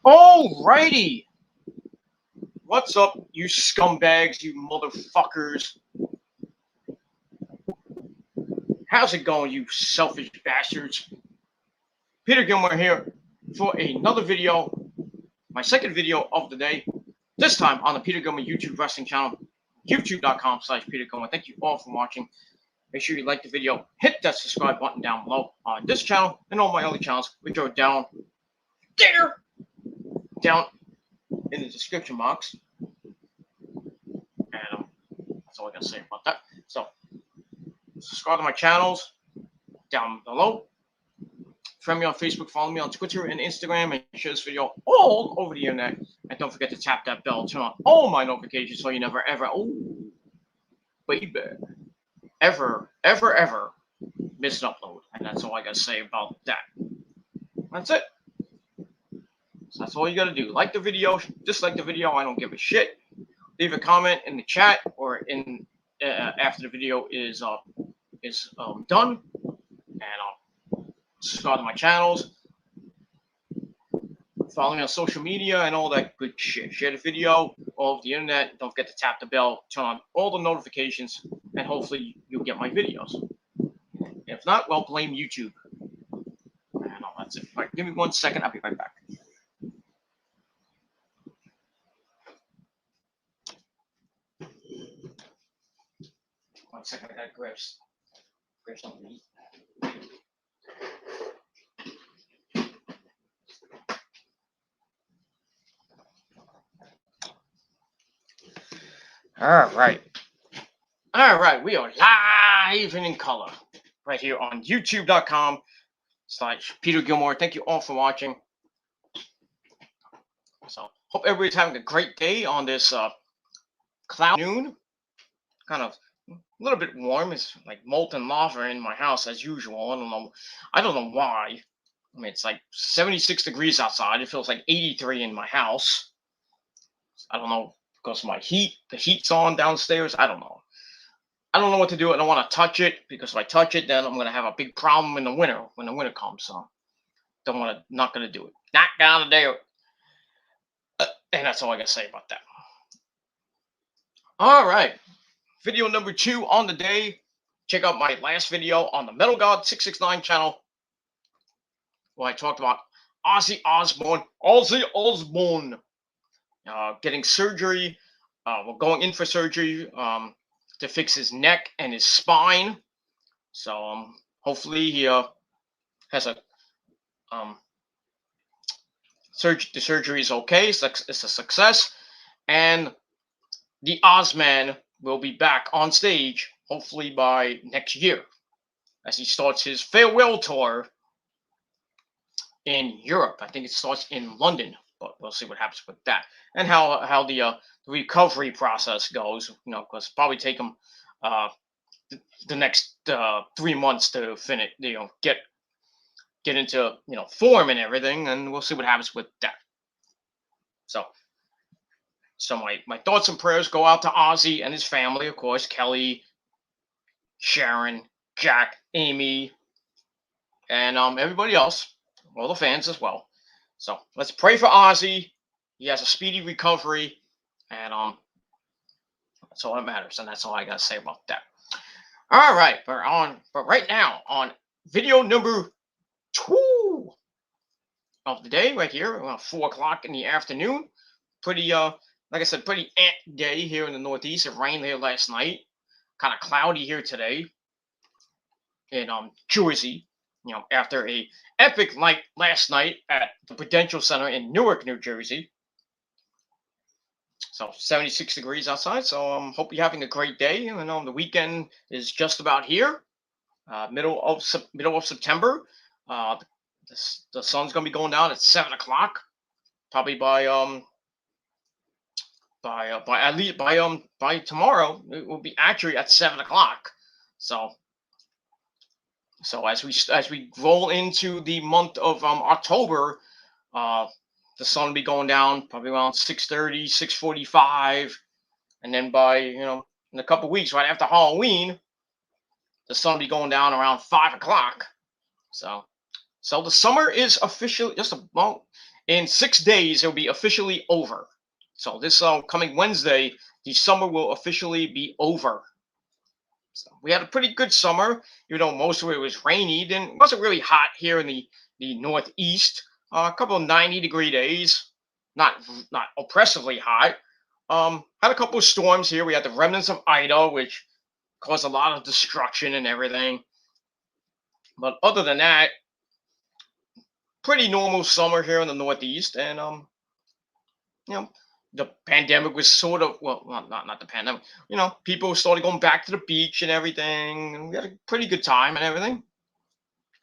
Alrighty, what's up, you scumbags, you motherfuckers? How's it going, you selfish bastards? Peter Gilmore here for another video, my second video of the day, this time on the Peter Gilmore YouTube wrestling channel, youtube.com/Peter Gilmore. Thank you all for watching. Make sure you like the video, hit that subscribe button down below on this channel and all my other channels, which are down there, down in the description box. And that's all I gotta say about that. So, subscribe to my channels down below. Friend me on Facebook, follow me on Twitter and Instagram, and share this video all over the internet. And don't forget to tap that bell, turn on all my notifications so you never ever, baby, ever miss an upload. And that's all I gotta say about that. That's it. So that's all you gotta do. Like the video, dislike the video, I don't give a shit. Leave a comment in the chat or in after the video is done, and subscribe to my channels, follow me on social media and all that good shit. Share the video all over the internet. Don't forget to tap the bell, turn on all the notifications, and hopefully you'll get my videos. If not, well, blame YouTube. And that's it. All right, give me 1 second. I'll be right back. 1 second. I gotta grab something to eat. All right, we are live and in color right here on youtube.com/Peter Gilmore. Thank you all for watching. So, hope everybody's having a great day on this cloud noon. Kind of a little bit warm. It's like molten lava in my house as usual. I don't know why. I mean, it's like 76 degrees outside. It feels like 83 in my house. I don't know. Because the heat's on downstairs. I don't know what to do. I don't want to touch it, because if I touch it, then I'm going to have a big problem in the winter when the winter comes. So not going to do it. Not going to do it. And that's all I got to say about that. All right. Video number 2 on the day. Check out my last video on the Metal God 669 channel, where I talked about Ozzy Osbourne. Getting surgery, going in for surgery to fix his neck and his spine. So hopefully he has a the surgery is okay. It's a success, and the Ozman will be back on stage hopefully by next year as he starts his farewell tour in Europe. I think it starts in London. But we'll see what happens with that, and how the recovery process goes. Because probably take him the next 3 months to finish. Get into form and everything, and we'll see what happens with that. So my thoughts and prayers go out to Ozzy and his family, of course, Kelly, Sharon, Jack, Amy, and everybody else, all the fans as well. So let's pray for Ozzy. He has a speedy recovery, and that's all that matters, and that's all I gotta say about that. All right, but right now on video number 2 of the day, right here around 4 o'clock in the afternoon. Pretty like I said, pretty day here in the Northeast. It rained here last night. Kind of cloudy here today in Jersey. After a epic night last night at the Prudential Center in Newark, New Jersey. So 76 degrees outside. So hope you're having a great day. The weekend is just about here. Middle of September. The sun's gonna be going down at 7 o'clock. Probably by tomorrow. It will be actually at 7 o'clock. So as we roll into the month of October, the sun will be going down probably around 6:30, 6:45, and then by in a couple of weeks, right after Halloween, the sun will be going down around 5 o'clock. So the summer is officially in 6 days it'll be officially over. So this coming Wednesday, the summer will officially be over. So we had a pretty good summer, even though most of it was rainy. Then it wasn't really hot here in the Northeast. A couple of 90-degree days, not oppressively hot. Had a couple of storms here. We had the remnants of Ida, which caused a lot of destruction and everything. But other than that, pretty normal summer here in the Northeast. And you know, the pandemic was sort of, well, not the pandemic. People started going back to the beach and everything, and we had a pretty good time and everything.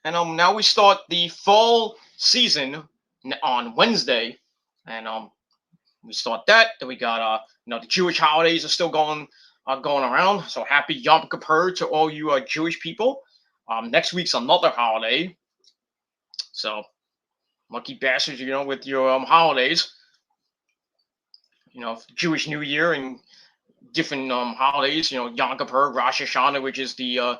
And now we start the fall season on Wednesday, and we start that. Then we got the Jewish holidays are still going around. So happy Yom Kippur to all you Jewish people. Next week's another holiday, so lucky bastards, with your holidays. Jewish New Year and different holidays. Yom Kippur, Rosh Hashanah, which is the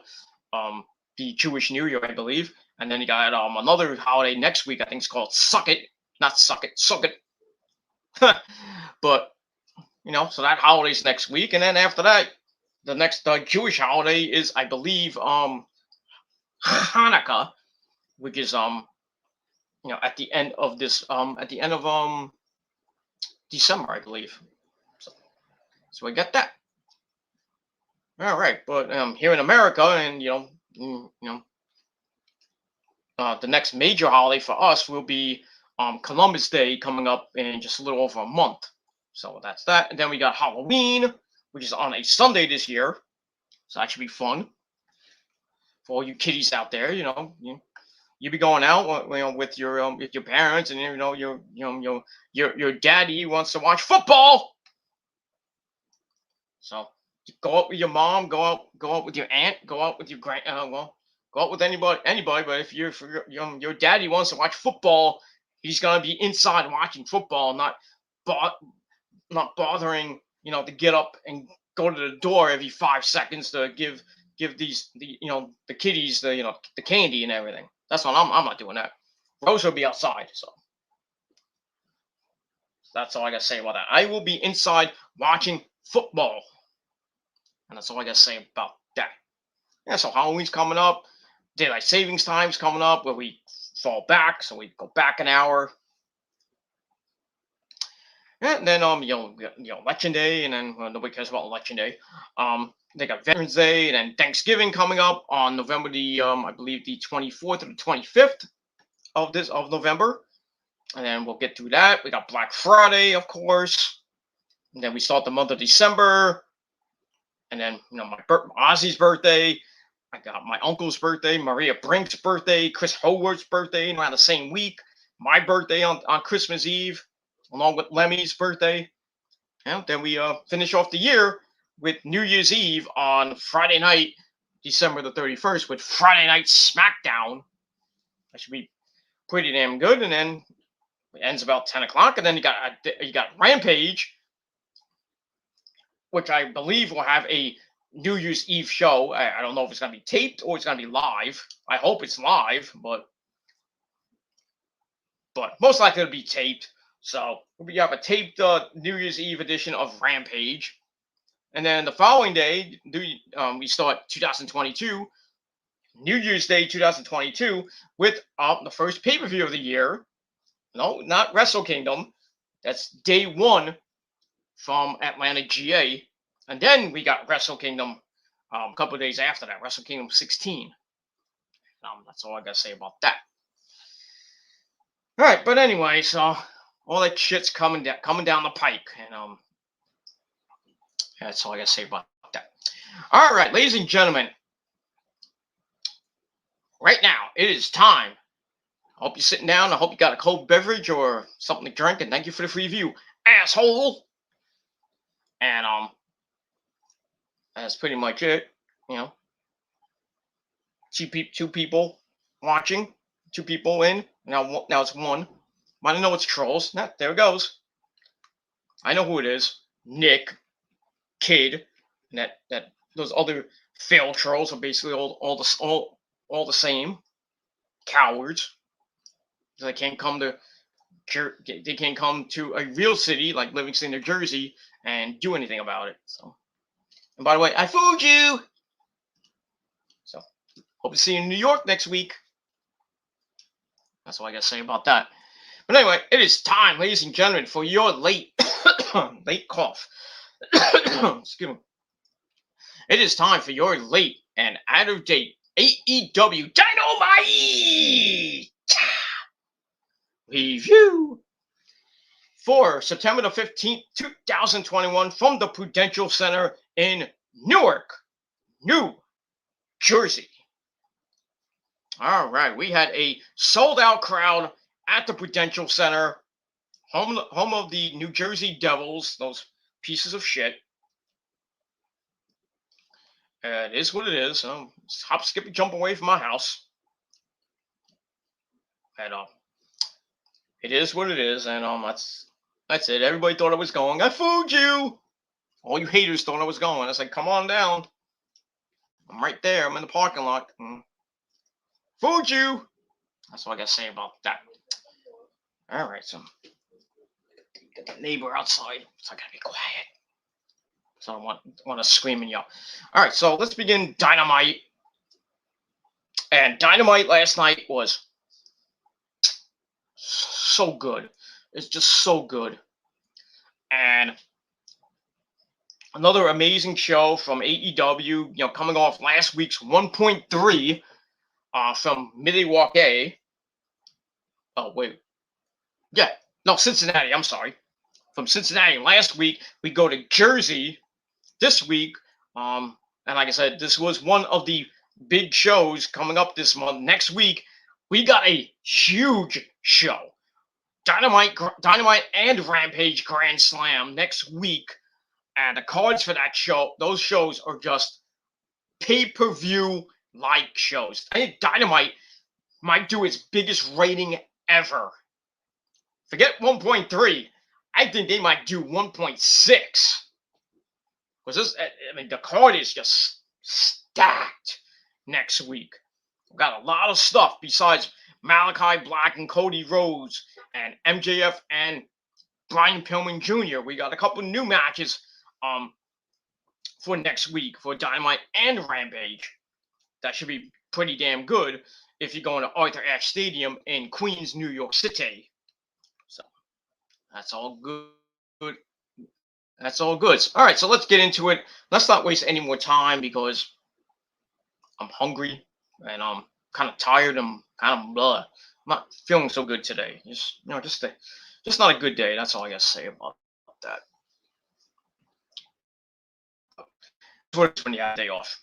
Jewish New Year, I believe. And then you got another holiday next week. I think it's called Suck It, not Suck It, Suck It. But so that holiday's next week, and then after that, the next Jewish holiday is, I believe, Hanukkah, which is at the end of December, I believe. So we got that. All right, but here in America, and the next major holiday for us will be Columbus Day, coming up in just a little over a month. So that's that. And then we got Halloween, which is on a Sunday this year. So that should be fun for all you kiddies out there. You be going out with your parents, and your daddy wants to watch football. So you go out with your mom, go out with your aunt, go out with your go out with anybody. But if your daddy wants to watch football, he's gonna be inside watching football, not bothering to get up and go to the door every 5 seconds to give the kiddies the candy and everything. That's what I'm not doing that. Rose will be outside, so that's all I gotta say about that. I will be inside watching football, and that's all I gotta say about that. Yeah, so Halloween's coming up. Daylight savings time's coming up, where we fall back, so we go back an hour. And then Election Day, and then nobody cares about Election Day. They got Veterans Day, and then Thanksgiving coming up on November I believe the 24th or the 25th of November. And then we'll get through that. We got Black Friday, of course. And then we start the month of December. And then Ozzy's birthday. I got my uncle's birthday, Maria Brink's birthday, Chris Howard's birthday around the same week. My birthday on Christmas Eve, along with Lemmy's birthday. And then we finish off the year with New Year's Eve on Friday night, December the 31st, with Friday Night SmackDown. That should be pretty damn good. And then it ends about 10 o'clock. And then you got Rampage, which I believe will have a New Year's Eve show. I don't know if it's going to be taped or it's going to be live. I hope it's live, but most likely it'll be taped. So we have a taped New Year's Eve edition of Rampage. And then the following day, we start 2022, New Year's Day 2022, with the first pay-per-view of the year. No, not Wrestle Kingdom. That's day one from Atlanta, GA. And then we got Wrestle Kingdom a couple of days after that, Wrestle Kingdom 16. That's all I got to say about that. All right, but anyway, so all that shit's coming down the pike, and that's all I got to say about that. All right, ladies and gentlemen, right now it is time. I hope you're sitting down. I hope you got a cold beverage or something to drink, and thank you for the free view, asshole. And that's pretty much it. Two people watching, 2 people in. Now it's 1. I don't know it's trolls. There it goes. I know who it is. Nick, Kid, and that those other failed trolls are basically all the same cowards. They can't come they can't come to a real city like Livingston, New Jersey, and do anything about it. So, and by the way, I fooled you. So, hope to see you in New York next week. That's all I gotta say about that. But anyway, it is time, ladies and gentlemen, for your late cough. Excuse me. It is time for your late and out of date AEW Dynamite review for September the 15th, 2021 from the Prudential Center in Newark, New Jersey. All right, we had a sold-out crowd at the Prudential Center, home of the New Jersey Devils, those pieces of shit. It is what it is. Hop, skip, and jump away from my house. And it is what it is, and that's it. Everybody thought I was going. I fooled you. All you haters thought I was going. I said, come on down. I'm right there. I'm in the parking lot. Fooled you. That's all I gotta say about that. All right, so got the neighbor outside, so I gotta be quiet. So I want to scream and yell. All right, so let's begin Dynamite. And Dynamite last night was so good. It's just so good. And another amazing show from AEW, coming off last week's 1.3 from Milwaukee. Oh, wait. Yeah. No, Cincinnati. I'm sorry. From Cincinnati last week, we go to Jersey this week. And like I said, this was one of the big shows coming up this month. Next week, we got a huge show. Dynamite and Rampage Grand Slam next week. And the cards for that show, those shows are just pay-per-view like shows. I think Dynamite might do its biggest rating ever. Forget 1.3. I think they might do 1.6. Because the card is just stacked next week. We've got a lot of stuff besides Malachi Black and Cody Rhodes and MJF and Brian Pillman Jr. We got a couple new matches for next week for Dynamite and Rampage. That should be pretty damn good if you're going to Arthur Ashe Stadium in Queens, New York City. So that's all good. That's all good. All right, so let's get into it. Let's not waste any more time because I'm hungry and I'm kind of tired. I'm kind of blah. I'm not feeling so good today. Just not a good day. That's all I got to say about that. What it's when you have a day off.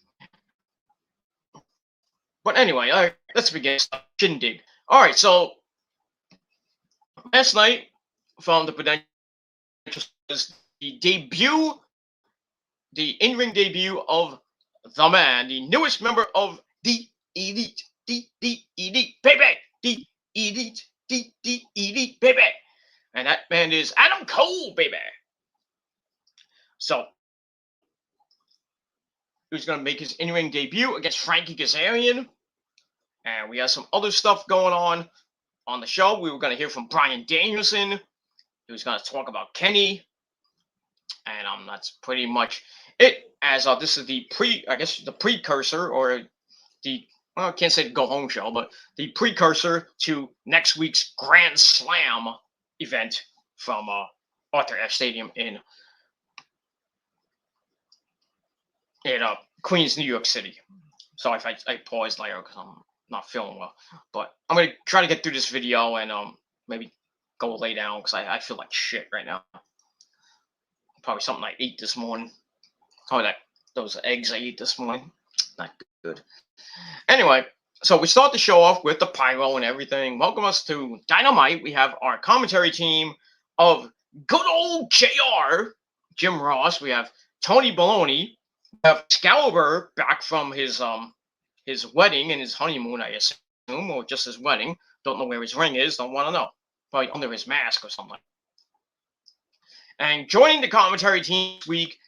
But anyway, all right, let's begin. Shindig. All right, so last night from the Prudential was the in-ring debut of the man, the newest member of the Elite, the Elite, baby, the Elite, baby. And that man is Adam Cole, baby. So he was going to make his in-ring debut against Frankie Kazarian. And we have some other stuff going on the show. We were going to hear from Bryan Danielson. He was going to talk about Kenny. And that's pretty much it. As this is the precursor, or I can't say the go home show, but the precursor to next week's Grand Slam event from Arthur Ashe Stadium in Queens, New York City. So if I paused later because I'm not feeling well, but I'm gonna try to get through this video and maybe go lay down because I feel like shit right now. Probably something I ate this morning. Probably those eggs I ate this morning. Not good. Anyway, so we start the show off with the pyro and everything. Welcome us to Dynamite. We have our commentary team of good old JR, Jim Ross. We have Tony Baloney. We have Excalibur back from his wedding and his honeymoon, I assume, or just his wedding. Don't know where his ring is. Don't want to know. Probably under his mask or something. And joining the commentary team this week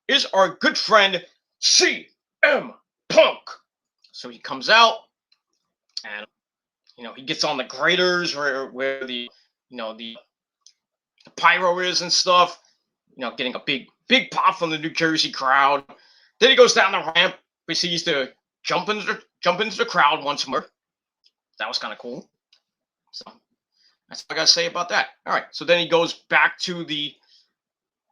is our good friend CM Punk. So he comes out and he gets on the graders where the the pyro is and stuff. Getting a big pop from the New Jersey crowd. Then he goes down the ramp, proceeds to jump into the crowd once more. That was kind of cool. So that's what I gotta say about that. All right. So then he goes back to the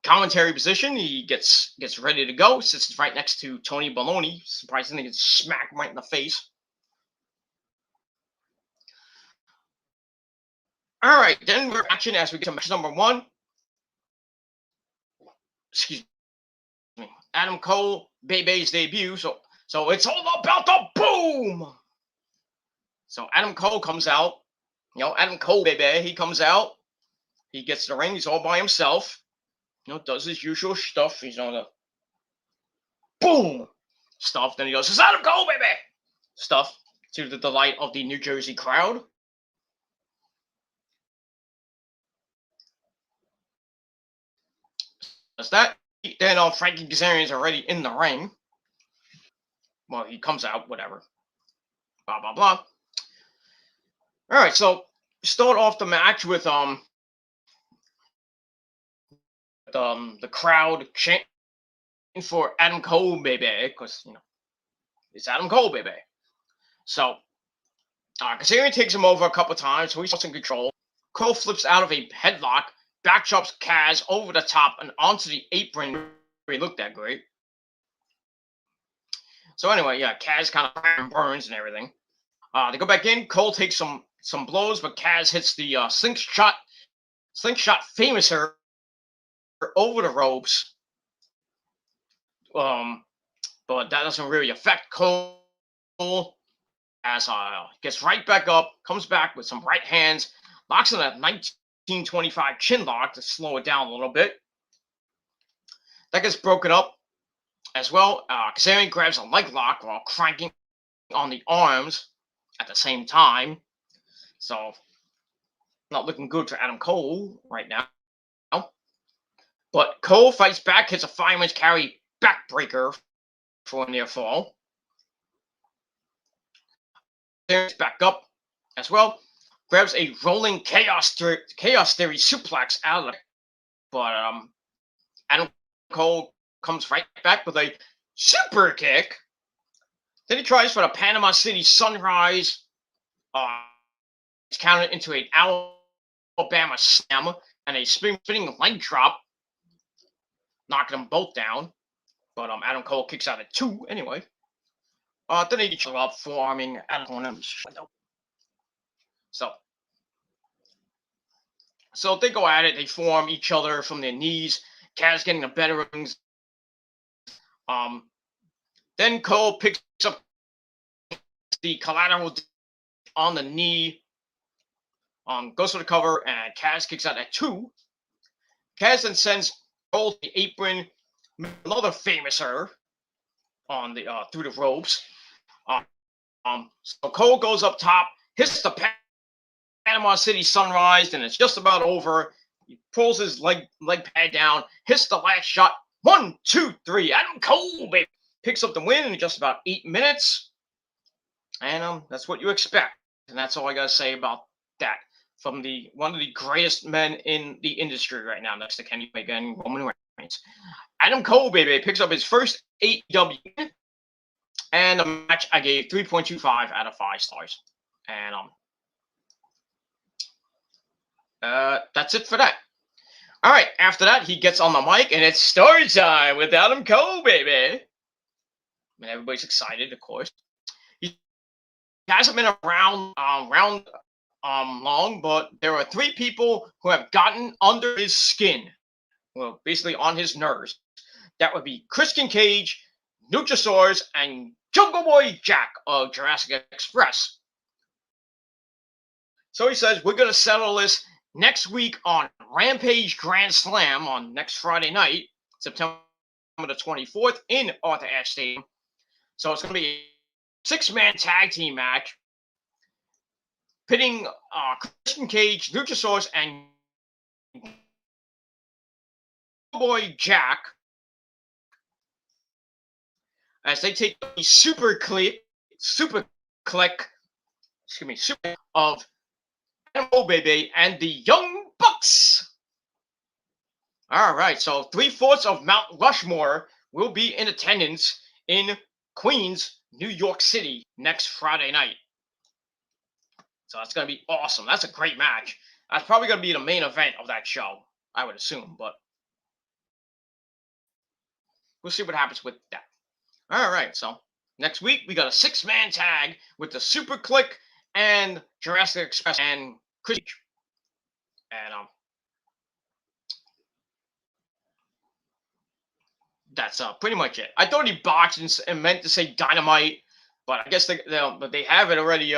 commentary position. He gets ready to go. Sits right next to Tony Baloney. Surprisingly, gets smacked right in the face. All right. Then we're action as we get to match number one. Excuse me. Adam Cole, Bebe's debut. So it's all about the boom. So Adam Cole comes out. Adam Cole, baby, he comes out. He gets the ring. He's all by himself. Does his usual stuff. He's on the boom stuff. Then he goes, "It's Adam Cole, baby!" Stuff to the delight of the New Jersey crowd. Does that. Then Frankie Kazarian's already in the ring. Well, he comes out, whatever. Blah, blah, blah. All right, so start off the match with the crowd chanting for Adam Cole, baby, because it's Adam Cole, baby. So Kazarian takes him over a couple times, so he's in control. Cole flips out of a headlock, backdrops Kaz over the top and onto the apron. He looked that great. So anyway, yeah, Kaz kind of burns and everything. They go back in. Cole takes some blows, but Kaz hits the slingshot famouser over the ropes. But that doesn't really affect Cole. As gets right back up, comes back with some right hands, locks in a 1925 chin lock to slow it down a little bit. That gets broken up as well. Kazarian grabs a leg lock while cranking on the arms at the same time. So, not looking good for Adam Cole right now. But Cole fights back, hits a fireman's carry backbreaker for a near fall. Back up as well. Grabs a rolling chaos theory suplex out of it. But Adam Cole comes right back with a super kick. Then he tries for the Panama City Sunrise. It's counted into an Alabama slam and a spinning leg drop, knocking them both down. But Adam Cole kicks out at 2 anyway. Then they show up forearming Adam Cole. So they go at it. They forearm each other from their knees. Kaz getting the better of things. Then Cole picks up the collateral on the knee. Goes for the cover, and Kaz kicks out at 2. Kaz then sends Cole to the apron, another famouser on the through the ropes. So Cole goes up top, hits the Panama City Sunrise, and it's just about over. He pulls his leg pad down, hits the last shot. 1, 2, 3. Adam Cole, baby, picks up the win in just about 8 minutes. And that's what you expect. And that's all I gotta say about that. From one of the greatest men in the industry right now, next to Kenny Omega and Roman Reigns. Adam Cole, baby, picks up his first AEW. And the match I gave 3.25 out of 5 stars. And that's it for that. All right, after that, he gets on the mic, and it's story time with Adam Cole, baby. And everybody's excited, of course. He hasn't been around long, but there are 3 people who have gotten under his skin. Well, basically on his nerves. That would be Christian Cage, Luchasaurus, and Jungle Boy Jack of Jurassic Express. So he says, we're going to settle this next week on Rampage Grand Slam on next Friday night, September the 24th in Arthur Ashe Stadium. So it's going to be a 6-man tag team match pitting Christian Cage, Luchasaurus, and Boy Jack as they take the super click of Baby and the Young Bucks. All right, so 3/4 of Mount Rushmore will be in attendance in Queens, New York City next Friday night. So that's going to be awesome. That's a great match. That's probably going to be the main event of that show, I would assume, but we'll see what happens with that. All right, so next week we got a 6-man tag with the Super Click and Jurassic Express and Chris. And that's pretty much it. I thought he botched and meant to say Dynamite, but I guess but they have it already.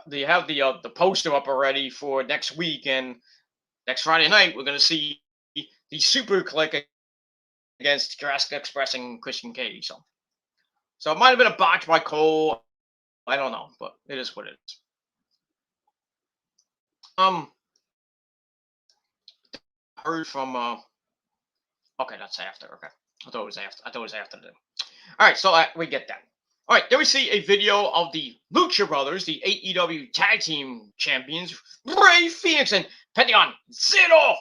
They have the poster up already for next week, and next Friday night we're gonna see the Super Click against Jurassic Express and Christian Cage. So it might have been a botch by Cole. I don't know, but it is what it is. Heard from okay, that's after. Okay, I thought it was after the. All right, so we get that. All right, then we see a video of the Lucha Brothers, the AEW Tag Team Champions, Rey Fenix and Pentagon Zero.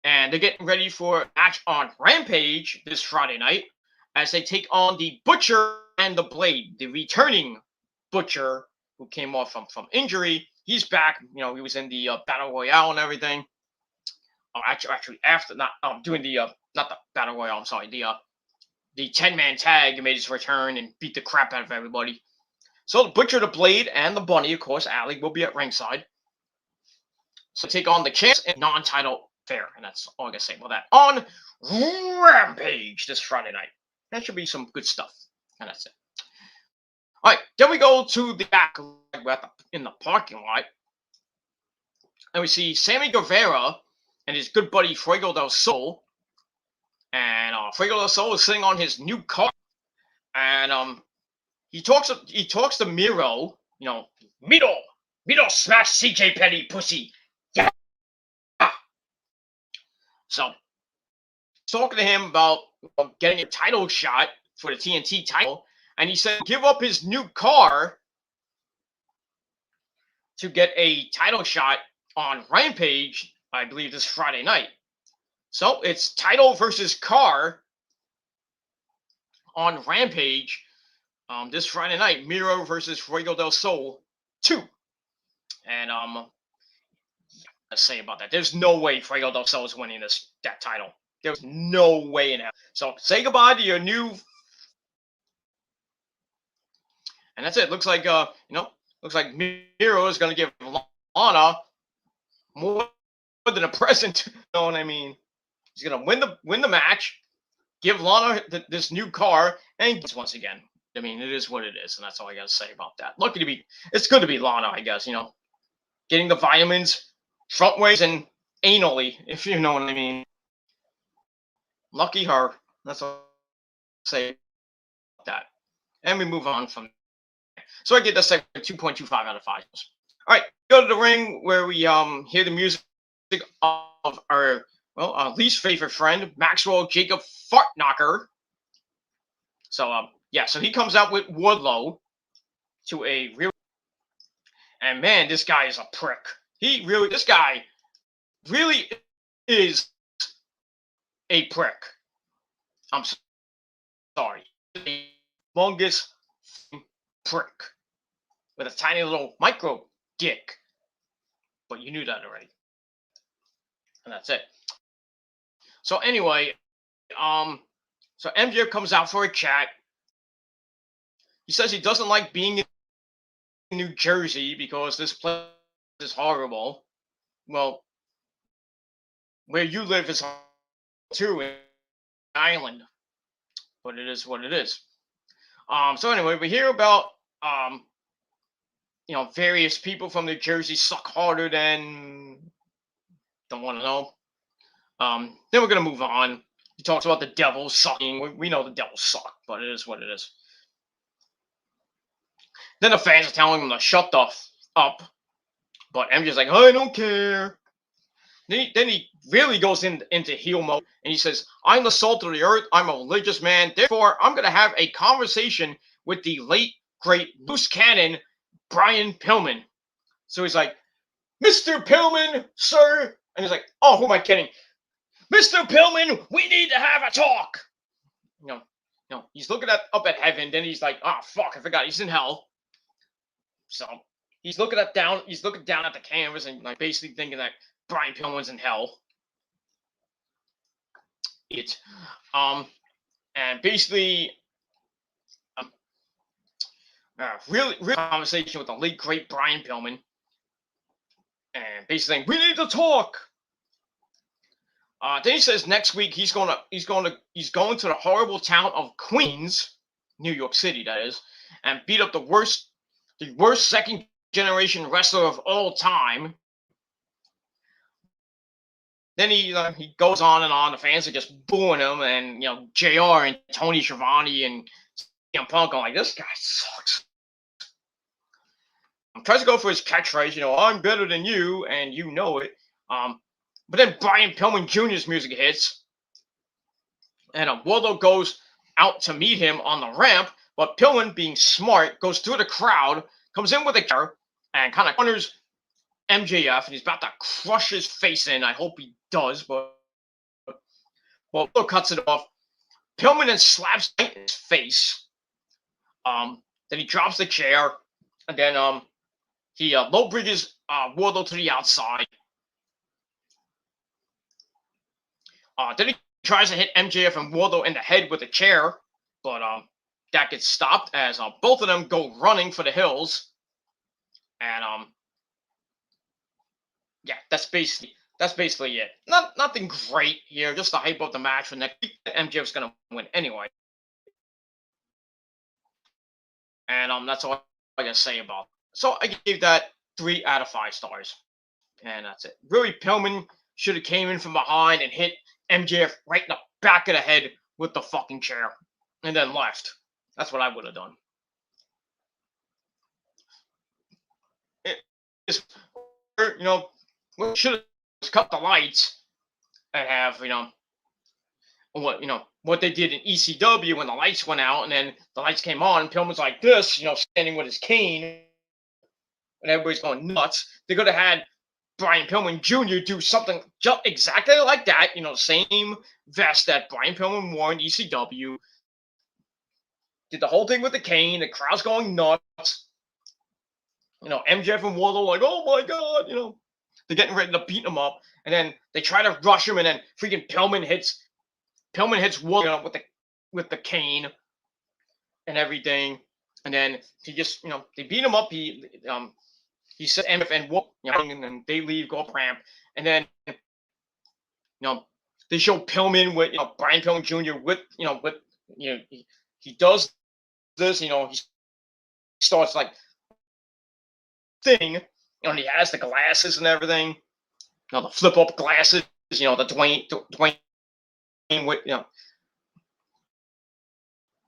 And they're getting ready for a match on Rampage this Friday night as they take on the Butcher and the Blade, the returning Butcher who came off from injury. He's back. He was in the Battle Royale and everything. Actually, after not doing the not the Battle Royale. I'm sorry, the 10-man tag made his return and beat the crap out of everybody. So the Butcher, the Blade, and the Bunny, of course, Allie, will be at ringside. So take on the champs in non-title fair, and that's all I gotta say about that. On Rampage this Friday night. That should be some good stuff, and that's it. All right, then we go to the back in the parking lot, and we see Sammy Guevara and his good buddy Fuego del Sol. And Fuego del Sol is sitting on his new car, and he talks to Miro. Miro smash CJ Petty pussy. Yeah. So talking to him about getting a title shot for the TNT title, and he said give up his new car to get a title shot on Rampage, I believe this Friday night. So it's title versus car on Rampage this Friday night. Miro versus Fuego del Sol 2. And let's say about that. There's no way Fuego del Sol is winning that title. There's no way in hell. So say goodbye to your new. And that's it. Looks like Miro is gonna give Lana more than a present. You know what I mean? He's gonna win the match, give Lana this new car, and once again. I mean, it is what it is, and that's all I gotta say about that. It's good to be Lana, I guess. Getting the vitamins front ways and anally, if you know what I mean. Lucky her. That's all I'll say about that. And we move on from there. So I get this segment 2.25 out of 5. All right, go to the ring where we hear the music of our least favorite friend, Maxwell Jacob Fartknocker. So so he comes out with Wardlow to a real, and man, this guy is a prick. This guy really is a prick. I'm sorry, a humongous prick with a tiny little micro dick. But you knew that already, and that's it. So anyway, so MJF comes out for a chat. He says he doesn't like being in New Jersey because this place is horrible. Well, where you live is too, an island, but it is what it is. So anyway, we hear about various people from New Jersey suck harder than. Don't want to know. Then we're gonna move on. He talks about the devil sucking. We know the devil suck, but it is what it is. Then the fans are telling him to shut the up, but MJ's like, I don't care. Then he really goes into heel mode, and he says, I'm the salt of the earth. I'm a religious man. Therefore, I'm going to have a conversation with the late, great loose cannon, Brian Pillman. So he's like, Mr. Pillman, sir. And he's like, oh, who am I kidding? Mr. Pillman, we need to have a talk. He's looking up at heaven. Then he's like, oh, fuck, I forgot. He's in hell. So he's looking down at the canvas and like basically thinking that Brian Pillman's in hell. And basically, really conversation with the late great Brian Pillman, and basically saying, we need to talk. Then he says next week he's going to the horrible town of Queens, New York City, that is, and beat up the worst second generation wrestler of all time. Then he goes on and on. The fans are just booing him, and JR and Tony Schiavone and CM Punk are like, this guy sucks. Tries to go for his catchphrase, I'm better than you, and you know it. But then Brian Pillman Jr.'s music hits, and Wardlow goes out to meet him on the ramp, but Pillman, being smart, goes through the crowd, comes in with a chair, and kind of corners MJF, and he's about to crush his face in. I hope he does, but Wardlow cuts it off. Pillman then slaps his face. Then he drops the chair, and then he low bridges Wardlow to the outside. Then he tries to hit MJF and Wardlow in the head with a chair, but that gets stopped as both of them go running for the hills. And yeah, that's basically it. Nothing great here, just to hype up the match for next week. MJF's gonna win anyway. And that's all I gotta say about it. So I gave that 3 out of 5 stars, and that's it. Really, Pillman should have came in from behind and hit MJF right in the back of the head with the fucking chair, and then left. That's what I would have done. We should have cut the lights and have what they did in ECW when the lights went out and then the lights came on and Pillman's like this, standing with his cane, and everybody's going nuts. They could have had Brian Pillman Jr. do something just exactly like that, same vest that Brian Pillman wore in ECW. Did the whole thing with the cane, the crowd's going nuts. MJF and Wardlow like, oh my god, they're getting ready to beat him up, and then they try to rush him, and then freaking Pillman hits Wardlow with the cane and everything, and then he just they beat him up. He said MJF and Wardlow, and then they leave, go up ramp, and then they show Pillman with Brian Pillman Jr. with he does this, he starts like thing, and he has the glasses and everything, the flip up glasses, the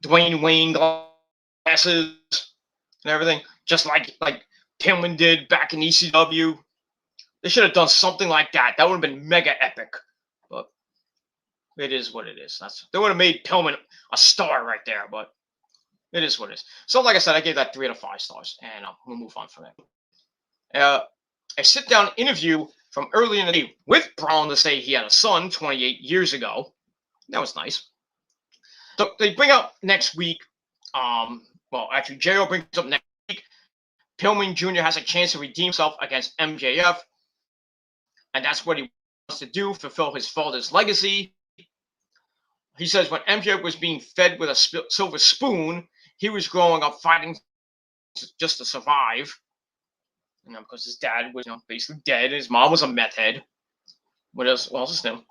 Dwayne Wayne glasses and everything, just like Pillman did back in ECW. They should have done something like that. That would have been mega epic. But it is what it is. They would have made Pillman a star right there, but it is what it is. So like I said, I gave that 3 out of 5 stars, and we'll move on from there. A sit-down interview from early in the day with Braun to say he had a son 28 years ago. That was nice. So they bring up next week. Actually, JR brings up next week. Pillman Jr. has a chance to redeem himself against MJF, and that's what he wants to do, fulfill his father's legacy. He says when MJF was being fed with a silver spoon, he was growing up fighting just to survive. Because his dad was, basically dead. His mom was a meth head. What else is new?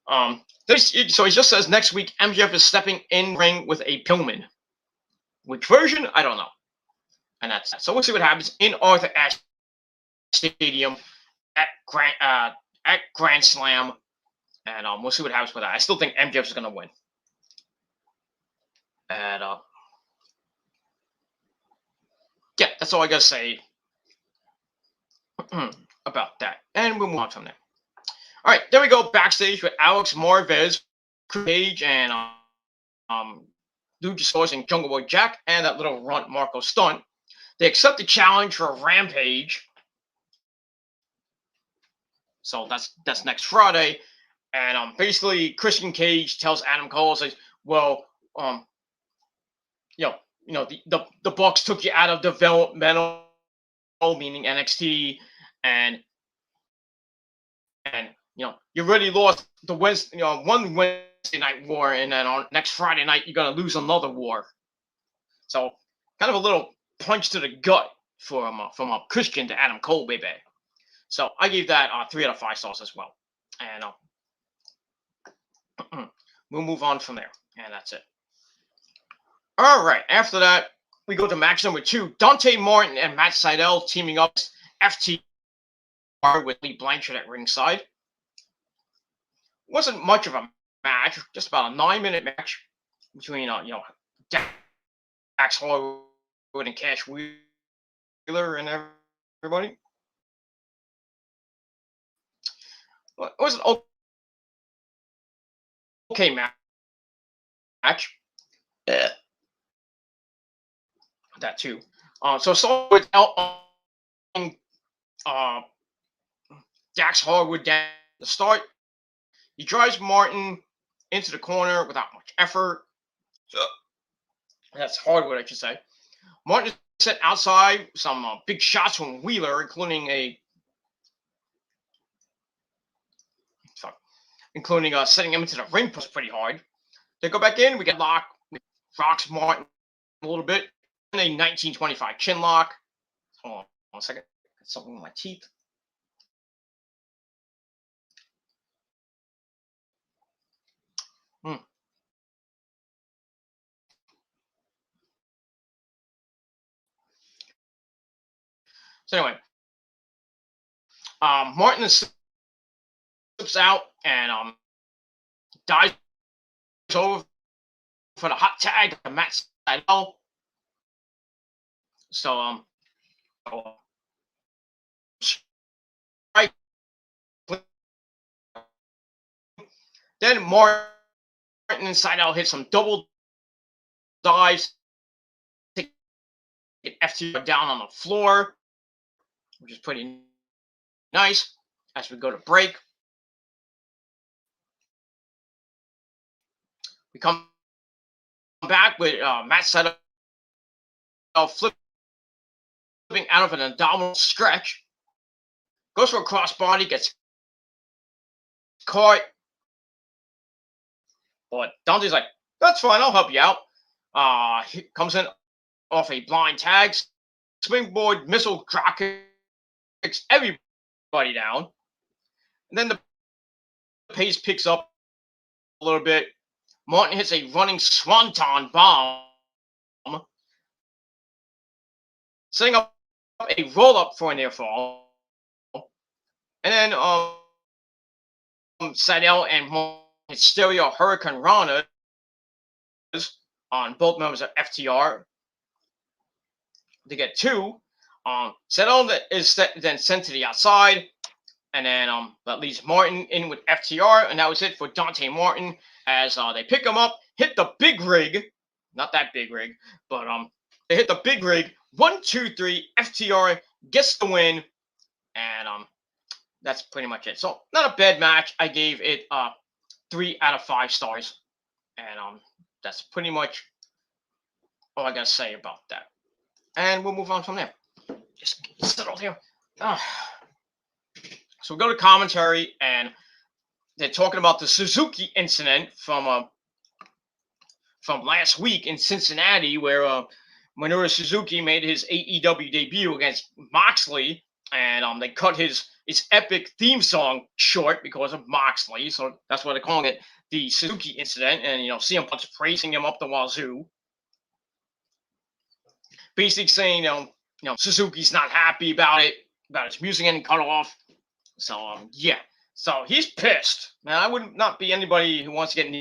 So he just says next week MJF is stepping in ring with a Pillman. Which version? I don't know. And that's that. So we'll see what happens in Arthur Ashe Stadium at Grand Slam, and we'll see what happens with that. I still think MJF is gonna win. And yeah, that's all I gotta say about that, and we'll move on from there. All right, there we go. Backstage with Alex Marvez, Page, and Luchasaurus and Jungle Boy Jack, and that little runt Marco Stunt. They accept the challenge for Rampage, So that's next Friday. And basically Christian Cage tells Adam Cole, says, well, um, you know, the Bucks took you out of developmental, meaning NXT, and you really lost the Wednesday, one Wednesday night war, and then on next Friday night you're gonna lose another war. So kind of a little punch to the gut from Christian to Adam Cole, baby. So I gave that 3 out of 5 stars as well, and we'll move on from there, and that's it. All right. After that, we go to match number 2: Dante Martin and Matt Sydal teaming up FTR with Lee Blanchard at ringside. Wasn't much of a match, just about a 9-minute match between Dax Harwood and Cash Wheeler and everybody. It was an okay match. Yeah. That too. So starting with Dax Harwood down the start. He drives Martin into the corner without much effort. So that's Harwood, I should say. Martin set outside some big shots from Wheeler, including setting him into the ring post pretty hard. They go back in. We get lock. Rocks Martin a little bit. And a 1925 chin lock. Hold on 1 second. Got something in my teeth. So anyway, Martin slips out and dives over for the hot tag to Matt Sydal. So right. Then Martin and Sydal hit some double dives to get FTR down on the floor, which is pretty nice. As we go to break, we come back with Matt Sydal flipping out of an abdominal stretch, goes for a crossbody, gets caught, but Dante's like, "That's fine, I'll help you out." He comes in off a blind tag, springboard missile drop kicks everybody down, and then the pace picks up a little bit. Martin hits a running swanton bomb, setting up a roll up for a near fall, and then Sydal and Martin hit stereo Hurricane Ranas on both members of FTR to get 2. Sydal is then sent to the outside, and then that leaves Martin in with FTR, and that was it for Dante Martin as they pick him up, hit the big rig, not that big rig, but they hit the big rig. 1, 2, 3. FTR gets the win, and that's pretty much it. So not a bad match. I gave it 3 out of 5 stars, and that's pretty much all I gotta say about that. And we'll move on from there. Just settled here. So we go to commentary, and they're talking about the Suzuki incident from last week in Cincinnati, where Minoru Suzuki made his AEW debut against Moxley, and they cut his epic theme song short because of Moxley. So that's why they're calling it the Suzuki incident. And CM Punk's praising him up the wazoo, basically saying Suzuki's not happy about his music getting cut off. So yeah, so he's pissed. Now I would not be anybody who wants to get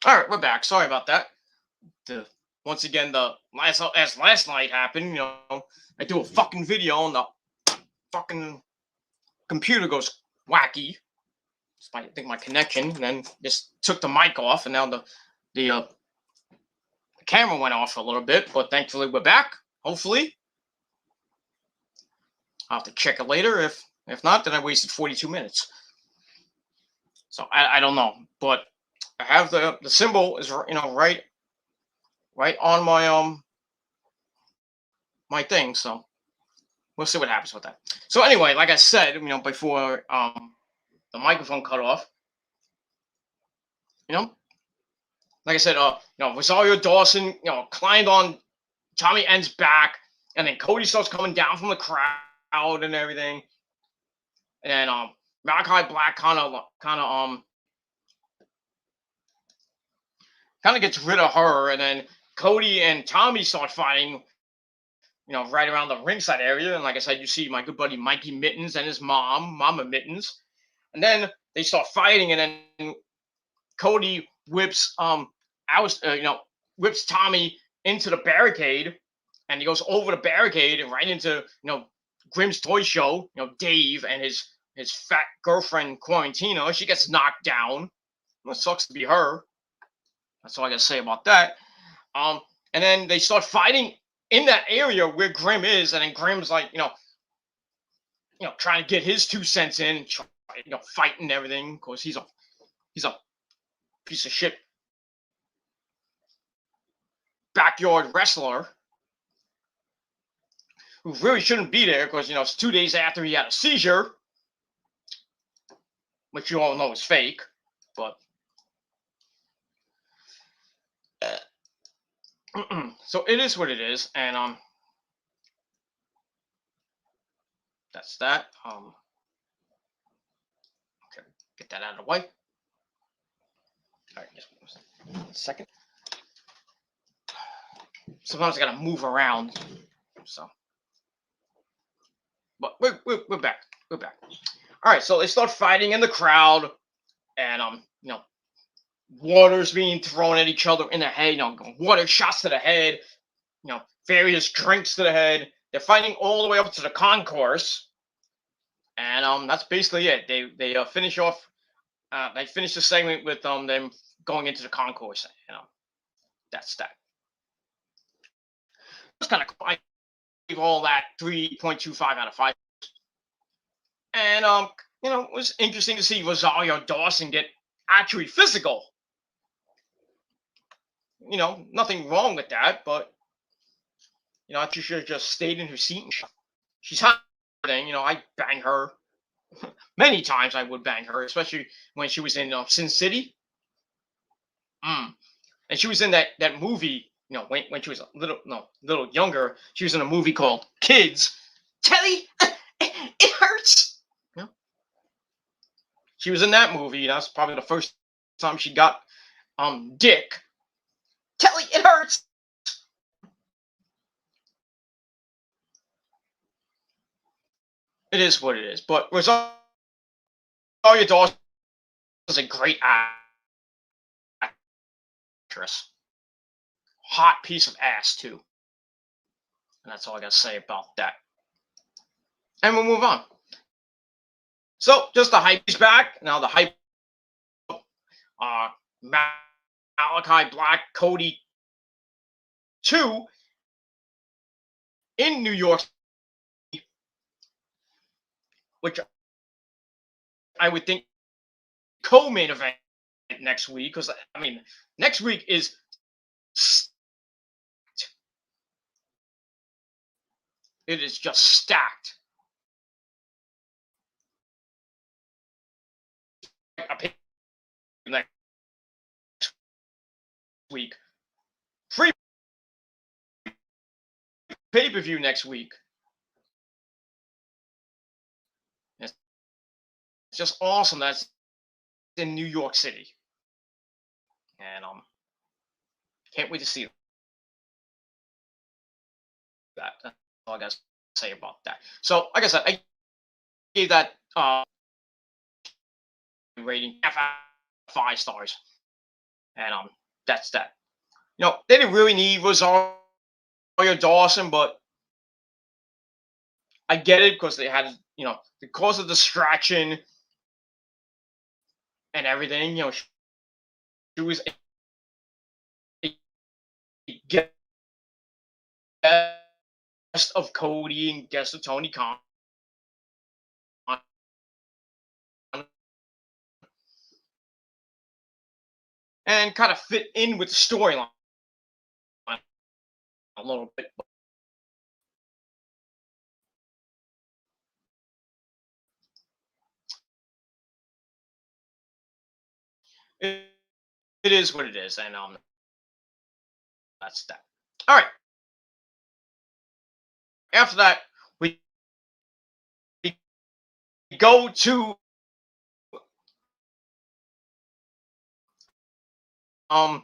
All right, we're back. Sorry about that. The Once again, the last as last night happened. I do a fucking video and the fucking computer goes wacky. I think my connection, and then just took the mic off, and now the camera went off for a little bit. But thankfully, we're back. Hopefully, I'll have to check it later. If not, then I wasted 42 minutes. So I don't know, but I have the symbol is right on my thing. So we'll see what happens with that. So anyway, like I said, before the microphone cut off, you know, like I said, Rosario Dawson, climbed on Tommy End's back, and then Cody starts coming down from the crowd and everything, and then Malachi Black kind of gets rid of her, and then Cody and Tommy start fighting, right around the ringside area. And like I said, you see my good buddy Mikey Mittens and his mom, Mama Mittens, and then they start fighting, and then Cody whips whips Tommy into the barricade, and he goes over the barricade and right into Grimm's toy show. Dave and his fat girlfriend Quarantina. She gets knocked down. Well, it sucks to be her. That's all I gotta say about that. And then they start fighting in that area where Grimm is, and then Grimm's like, trying to get his 2 cents in, fighting everything. Of course, he's a piece of shit backyard wrestler who really shouldn't be there because it's 2 days after he had a seizure, which you all know is fake, but. So it is what it is, and that's that. Okay, get that out of the way. All right, just a second. Sometimes I gotta move around, so. But we're back. We're back. All right, so they start fighting in the crowd, and water's being thrown at each other in the head. Water shots to the head. Various drinks to the head. They're fighting all the way up to the concourse, and that's basically it. They finish off. They finish the segment with them going into the concourse. That's that. It's kind of cool. I gave all that 3.25 out of 5, and it was interesting to see Rosario Dawson get actually physical. Nothing wrong with that, but she should have just stayed in her seat. She's hot. I bang her many times. I would bang her, especially when she was in Sin City. And she was in that movie. When she was a little younger, she was in a movie called Kids. Telly, it hurts. She was in that movie. That's probably the first time she got dick. Telly, it hurts. It is what it is. But Rosario Dawson is a great actress. Hot piece of ass, too. And that's all I got to say about that. And we'll move on. So, just the hype is back. Now, the hype Malachi Black, Cody 2 in New York, which I would think co-main event next week, because next week is it is just stacked. Next week, free pay-per-view next week. It's just awesome. That's in New York City, and can't wait to see that. That's all I got to say about that. So, like I said, I gave that rating 5 stars. and that's that. They didn't really need Rosario Dawson, but I get it because they had, because of distraction and everything. She was a guest of Cody and guest of Tony Khan, and kind of fit in with the storyline a little bit. It, it is what it is, and that's that. All right. After that, we go to um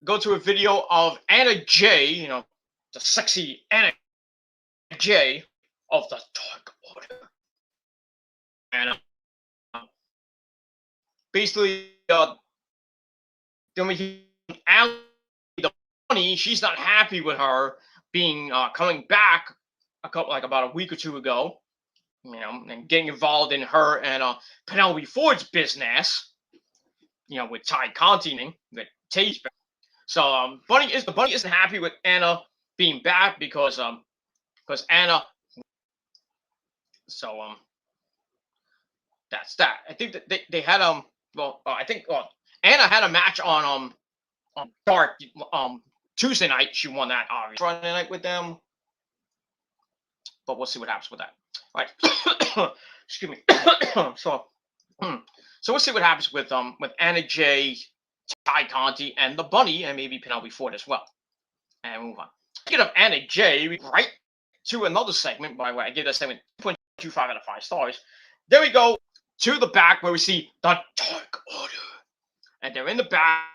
a video of Anna J. The sexy Anna J. of the Dark Order, and basically, then we Allie, the bunny. She's not happy with her being coming back about a week or two ago. And getting involved in her and Penelope Ford's business. With Ty Conti, with Tage. So Bunny isn't happy with Anna being back because Anna. So that's that. I think that they had I think Anna had a match on Dark Tuesday night. She won that obviously Friday night with them, but we'll see what happens with that. All right, excuse me. so so we'll see what happens with Anna J, Ty Conti, and the Bunny, and maybe Penelope Ford as well. And move on. Speaking of Anna J, we right to another segment. By the way, I gave that segment 2.25 out of 5 stars. There we go to the back where we see the Dark Order, and they're in the back.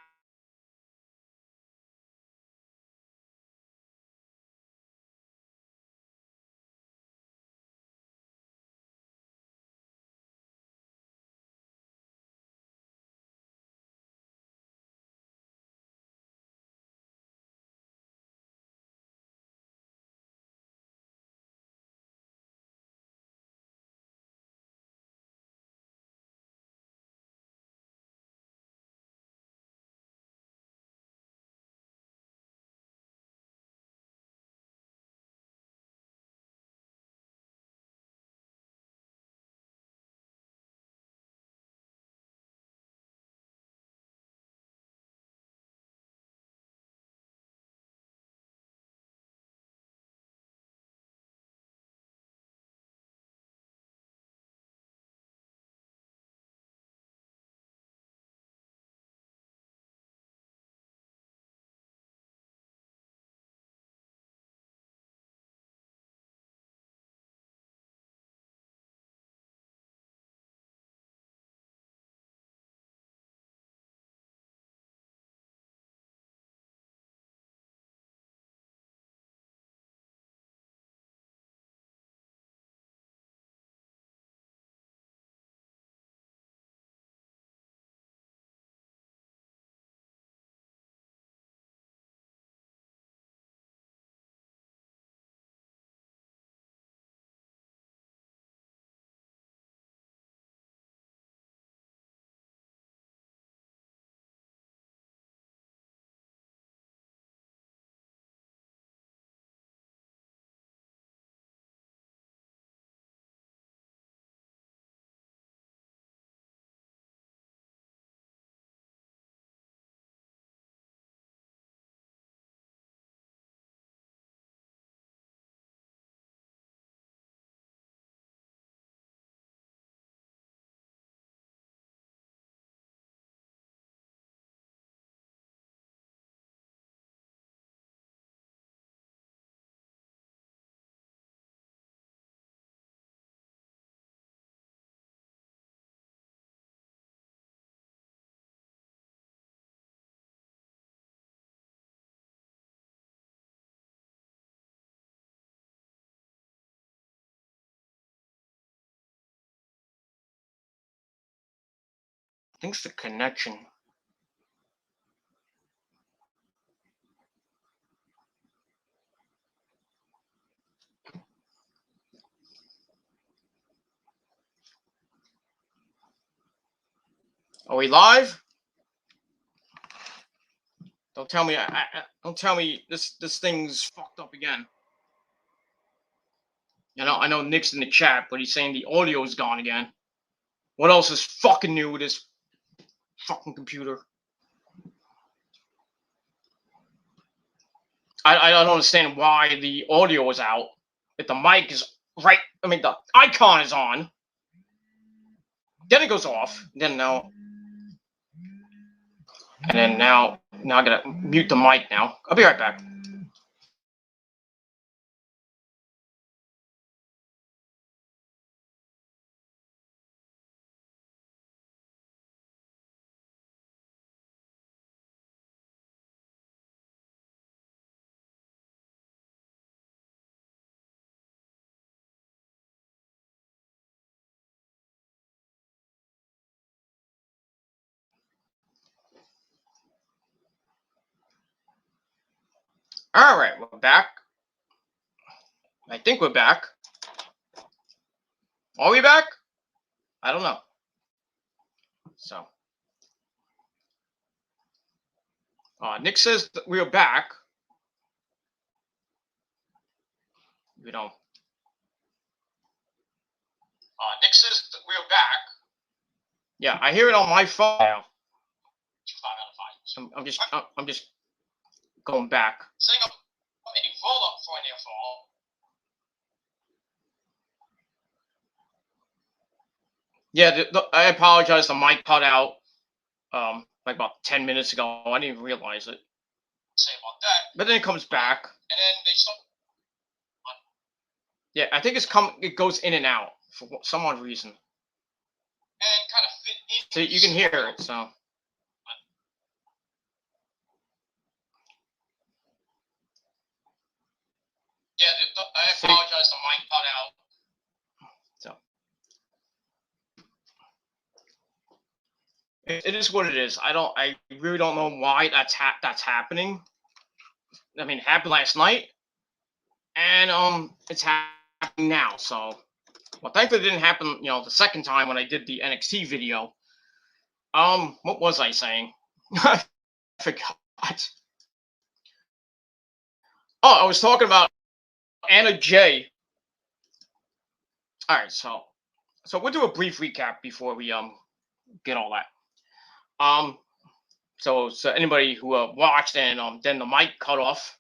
think it's the connection. Are we live? Don't tell me. Don't tell me this thing's fucked up again. I know Nick's in the chat, but he's saying the audio's gone again. What else is fucking new with this fucking computer? I don't understand why the audio is out. If the mic is right, I mean the icon is on. Then it goes off. Then now, and then now I gotta mute the mic now. I'll be right back. All right, we're back. I think we're back. Are we back? I don't know. So, Nick says that we're back. We don't. Nick says that we're back. Yeah, I hear it on my phone now. 5 out of 5. I'm just going back. Saying a roll up for an airfall. Yeah, I apologize. The mic cut out like about 10 minutes ago. I didn't even realize it. Say about that. But then it comes back. And then they stop. Yeah, I think it goes in and out for some odd reason. And kind of fit in. So you can hear it, so. Yeah, I apologize. The mic cut out. So. It is what it is. I really don't know why that's happening. I mean, it happened last night, and it's happening now. So, well, thankfully it didn't happen. The second time when I did the NXT video. What was I saying? I forgot. Oh, I was talking about Anna Jay. All right, so we'll do a brief recap before we get all that. So anybody who watched and then the mic cut off.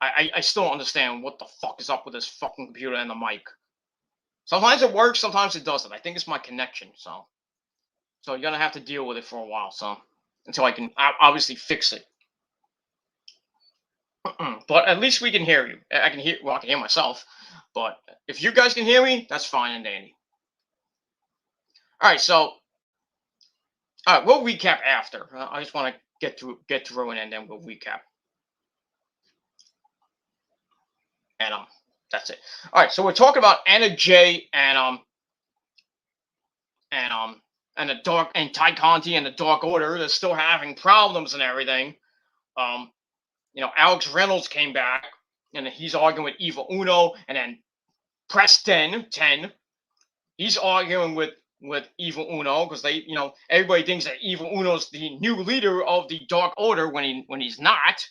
I still don't understand what the fuck is up with this fucking computer and the mic. Sometimes it works, sometimes it doesn't. I think it's my connection, so you're gonna have to deal with it for a while, so until I can obviously fix it. But at least we can hear you. I can hear myself, but if you guys can hear me, that's fine and dandy. All right, so we'll recap after. I just want to get through it and then we'll recap. And that's it. All right, so we're talking about Anna Jay and the Dark and Ty Conti and the Dark Order. They're still having problems and everything. Alex Reynolds came back and he's arguing with Evil Uno, and then Preston 10. He's arguing with Evil Uno because they, everybody thinks that Evil Uno's the new leader of the Dark Order when he's not.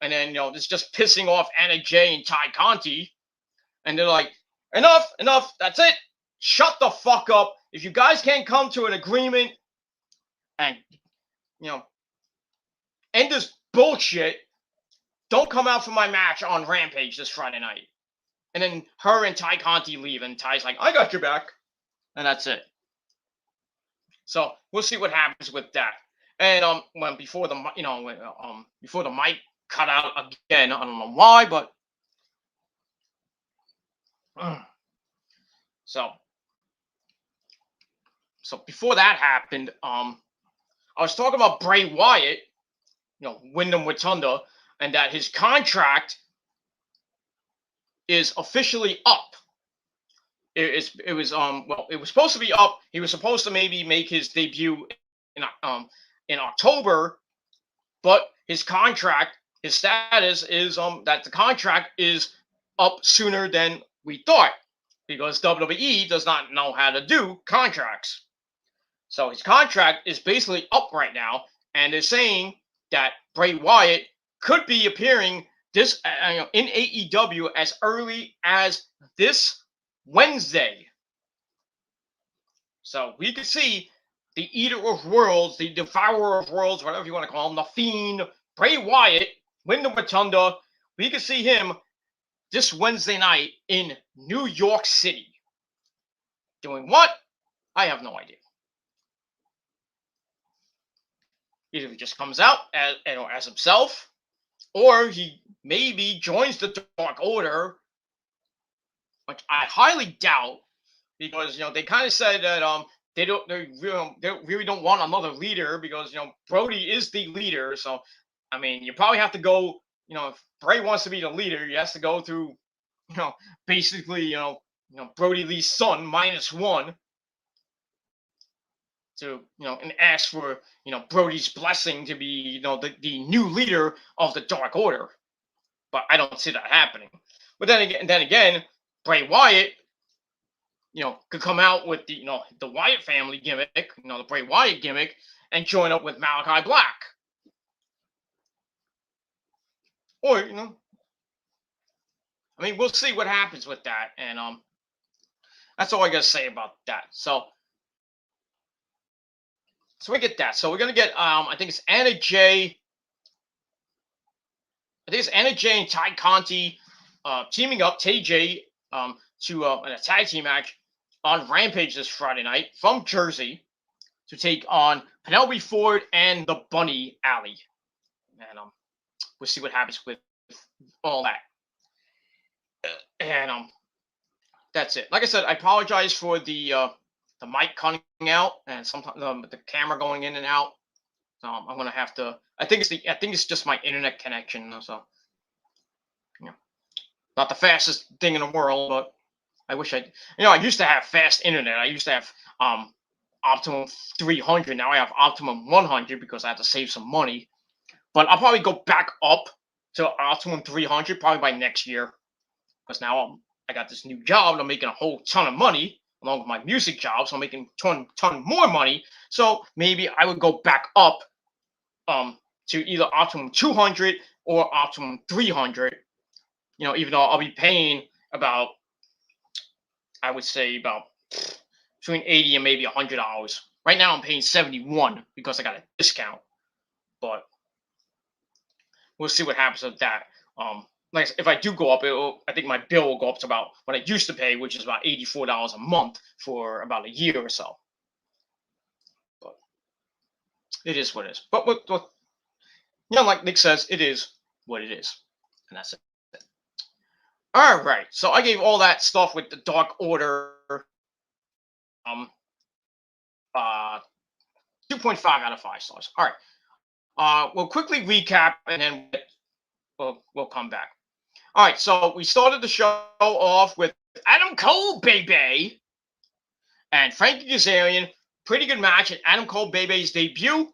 And then, it's just pissing off Anna Jay and Ty Conti. And they're like, enough, that's it. Shut the fuck up. If you guys can't come to an agreement and, end this bullshit, don't come out for my match on Rampage this Friday night. And then her and Ty Conti leave, and Ty's like, I got your back. And that's it. So we'll see what happens with that. And before the mic cut out again, I don't know why, but so before that happened, I was talking about Bray Wyatt, Wyndham Rotunda, and that his contract is officially up. it was well, it was supposed to be up. He was supposed to maybe make his debut in in October, but his status is that the contract is up sooner than we thought because WWE does not know how to do contracts. So his contract is basically up right now, and they're saying that Bray Wyatt could be appearing in AEW as early as this Wednesday. So we could see the Eater of Worlds, the Devourer of Worlds, whatever you want to call him, the Fiend, Bray Wyatt, win the Rotunda. We could see him this Wednesday night in New York City. Doing what? I have no idea. Either he just comes out as himself, or he maybe joins the Dark Order, which I highly doubt, because they kind of said that they really don't want another leader because Brody is the leader. So I mean, you probably have to go. If Bray wants to be the leader, he has to go through basically Brody Lee's son -1 to and ask for Brody's blessing to be the new leader of the Dark Order. But I don't see that happening. But then again, Bray Wyatt could come out with the Wyatt family gimmick, the Bray Wyatt gimmick, and join up with Malachi Black. Or I mean, we'll see what happens with that, and that's all I gotta say about that. So we get that. So we're gonna get I think it's Anna Jay. I think it's Anna Jay and Ty Conti teaming up TJ to in a tag team match on Rampage this Friday night from Jersey to take on Penelope Ford and the Bunny Alley. And we'll see what happens with all that. And that's it. Like I said, I apologize for the mic cutting out and sometimes the camera going in and out. I'm gonna have to. I think it's just my internet connection. So not the fastest thing in the world, but I wish I used to have fast internet. I used to have Optimum 300. Now I have Optimum 100 because I have to save some money. But I'll probably go back up to Optimum 300 probably by next year because now I got this new job and I'm making a whole ton of money along with my music job, so I'm making ton more money. So maybe I would go back up to either Optimum 200 or Optimum 300. Even though I'll be paying about, I would say about between $80 and maybe $100. Right now I'm paying $71 because I got a discount, but we'll see what happens with that. Like if I do go up, I think my bill will go up to about what I used to pay, which is about $84 a month for about a year or so. But it is what it is. But like Nick says, it is what it is, and that's it. All right, so I gave all that stuff with the Dark Order 2.5 out of 5 stars. All right, we'll quickly recap and then we'll come back. All right, so we started the show off with Adam Cole, baby, and Frankie Kazarian. Pretty good match at Adam Cole, baby's debut.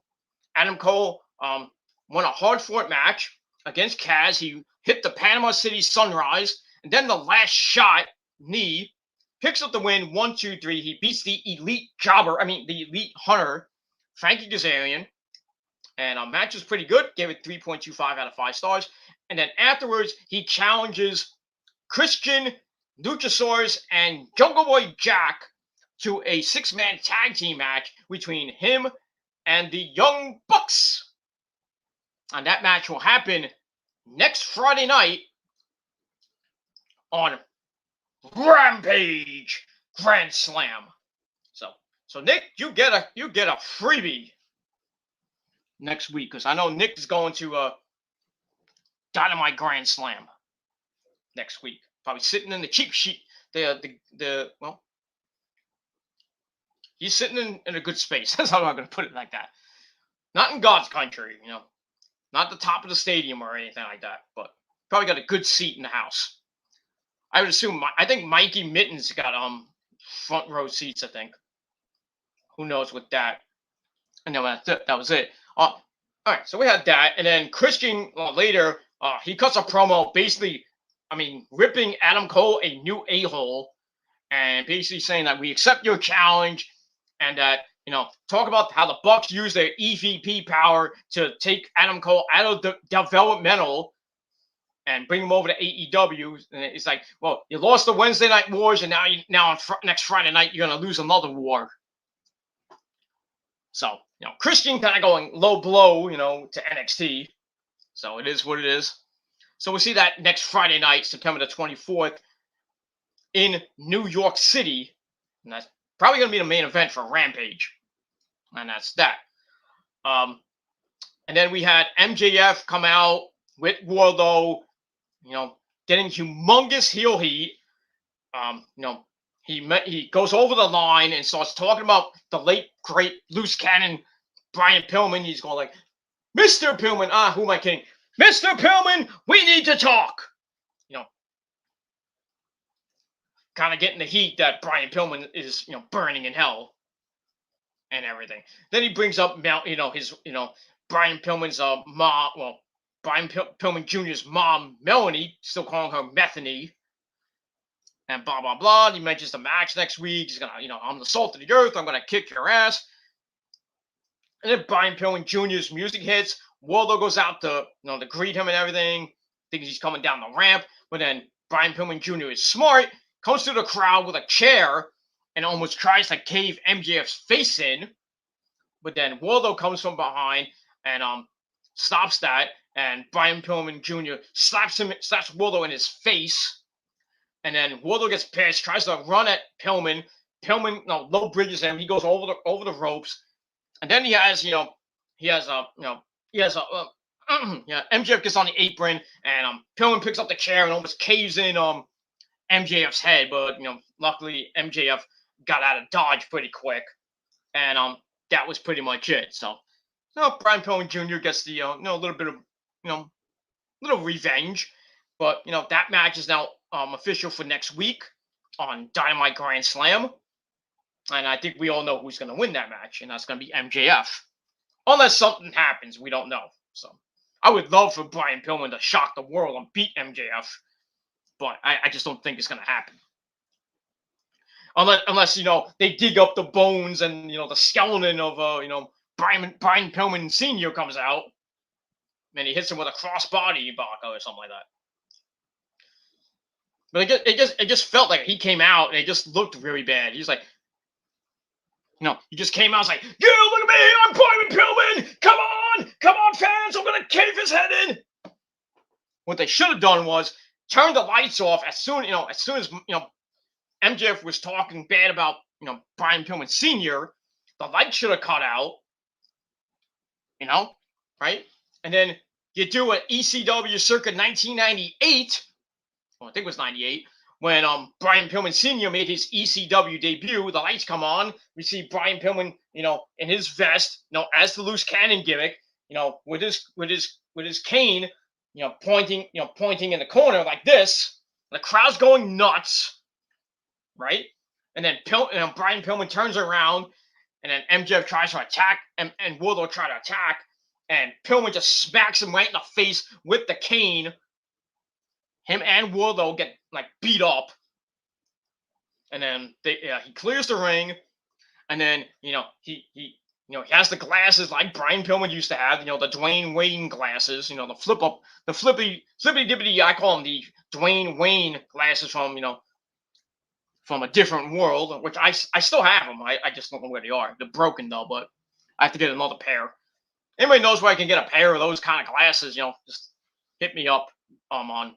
Adam Cole won a hard-fought match against Kaz. He hit the Panama City Sunrise, and then the last shot, knee, picks up the win, 1, 2, 3. He beats the elite the elite hunter, Frankie Kazarian. And our match was pretty good. Gave it 3.25 out of 5 stars. And then afterwards, he challenges Christian, Luchasaurus, and Jungle Boy Jack to a 6-man tag team match between him and the Young Bucks. And that match will happen next Friday night on Rampage Grand Slam. So Nick, you get a freebie next week because I know Nick is going to Dynamite Grand Slam next week. Probably sitting in the cheap sheet. He's sitting in a good space. That's how I'm going to put it like that. Not in God's country, not the top of the stadium or anything like that, but probably got a good seat in the house. I would assume. I think Mikey Mittens got front row seats, I think. Who knows with that? And then that was it. All right, so we had that, and then Christian later he cuts a promo, basically, I mean, ripping Adam Cole a new a-hole, and basically saying that we accept your challenge, and that talk about how the Bucks use their EVP power to take Adam Cole out of the developmental and bring him over to AEW. And it's like, well, you lost the Wednesday Night Wars, and now on next Friday night you're gonna lose another war. So Christian kind of going low blow, to NXT. So it is what it is. So we'll see that next Friday night, September the 24th, in New York City, and that's probably gonna be the main event for Rampage, and that's that. And then we had MJF come out with Wardlow, getting humongous heel heat. He goes over the line and starts talking about the late great loose cannon Brian Pillman. He's going like, Mr. Pillman, who am I kidding? Mr. Pillman, we need to talk. Kind of getting the heat that Brian Pillman is, burning in hell and everything. Then he brings up, his, Brian Pillman's mom, well, Brian Pillman Jr.'s mom, Melanie, still calling her Methany, and blah, blah, blah. He mentions the match next week. He's going to, I'm the salt of the earth. I'm going to kick your ass. And then Brian Pillman Jr.'s music hits. Wardlow goes out to, to greet him and everything. Thinks he's coming down the ramp. But then Brian Pillman Jr. is smart. Comes to the crowd with a chair and almost tries to cave MJF's face in. But then Wardlow comes from behind and stops that. And Brian Pillman Jr. slaps Wardlow in his face. And then Wardlow gets pissed, tries to run at Pillman. Pillman low bridges him. He goes over the ropes. And then MJF gets on the apron, and Pillman picks up the chair and almost caves in MJF's head, but luckily MJF got out of dodge pretty quick, and that was pretty much it. So, Brian Pillman Jr. gets the a little bit of little revenge, but that match is now official for next week on Dynamite Grand Slam, and I think we all know who's going to win that match, and that's going to be MJF, unless something happens we don't know. So, I would love for Brian Pillman to shock the world and beat MJF. But I just don't think it's going to happen. Unless they dig up the bones and, the skeleton of, Brian Pillman Sr. comes out. And he hits him with a crossbody Ibaka or something like that. But it just felt like he came out and it just looked really bad. He's like, he just came out and was like, yeah, look at me, I'm Brian Pillman. Come on, fans, I'm going to cave his head in. What they should have done was turn the lights off as soon as MJF was talking bad about Brian Pillman Sr. The lights should have cut out, right? And then you do an ECW circa 1998. Well, I think it was 98 when Brian Pillman Sr. made his ECW debut. The lights come on. We see Brian Pillman, in his vest, as the loose cannon gimmick, with his cane. Pointing in the corner like this. The crowd's going nuts, right? And then Brian Pillman turns around, and then MJF tries to attack, and Wardlow try to attack, and Pillman just smacks him right in the face with the cane. Him and Wardlow get beat up, and then he clears the ring, and then he has the glasses like Brian Pillman used to have, the Dwayne Wayne glasses, the flippy dippity, I call them the Dwayne Wayne glasses from a different world, which I still have them. I just don't know where they are. They're broken though, but I have to get another pair. Anybody knows where I can get a pair of those kind of glasses, just hit me up on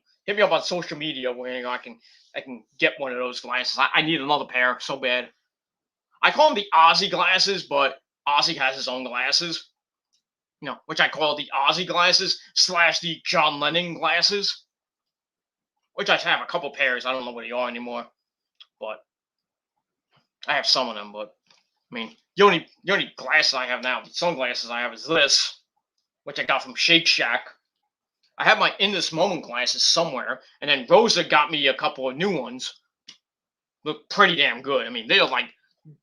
social media where I can get one of those glasses. I need another pair so bad. I call them the Ozzy glasses, but Ozzy has his own glasses, which I call the Ozzy glasses / the John Lennon glasses, which I have a couple pairs. I don't know where they are anymore, but I have some of them. But I mean, the only glasses I have now, the sunglasses I have, is this, which I got from Shake Shack. I have my In This Moment glasses somewhere, and then Rosa got me a couple of new ones. look pretty damn good. I mean, they look like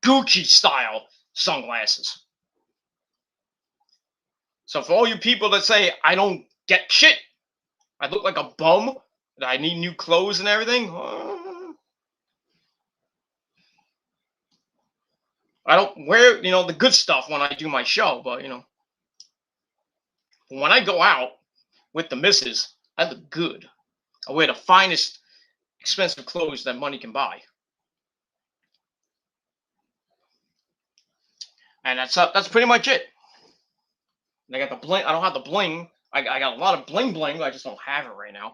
Gucci style sunglasses. So for all you people that say I don't get shit, I look like a bum, that I need new clothes and everything, I don't wear, the good stuff when I do my show, but when I go out with the missus, I look good. I wear the finest expensive clothes that money can buy. And that's pretty much it. I got the bling. I don't have the bling. I got a lot of bling bling. I just don't have it right now.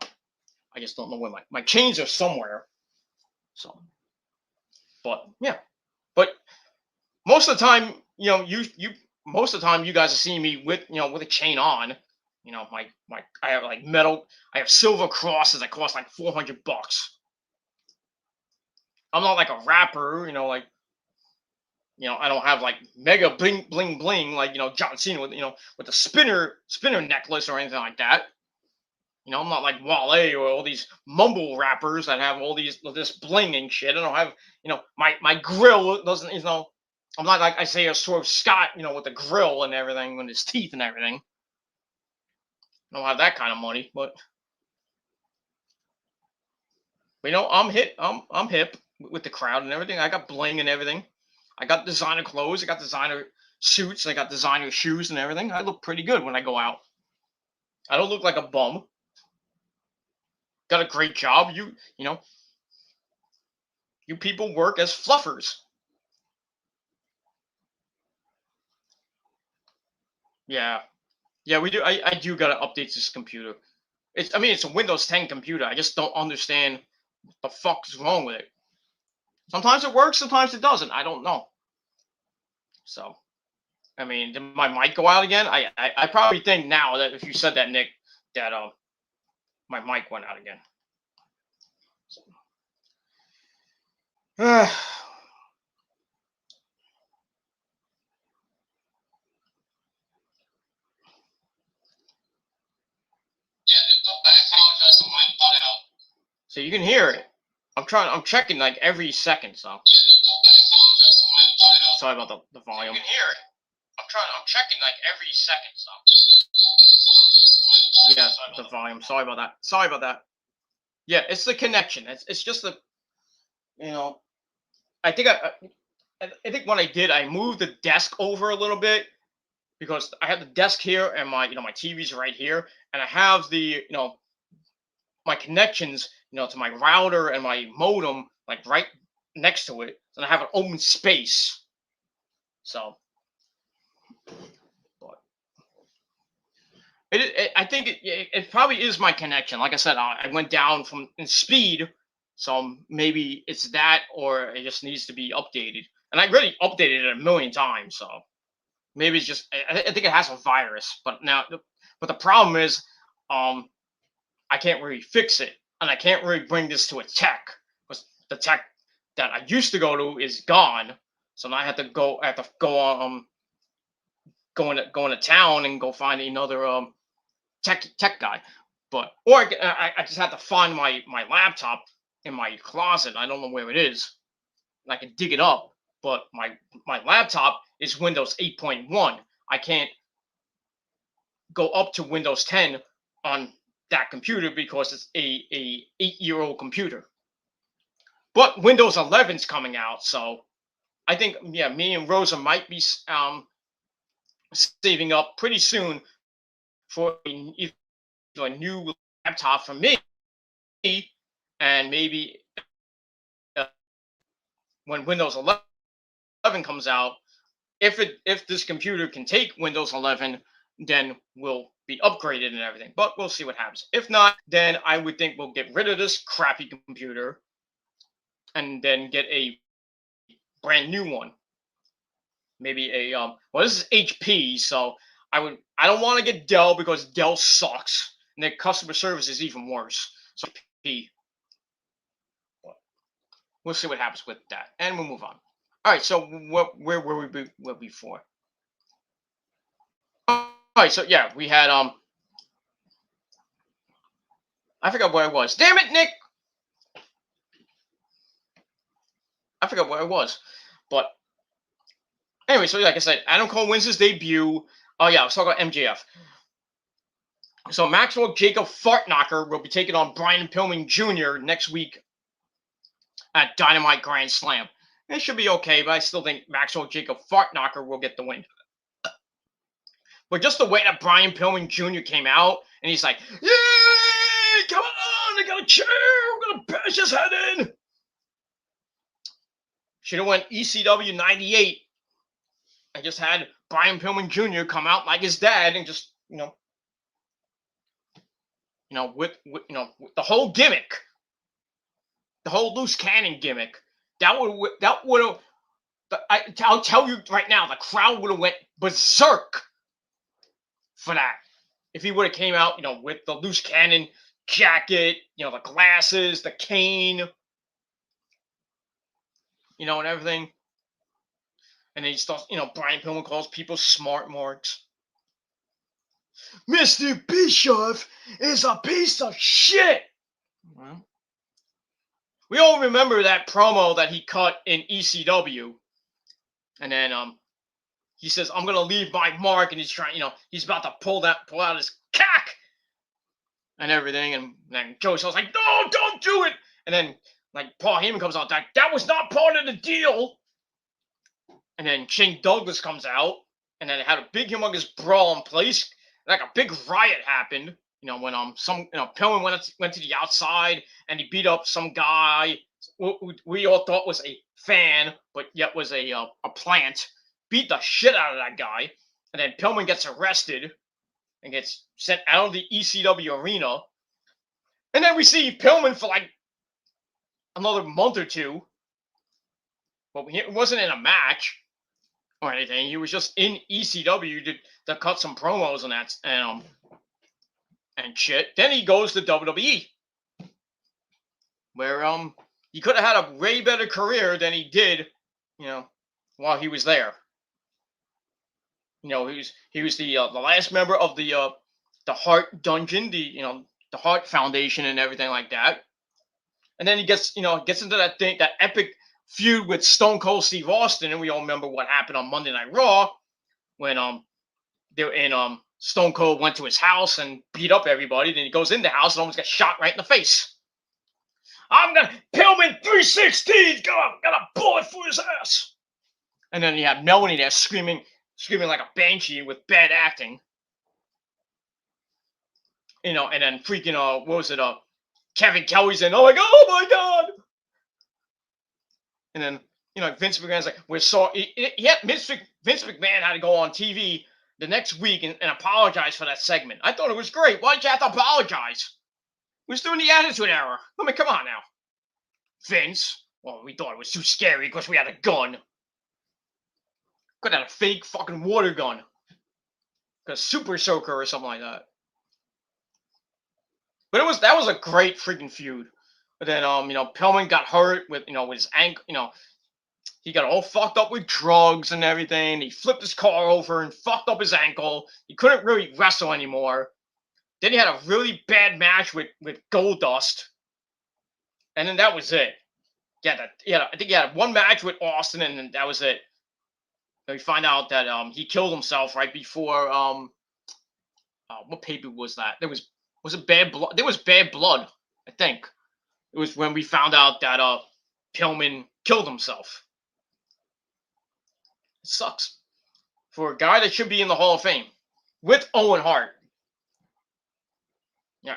I just don't know where my chains are somewhere. So, but yeah, but most of the time, you most of the time you guys are seeing me with with a chain on. My I have like metal. I have silver crosses that cost like $400. I'm not like a rapper. Like I don't have like mega bling bling bling like John Cena with the spinner necklace or anything like that. I'm not like Wale or all these mumble rappers that have all this bling and shit. I don't have my grill doesn't I'm not like Isaiah Swerve Scott with the grill and everything with his teeth and everything. I don't have that kind of money, but I'm hip with the crowd and everything. I got bling and everything. I got designer clothes. I got designer suits. I got designer shoes and everything. I look pretty good when I go out. I don't look like a bum. Got a great job. You people work as fluffers. Yeah. Yeah, we do. I do gotta update this computer. It's a Windows 10 computer. I just don't understand what the fuck's wrong with it. Sometimes it works, sometimes it doesn't. I don't know. So, did my mic go out again? I probably think now that if you said that, Nick, that my mic went out again. So, so you can hear it. I'm checking like every second, so sorry about the volume. You can hear it. I'm checking like every second, so yeah, the volume. Sorry about that. Sorry about that. Yeah, it's the connection. It's just the you know. I think I think what I did, I moved the desk over a little bit because I have the desk here and my TV's right here, and I have the my connections to my router and my modem like right next to it, and I have an open space. So, but I think it probably is my connection. Like I said, I went down from in speed, so maybe it's that, or it just needs to be updated. And I really updated it a million times, so maybe it's just I think it has a virus. But the problem is, I can't really fix it, and I can't really bring this to a tech because the tech that I used to go to is gone. So now I have to go. I have to go go into town and go find another tech guy. But or I just have to find my laptop in my closet. I don't know where it is. And I can dig it up. But my laptop is Windows 8.1. I can't go up to Windows 10 on that computer because it's a 8-year-old computer. But Windows 11's coming out, so I think me and Rosa might be saving up pretty soon for a new laptop for me, and maybe uh, when Windows 11 comes out, if this computer can take Windows 11, then we'll be upgraded and everything. But we'll see what happens. If not, then I would think we'll get rid of this crappy computer and then get a brand new one. Maybe well, this is HP, so I don't want to get Dell because Dell sucks and their customer service is even worse. So HP. We'll see what happens with that, and we'll move on. All right. So where were we before? All right. So yeah, we had I forgot where I was. Damn it, Nick. forgot where it was. But anyway, so like I said, Adam Cole wins his debut. Oh yeah, let's talk about MJF. So Maxwell Jacob Fartknocker will be taking on Brian Pillman Jr. next week at Dynamite Grand Slam. It should be okay, but I still think Maxwell Jacob Fartknocker will get the win. But just the way that Brian Pillman Jr. came out, and he's like, "Yay! Come on! I got a chair! I'm gonna bash his head in." Should have went ECW '98. I just had Brian Pillman Jr. come out like his dad and just with the whole gimmick, the whole loose cannon gimmick. I'll tell you right now, the crowd would have went berserk for that if he would have came out, with the loose cannon jacket, the glasses, the cane, and everything. And then he starts, Brian Pillman calls people smart marks. Mr. Bischoff is a piece of shit. Well, we all remember that promo that he cut in ECW. And then he says, "I'm gonna leave my mark," and he's trying, he's about to pull out his cock and everything. And then Joey Styles like, "No, don't do it." And then like Paul Heyman comes out, that was not part of the deal. And then Shane Douglas comes out, and then it had a big humongous brawl in place. Like a big riot happened. When Pillman went to the outside and he beat up some guy we all thought was a fan, but yet was a plant. Beat the shit out of that guy, and then Pillman gets arrested and gets sent out of the ECW arena. And then we see Pillman for like another month or two, but it wasn't in a match or anything. He was just in ECW to cut some promos and that and shit. Then he goes to WWE, where he could have had a way better career than he did, while he was there. He was the last member of the Hart Dungeon, the Hart Foundation and everything like that. And then he gets into that epic feud with Stone Cold Steve Austin, and we all remember what happened on Monday Night Raw when Stone Cold went to his house and beat up everybody. Then he goes in the house and almost gets shot right in the face. I'm gonna Pillman 316, got a bullet for his ass. And then you have Melanie there screaming like a banshee with bad acting. And then freaking what was it? Kevin Kelly's in. Oh my god! And then Vince McMahon's like, we're sorry. Vince McMahon had to go on TV the next week and apologize for that segment. I thought it was great. Why'd you have to apologize? We was doing the Attitude Era. I mean, come on now. Vince. Well, we thought it was too scary because we had a gun. Could have had a fake fucking water gun. Like a super soaker or something like that. But that was a great freaking feud. But then Pillman got hurt with with his ankle, he got all fucked up with drugs and everything. He flipped his car over and fucked up his ankle. He couldn't really wrestle anymore. Then he had a really bad match with Goldust. And then that was it. I think he had one match with Austin, and then that was it. Then we find out that he killed himself right before what paper was that? Was it Bad Blood? There was Bad Blood, I think. It was when we found out that Pillman killed himself. It sucks for a guy that should be in the Hall of Fame with Owen Hart.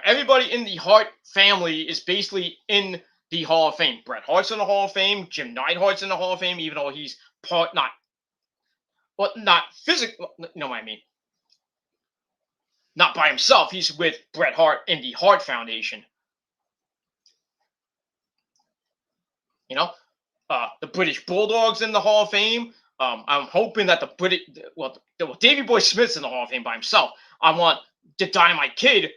Everybody in the Hart family is basically in the Hall of Fame. Bret Hart's in the Hall of Fame. Jim Neidhart's in the Hall of Fame, even though he's not physically. What I mean? Not by himself. He's with Bret Hart in the Hart Foundation. The British Bulldog's in the Hall of Fame. I'm hoping that Davey Boy Smith's in the Hall of Fame by himself. I want the Dynamite Kid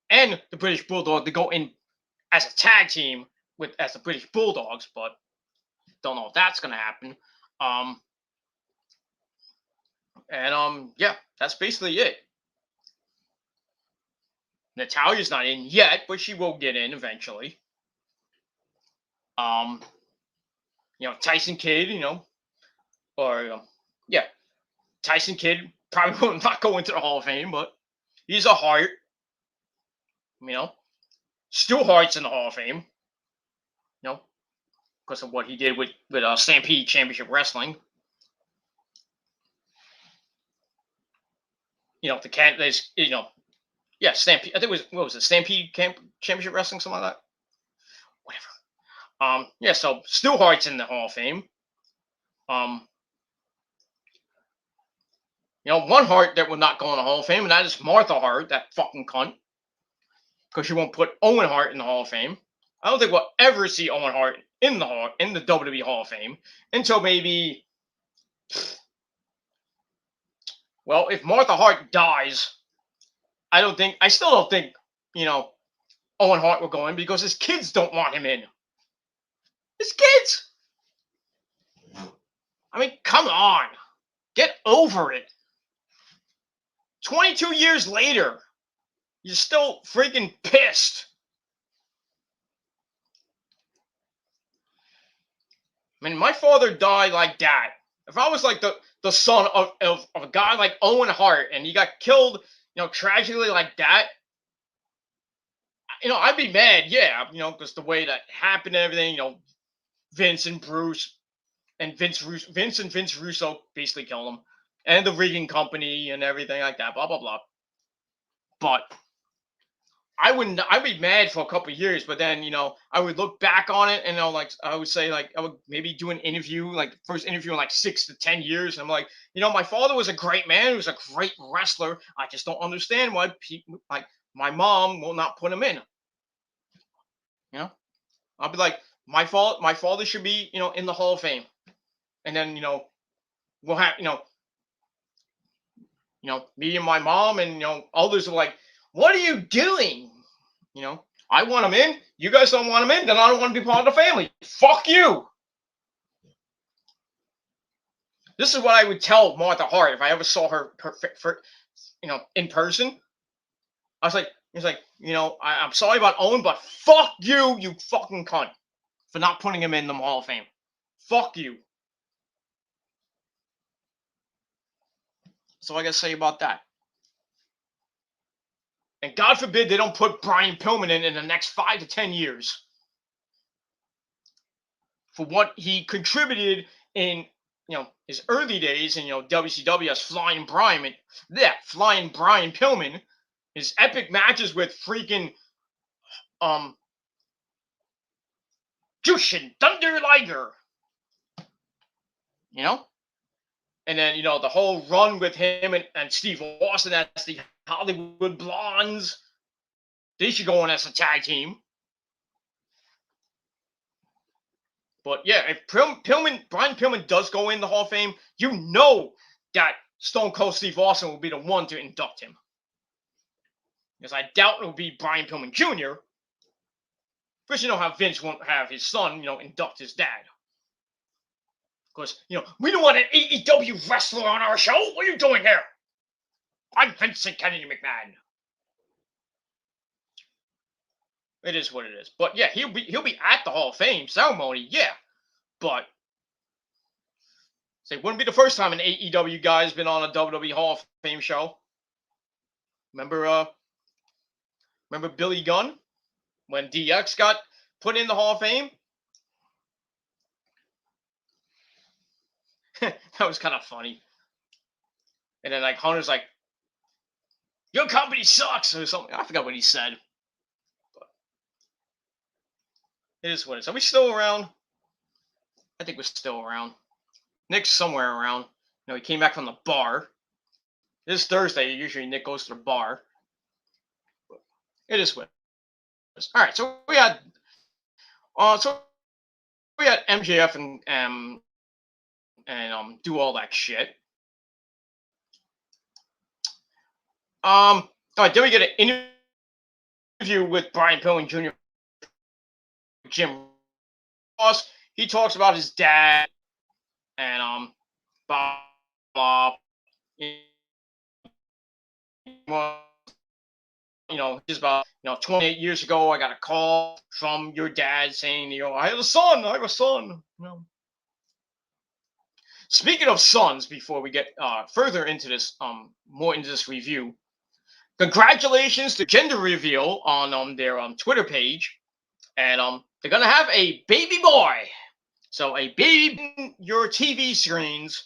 and the British Bulldog to go in as a tag team as the British Bulldogs, but don't know if that's gonna happen. Yeah, that's basically it. Natalia's not in yet, but she will get in eventually. Tyson Kidd, or yeah, Tyson Kidd probably will not go into the Hall of Fame, but he's a Hart. You know, Stu Hart's in the Hall of Fame. Because of what he did with Stampede Championship Wrestling. The can there's yeah, Stampede. I think it was what was it, Stampede Championship Wrestling, something like that. Whatever. Yeah. So Stu Hart's in the Hall of Fame. Um, one Hart that will not go in the Hall of Fame, and that is Martha Hart, that fucking cunt. Because she won't put Owen Hart in the Hall of Fame. I don't think we'll ever see Owen Hart in the WWE Hall of Fame until maybe. Well, if Martha Hart dies, I still don't think, Owen Hart will go in because his kids don't want him in. His kids! I mean, come on. Get over it. 22 years later, you're still freaking pissed. I mean, my father died like that. If I was like the son of a guy like Owen Hart and he got killed, tragically like that, I'd be mad, yeah, because the way that happened and everything, Vince and Bruce and Vince and Vince Russo basically killed him, and the rigging company and everything like that, blah blah blah. But I'd be mad for a couple of years, but then I would look back on it and like I would say like I would maybe do an interview, like first interview in like 6 to 10 years, and I'm like, my father was a great man, he was a great wrestler. I just don't understand why people like my mom will not put him in. I'll be like, my father should be, in the Hall of Fame. And then, we'll have, me and my mom and, others are like, what are you doing? I want him in. You guys don't want him in, then I don't want to be part of the family. Fuck you. This is what I would tell Martha Hart if I ever saw her, in person. I was like, I'm sorry about Owen, but fuck you, you fucking cunt, for not putting him in the Hall of Fame. Fuck you. That's all I gotta say about that. And God forbid they don't put Brian Pillman in the next 5 to 10 years for what he contributed in his early days in WCW as Flying Brian. Flying Brian Pillman. His epic matches with freaking Jushin Thunder Liger. And then, the whole run with him and Steve Austin as the Hollywood Blondes. They should go on as a tag team. But yeah, if Brian Pillman does go in the Hall of Fame, you know that Stone Cold Steve Austin will be the one to induct him. Because I doubt it will be Brian Pillman Jr. Because you know how Vince won't have his son, induct his dad. Because, we don't want an AEW wrestler on our show. What are you doing here? I'm Vincent Kennedy McMahon. It is what it is. But yeah, he'll be at the Hall of Fame ceremony, yeah. But it wouldn't be the first time an AEW guy's been on a WWE Hall of Fame show. Remember Billy Gunn when DX got put in the Hall of Fame? That was kind of funny. And then like Hunter's like, your company sucks or something. I forgot what he said. But it is what it is. Are we still around? I think we're still around. Nick's somewhere around. He came back from the bar. This Thursday, usually Nick goes to the bar. But it is what it is. All right, so we had MJF and do all that shit. All right, then we get an interview with Brian Pillman Jr. Jim Ross. He talks about his dad and Bob. Just about 28 years ago, I got a call from your dad saying, I have a son. Speaking of sons, before we get further into this, more into this review, congratulations to gender reveal on their Twitter page, and they're gonna have a baby boy. So a baby in your TV screens,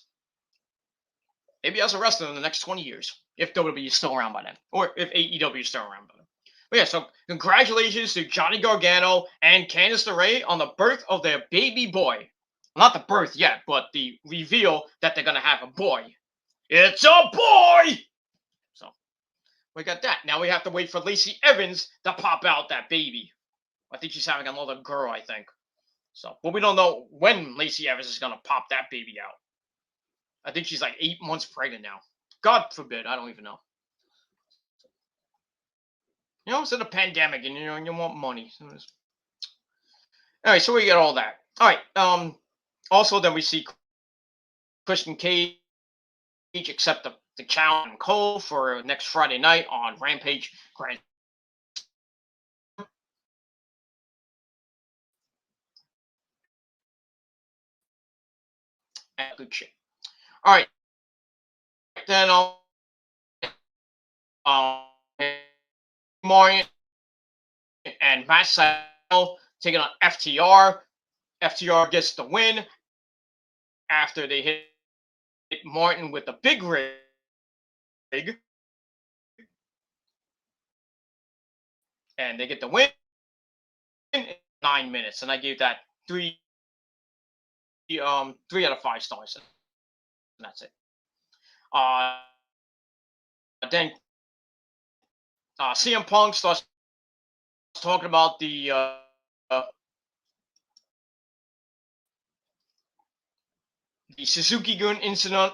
maybe as a wrestler in the next 20 years, if WWE is still around by then, or if AEW is still around by then. But yeah, so congratulations to Johnny Gargano and Candice LeRae on the birth of their baby boy. Not the birth yet, but the reveal that they're gonna have a boy. It's a boy. So we got that. Now we have to wait for Lacey Evans to pop out that baby. I think she's having another girl, I think. So, but we don't know when Lacey Evans is gonna pop that baby out. I think she's like 8 months pregnant now. God forbid, I don't even know. You know, it's in a pandemic, and you want money. So all right, so we get all that. All right. Also, then we see Christian Cage accept the challenge from Cole for next Friday night on Rampage Grand. Good shit. All right. Then Marion and Matt Sydal taking on FTR. FTR gets the win after they hit Martin with the big rig. And they get the win in 9 minutes. And I gave that three out of 5 stars. And that's it. Then CM Punk starts talking about the Suzuki-gun incident.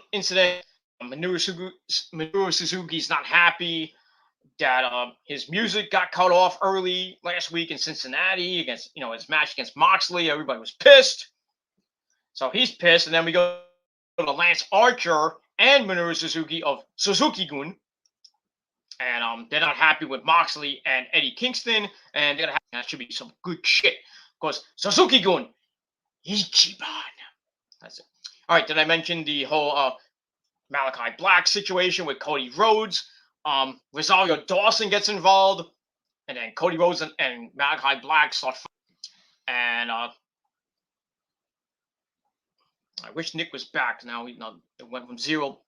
Minoru Suzuki's not happy that his music got cut off early last week in Cincinnati against his match against Moxley. Everybody was pissed, so he's pissed. And then we go to Lance Archer and Minoru Suzuki of Suzuki-gun, and they're not happy with Moxley and Eddie Kingston, and they're gonna have, that should be some good shit because Suzuki-gun, Ichiban. That's it. All right, did I mention the whole Malachi Black situation with Cody Rhodes? Rosario Dawson gets involved, and then Cody Rhodes and Malachi Black start fighting. And I wish Nick was back. Now it went from 0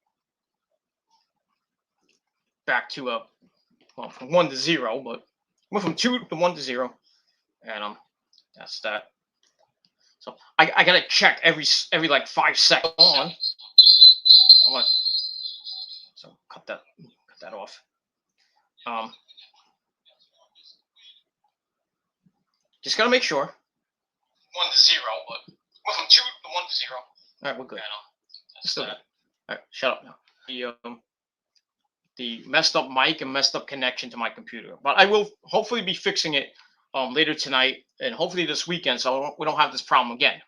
back to from 1 to 0, but went from 2 to 1 to 0, and that's that. So I gotta check every like 5 seconds on. So cut that off. Just gotta make sure. 1 to 0, but went from 2 to 1 to 0. All right, we're good. Still good. All right, shut up now. The messed up mic and messed up connection to my computer, but I will hopefully be fixing it later tonight and hopefully this weekend, so we don't have this problem again.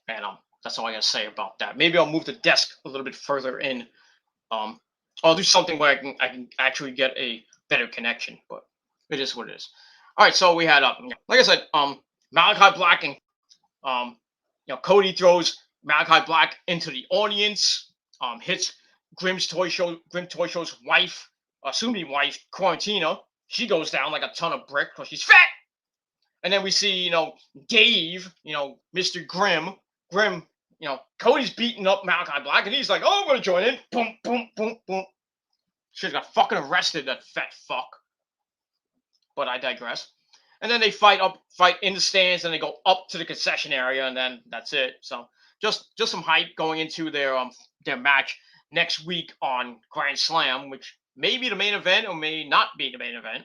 And that's all I gotta say about that. Maybe I'll move the desk a little bit further in. I'll do something where I can actually get a better connection, but it is what it is. All right, so we had like I said, Malachi Black and Cody throws Malachi Black into the audience, hits Grim Toy Show's wife, soon-to-be wife, Quarantina. She goes down like a ton of brick because she's fat. And then we see, Dave, Mr. Grim, Cody's beating up Malachi Black, and he's like, "Oh, I'm gonna join in." Boom, boom, boom, boom. Should've got fucking arrested, that fat fuck. But I digress. And then they fight in the stands, and they go up to the concession area, and then that's it. So just some hype going into their match next week on Grand Slam, which may be the main event or may not be the main event.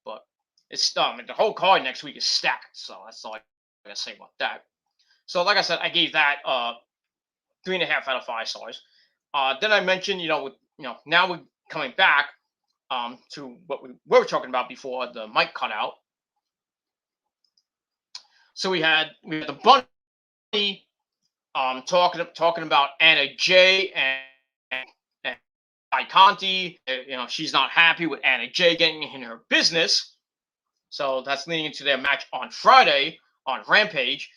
But it's the whole card next week is stacked, so that's all I gotta say about that. So like I said, I gave that 3.5 out of 5 stars. Then I mentioned, now we're coming back to what we were talking about before the mic cut out. So we had the Bunny talking about Anna Jay and Conti. She's not happy with Anna Jay getting in her business. So that's leading into their match on Friday on Rampage.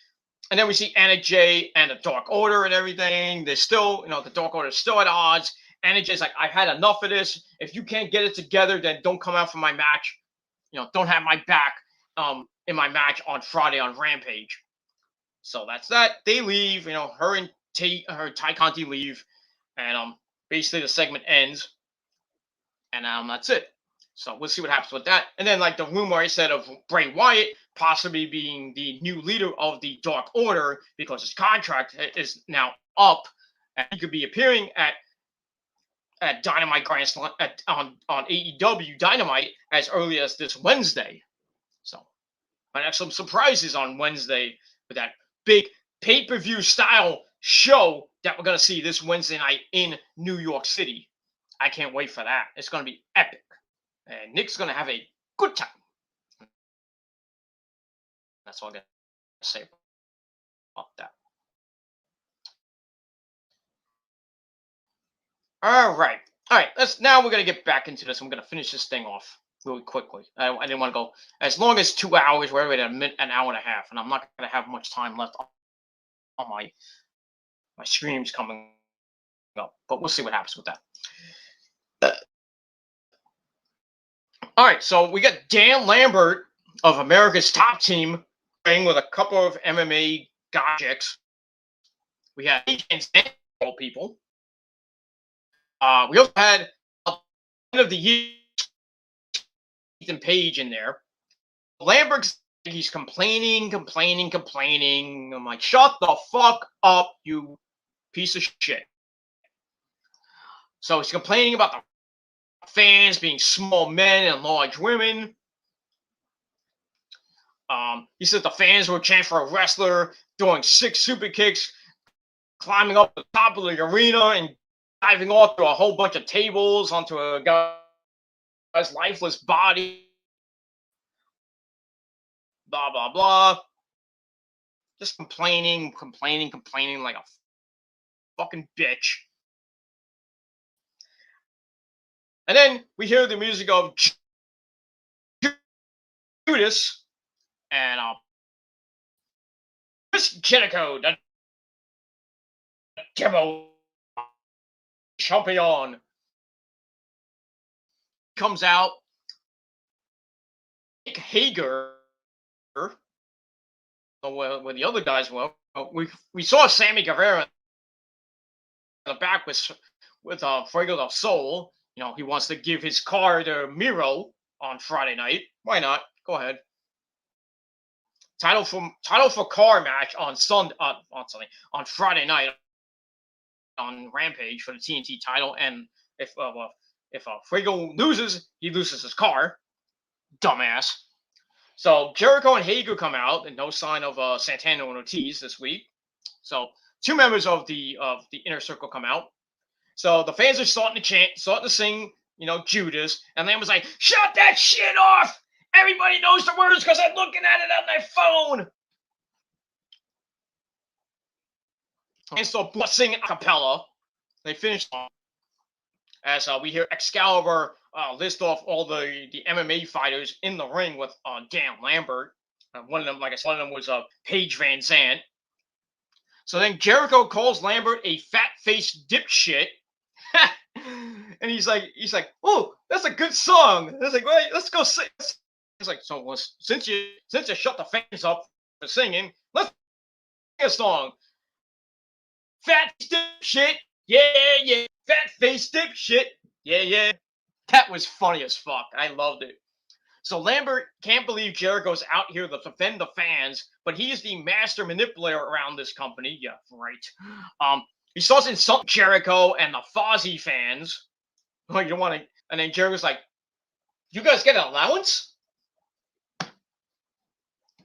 And then we see Anna Jay and the Dark Order and everything. They're still, the Dark Order is still at odds. Anna Jay's like, I've had enough of this. If you can't get it together, then don't come out for my match. Don't have my back in my match on Friday on Rampage. So that's that. They leave. Her and Ty Conti leave, and basically the segment ends, and that's it. So we'll see what happens with that. And then, like the rumor I said of Bray Wyatt possibly being the new leader of the Dark Order because his contract is now up, and he could be appearing at Dynamite Grand Slam on AEW Dynamite as early as this Wednesday. So might have some surprises on Wednesday with that big pay-per-view style show that we're gonna see this Wednesday night in New York City. I can't wait for that. It's gonna be epic. And Nick's going to have a good time. That's all I'm going to say about that. All right. Now we're going to get back into this. I'm going to finish this thing off really quickly. I didn't want to go as long as 2 hours. We're already at an hour and a half, and I'm not going to have much time left on my streams coming up. But we'll see what happens with that. All right, so we got Dan Lambert of America's Top Team playing with a couple of MMA gotchicks. We had people. We also had end of the year Ethan Page in there. Lambert's he's complaining. I'm like, shut the fuck up, you piece of shit. So he's complaining about the fans being small men and large women. He said the fans were chanting for a wrestler doing 6 super kicks, climbing up the top of the arena and diving off through a whole bunch of tables onto a guy's lifeless body. Blah, blah, blah. Just complaining like a fucking bitch. And then we hear the music of Judas and Chris Jericho, the demo champion, comes out. Nick Hager, where the other guys were. We saw Sammy Guevara in the back with Fuego del Sol. He wants to give his car to Miro on Friday night. Why not? Go ahead. Title for car match on Friday night on Rampage for the TNT title, and if Fuego loses, he loses his car. Dumbass. So Jericho and Hager come out, and no sign of Santana and Ortiz this week. So 2 members of the Inner Circle come out. So the fans are starting to chant, starting to sing, Judas, and Lamb was like, "Shut that shit off! Everybody knows the words because I'm looking at it on their phone." And so sing a cappella. They finished as we hear Excalibur list off all the MMA fighters in the ring with Dan Lambert. One of them, like I said, was Paige Van Zandt. So then Jericho calls Lambert a fat-faced dipshit. And he's like, "Oh, that's a good song." It's like, "Wait, let's go sing." He's like, "So since you shut the fans up for singing, let's sing a song." Fat dipshit, yeah. Fat face dipshit, yeah. That was funny as fuck. I loved it. So Lambert can't believe Jericho's out here to defend the fans, but he is the master manipulator around this company. Yeah, right. He starts insulting Jericho and the Fozzy fans. Like, you want to, and then Jericho's like, "You guys get an allowance?"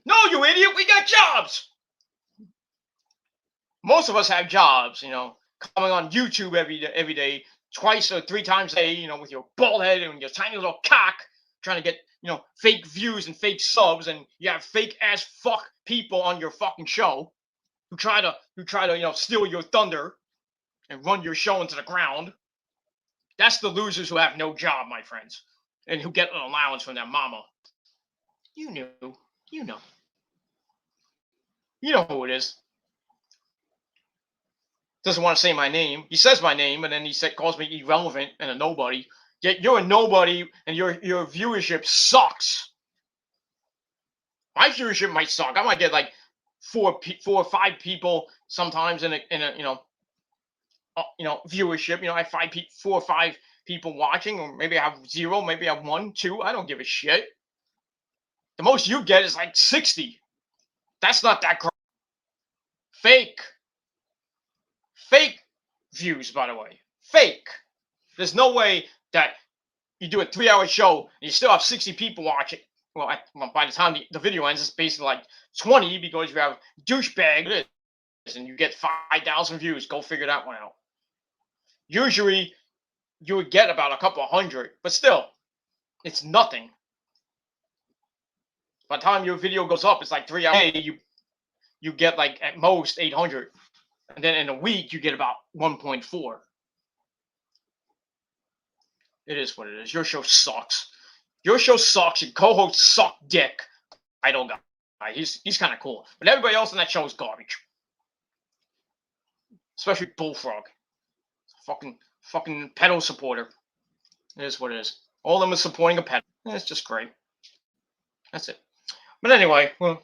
"No, you idiot. We got jobs." Most of us have jobs, coming on YouTube every day, 2 or 3 times a day, with your bald head and your tiny little cock, trying to get, fake views and fake subs, and you have fake ass fuck people on your fucking show who try to steal your thunder and run your show into the ground. That's the losers who have no job, my friends, and who get an allowance from their mama. You know. You know who it is. Doesn't want to say my name. He says my name, and then calls me irrelevant and a nobody. Yet you're a nobody, and your viewership sucks. My viewership might suck. I might get like four or five people sometimes in a viewership. I have 4 or 5 people watching, or maybe I have 0, maybe I have 1, 2. I don't give a shit. The most you get is like 60. That's not that great. Fake views, by the way. Fake. There's no way that you do a 3-hour show and you still have 60 people watching. Well, by the time the video ends, it's basically like 20 because you have douchebag and you get 5,000 views. Go figure that one out. Usually, you would get about a couple of hundred, but still, it's nothing. By the time your video goes up, it's like 3 hours. You get like at most 800, and then in a week you get about 1.4. It is what it is. Your show sucks. Your show sucks. Your co-hosts suck dick. I don't know. He's kind of cool, but everybody else on that show is garbage. Especially Bullfrog, fucking pedal supporter. It is what it is. All of them are supporting a pedal. It's just great. That's it. But anyway, we'll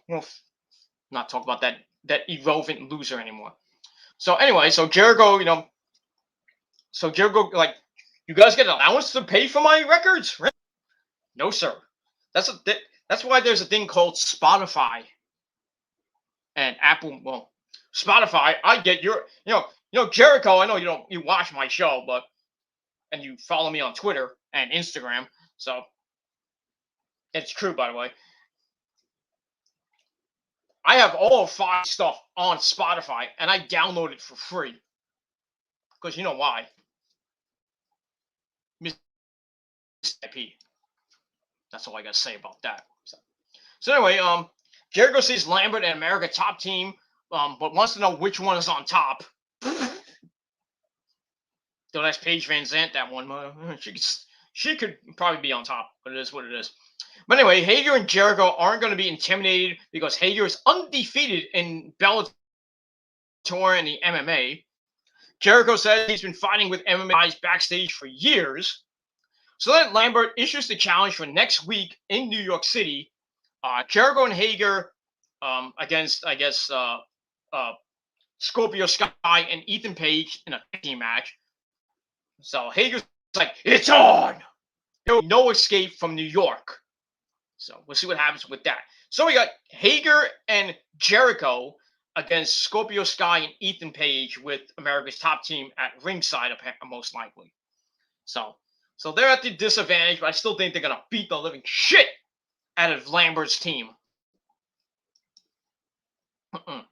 not talk about that irrelevant loser anymore. So anyway, so Jericho, like, you guys get allowance to pay for my records? Right? No, sir. That's why there's a thing called Spotify and Apple. Well, Spotify, I get your, Jericho. I know you watch my show, and you follow me on Twitter and Instagram, so it's true, by the way. I have all of 5 stuff on Spotify, and I download it for free. Because you know why? IP. That's all I got to say about that. So anyway, Jericho sees Lambert and America top team, but wants to know which one is on top. So that's Paige Van Zandt, that one. She could probably be on top, but it is what it is. But anyway, Hager and Jericho aren't going to be intimidated because Hager is undefeated in Bellator and the MMA. Jericho says he's been fighting with MMA guys backstage for years. So then Lambert issues the challenge for next week in New York City. Jericho and Hager against, I guess, Scorpio Sky and Ethan Page in a team match. So Hager's like, it's on! No escape from New York. So we'll see what happens with that. So we got Hager and Jericho against Scorpio Sky and Ethan Page with America's top team at ringside, most likely. So they're at the disadvantage, but I still think they're going to beat the living shit out of Lambert's team. And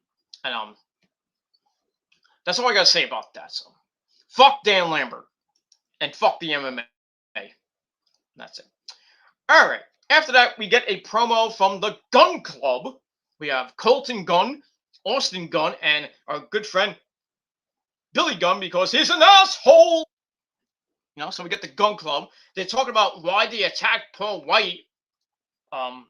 that's all I got to say about that. So fuck Dan Lambert and fuck the MMA. That's it. All right. After that, we get a promo from the Gun Club. We have Colton Gunn, Austin Gunn, and our good friend Billy Gunn, because he's an asshole. So we get the Gun Club. They're talking about why they attacked Paul White. What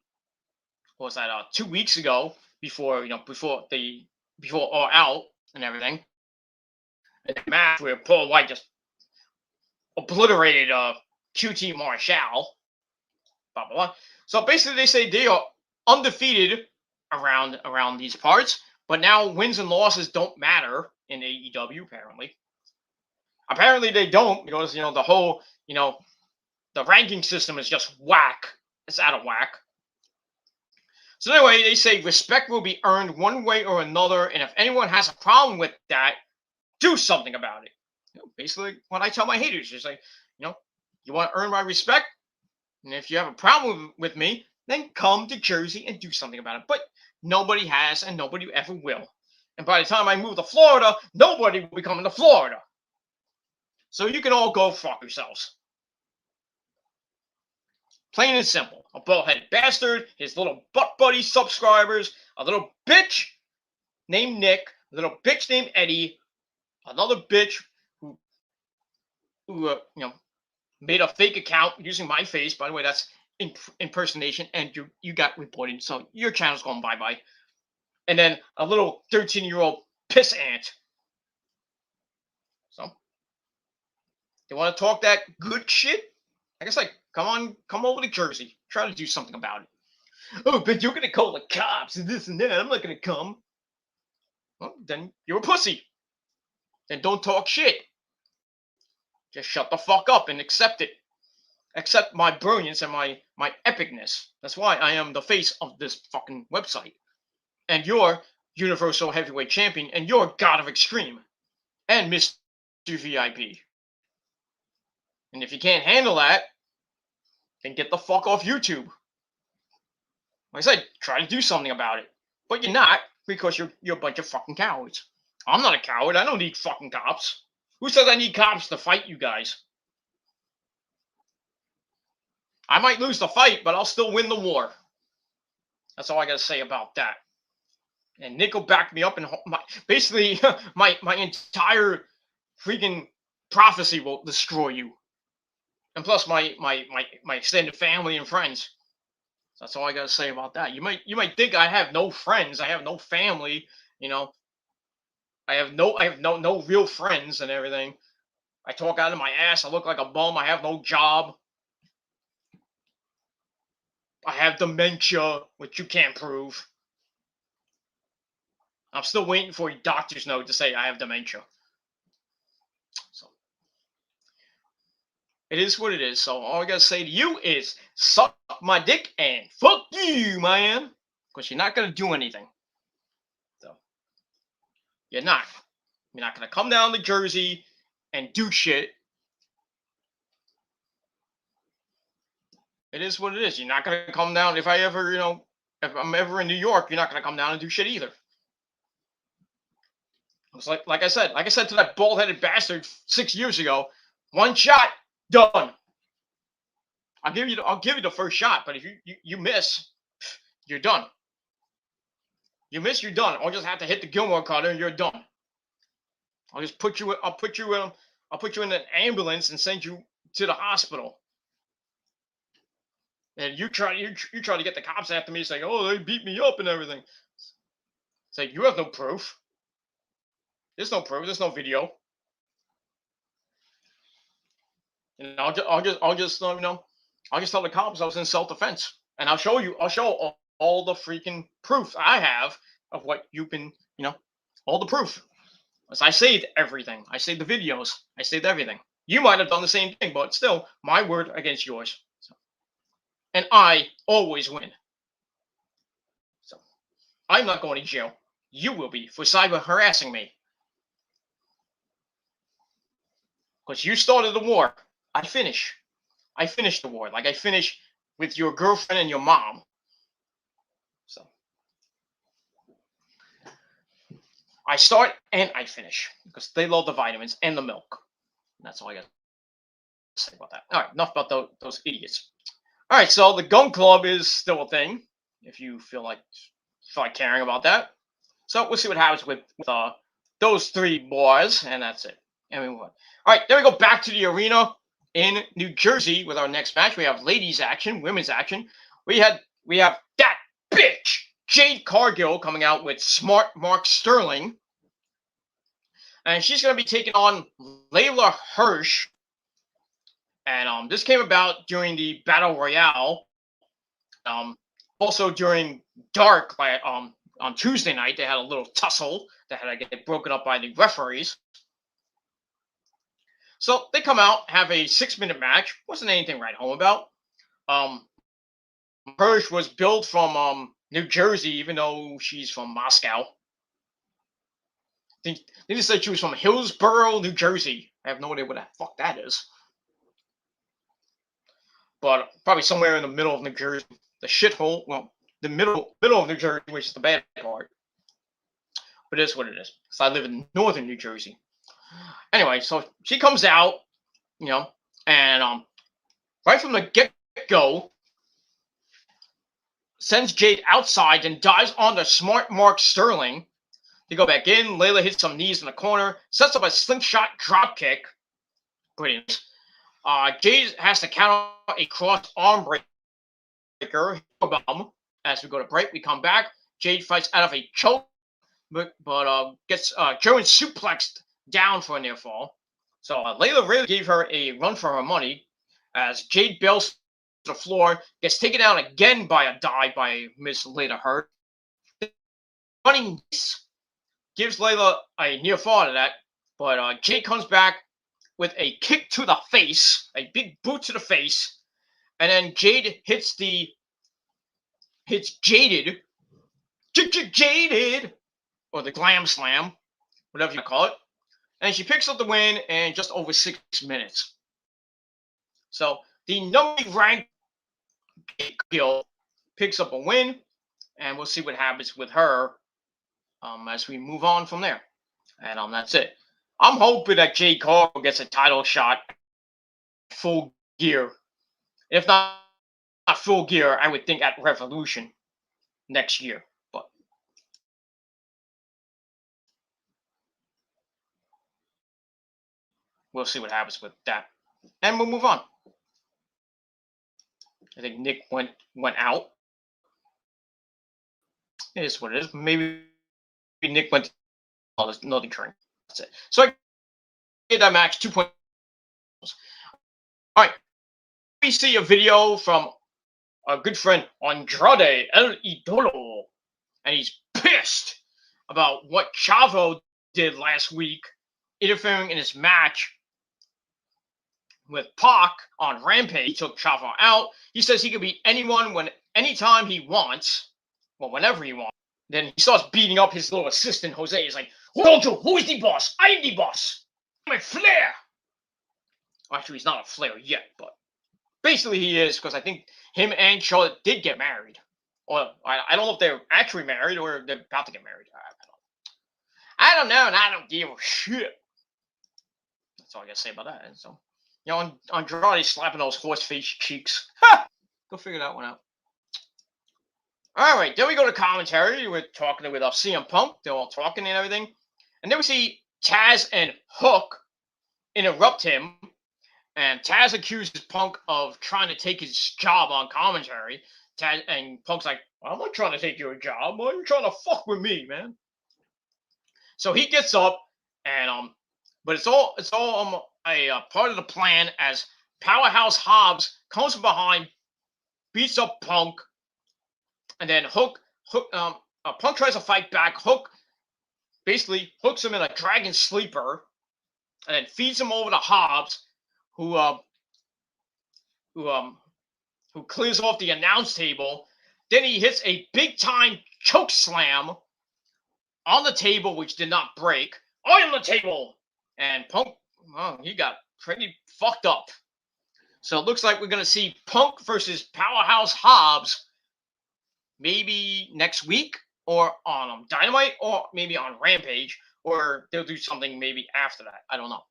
was that? 2 weeks ago, before All Out and everything. And the match where Paul White just obliterated QT Marshall. Blah, blah, blah. So basically, they say they are undefeated around these parts, but now wins and losses don't matter in AEW. Apparently they don't, because the whole the ranking system is just whack. It's out of whack. So anyway, they say respect will be earned one way or another, and if anyone has a problem with that, do something about it. Basically, what I tell my haters is like, you want to earn my respect. And if you have a problem with me, then come to Jersey and do something about it. But nobody has, and nobody ever will. And by the time I move to Florida, nobody will be coming to Florida. So you can all go fuck yourselves. Plain and simple. A bald-headed bastard, his little butt buddy subscribers, a little bitch named Nick, a little bitch named Eddie, another bitch who made a fake account using my face. By the way, that's impersonation, and you got reported, so your channel's going bye-bye. and then a little 13-year-old piss ant. So they want to talk that good shit. I guess like come over to Jersey, try to do something about it. Oh, but you're gonna call the cops and this and that. I'm not gonna come. Well, then you're a pussy. Then don't talk shit. Just shut the fuck up and accept it. Accept my brilliance and my epicness. That's why I am the face of this fucking website. And you're Universal Heavyweight Champion, and you're God of Extreme, and Mr. VIP. And if you can't handle that, then get the fuck off YouTube. Like I said, try to do something about it. But you're not, because you're a bunch of fucking cowards. I'm not a coward. I don't need fucking cops. Who says I need cops to fight you guys? I might lose the fight, but I'll still win the war. That's all I gotta say about that. And Nick will back me up, and basically my entire freaking prophecy will destroy you. And plus my extended family and friends. That's all I gotta say about that. You might think I have no friends, I have no family, you know. I have no real friends and everything. I talk out of my ass, I look like a bum, I have no job. I have dementia, which you can't prove. I'm still waiting for a doctor's note to say I have dementia. So it is what it is. So all I gotta say to you is suck my dick and fuck you, man. Because you're not gonna do anything. So you're not. You're not gonna come down to Jersey and do shit. It is what it is. You're not gonna come down. If I'm ever in New York, you're not gonna come down and do shit either. It's like I said to that bald-headed bastard 6 years ago, one shot, done. I'll give you the first shot, but if you miss, you're done. You miss, you're done. I'll just have to hit the Gilmore cutter and you're done. I'll just put you in an ambulance and send you to the hospital. And you try to get the cops after me, saying, "Oh, they beat me up and everything." It's like, you have no proof. There's no proof. There's no video. And I'll just tell the cops I was in self-defense, and I'll show all the freaking proof I have of what you've been, all the proof. Because I saved everything. I saved the videos. I saved everything. You might have done the same thing, but still, my word against yours. So, and I always win. So I'm not going to jail. You will be for cyber harassing me. Because you started the war. I finish the war. Like I finish with your girlfriend and your mom. So I start and I finish. Because they love the vitamins and the milk. And that's all I got to say about that. All right, enough about those idiots. All right, so the gun club is still a thing. If you feel like caring about that. So we'll see what happens with those three boys, and that's it. And we move on. All right, then we go back to the arena in New Jersey with our next match. We have ladies action, women's action. We have that bitch Jade Cargill coming out with Smart Mark Sterling, and she's going to be taking on Layla Hirsch. And this came about during the Battle Royale. Also during Dark, on Tuesday night, they had a little tussle that had to get broken up by the referees. So they come out, have a 6-minute match. Wasn't anything to write home about. Hirsch was billed from New Jersey, even though she's from Moscow. They just said she was from Hillsborough, New Jersey. I have no idea what the fuck that is. But probably somewhere in the middle of New Jersey. The shithole, well, the middle of New Jersey, which is the bad part. But it is what it is. Because I live in northern New Jersey. Anyway, so she comes out, and right from the get-go, sends Jade outside and dives on the Smart Mark Sterling. They go back in. Layla hits some knees in the corner, sets up a slingshot drop kick. Brilliant. Jade has to counter a cross arm breaker. As we go to break, we come back. Jade fights out of a choke, but gets German suplexed down for a near fall. So Layla really gave her a run for her money as Jade bails to the floor, gets taken down again by a dive by Miss Layla Hurt. Running gives Layla a near fall to that, but Jade comes back with a kick to the face, a big boot to the face, and then Jade hits Jaded, Jaded, or the Glam Slam, whatever you call it, and she picks up the win in just over 6 minutes. So the number ranked Guild picks up a win, and we'll see what happens with her as we move on from there. And that's it. I'm hoping that Jade Cargill gets a title shot full gear. If not full gear, I would think at Revolution next year. But we'll see what happens with that. And we'll move on. I think Nick went out. It is what it is. Maybe Nick went to another turn. That's it. So I get that match 2 points. All right. We see a video from our good friend Andrade El Idolo, and he's pissed about what Chavo did last week, interfering in his match with Pac on Rampage. He took Chavo out. He says he can beat anyone anytime he wants, well, whenever he wants. Then he starts beating up his little assistant Jose. He's like, "Who told you? Who is the boss? I'm the boss. I'm a Flair." Actually, he's not a Flair yet, but basically he is, because I think him and Charlotte did get married. Or I don't know if they're actually married or they're about to get married. I don't know, and I don't give a shit. That's all I gotta say about that. And so, Andrade slapping those horse face cheeks. Ha! Go figure that one out. All right, then we go to commentary. We're talking with CM Punk. They're all talking and everything. And then we see Taz and Hook interrupt him. And Taz accuses Punk of trying to take his job on commentary. And Punk's like, "I'm not trying to take your job. Why are you trying to fuck with me, man?" So he gets up, and but it's all a part of the plan as Powerhouse Hobbs comes from behind, beats up Punk, and then Punk tries to fight back. Hook basically hooks him in a dragon sleeper, and then feeds him over to Hobbs, who clears off the announce table. Then he hits a big time choke slam on the table, which did not break. On the table, and Punk, well, he got pretty fucked up. So it looks like we're gonna see Punk versus Powerhouse Hobbs maybe next week, or on Dynamite, or maybe on Rampage, or they'll do something maybe after that. I don't know,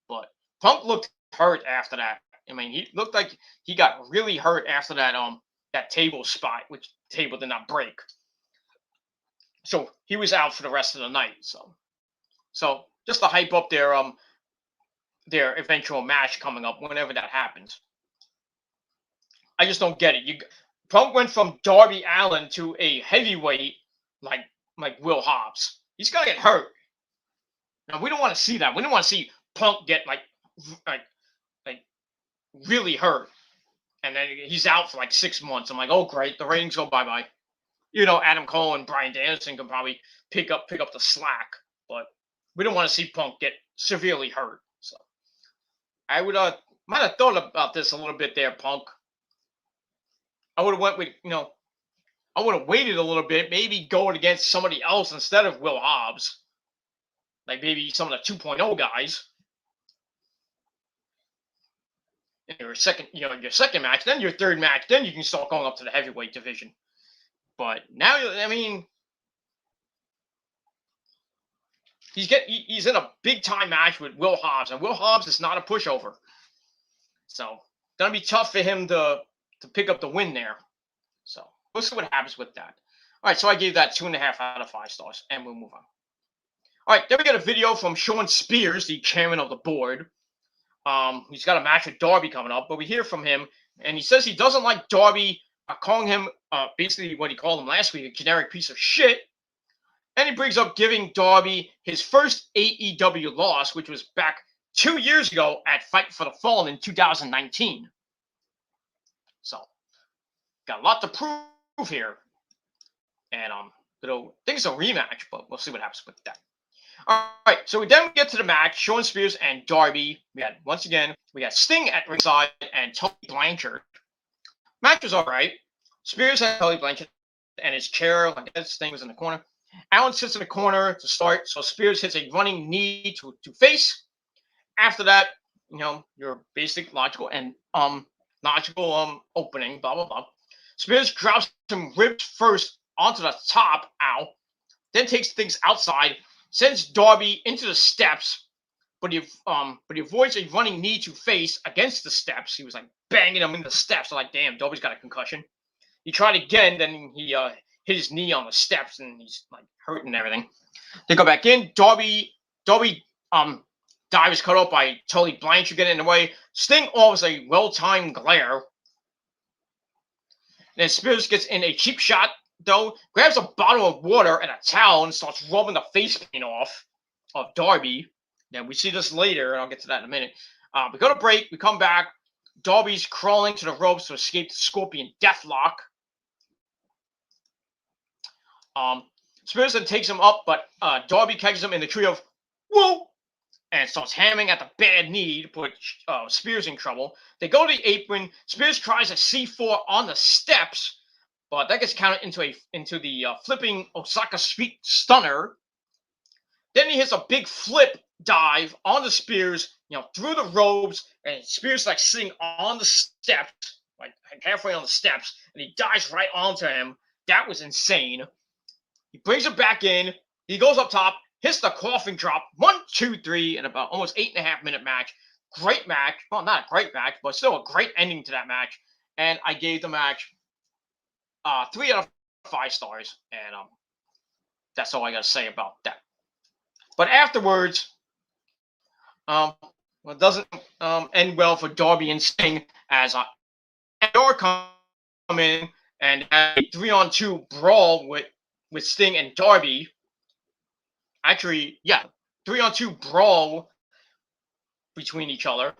but Punk looked hurt after that. I mean, he looked like he got really hurt after that table spot, which table did not break. So he was out for the rest of the night. So just to hype up their eventual match coming up whenever that happens. I just don't get it. Punk went from Darby Allin to a heavyweight like Will Hobbs. He's gonna get hurt. Now we don't want to see that. We don't want to see Punk get like really hurt, and then he's out for like 6 months. I'm like, oh great, the ratings go bye-bye. Adam Cole and Bryan Danielson can probably pick up the slack, but we don't want to see Punk get severely hurt. So I would might have thought about this a little bit there, Punk. I would have went with I would have waited a little bit, maybe going against somebody else instead of Will Hobbs, like maybe some of the 2.0 guys. In your second match, then your third match, then you can start going up to the heavyweight division. But now, I mean, he's in a big time match with Will Hobbs, and Will Hobbs is not a pushover. So gonna be tough for him to pick up the win there. So we'll see what happens with that. All right, so I gave that 2.5 out of 5 stars, and we'll move on. All right, then we got a video from Sean Spears, the chairman of the board. He's got a match with Darby coming up, but we hear from him, and he says he doesn't like Darby calling him basically what he called him last week, a generic piece of shit. And he brings up giving Darby his first AEW loss, which was back 2 years ago at Fight for the Fallen in 2019. So, got a lot to prove here. And think it's a rematch, but we'll see what happens with that. All right, so we then get to the match. Shawn Spears and Darby. Once again, we got Sting at ringside and Tully Blanchard. Match was all right. Spears had Tully Blanchard and his chair, like Sting was in the corner. Allen sits in the corner to start, so Spears hits a running knee to face. After that, your basic logical opening, blah blah blah. Spears drops some ribs first onto the top, then takes things outside, sends Darby into the steps, but he avoids a running knee to face against the steps. He was like banging him in the steps. I'm like, damn, Darby's got a concussion. He tried again, then he hit his knee on the steps, and he's like hurting and everything. They go back in. Darby dive is cut off by Tully Blanchard getting in the way. Sting offers a well-timed glare. Then Spears gets in a cheap shot, though, grabs a bottle of water and a towel and starts rubbing the face paint off of Darby. Then we see this later, and I'll get to that in a minute. We go to break. We come back. Darby's crawling to the ropes to escape the Scorpion Deathlock. Spears then takes him up, but Darby catches him in the tree of whoa, and starts hammering at the bad knee to put Spears in trouble. They go to the apron. Spears tries a C4 on the steps, but that gets counted into the flipping Osaka Street Stunner. Then he hits a big flip dive on the Spears, through the ropes, and Spears like sitting on the steps, like halfway on the steps, and he dives right onto him. That was insane. He brings him back in. He goes up top, hits the coffin drop. 1, 2, 3 in about almost 8.5 minute match. Great match. Well, not a great match, but still a great ending to that match. And I gave the match 3 out of 5 stars. And that's all I got to say about that. But afterwards, it doesn't end well for Darby and Sting as Endor come in and have a 3-on-2 brawl with Sting and Darby. Actually, 3-on-2 brawl between each other.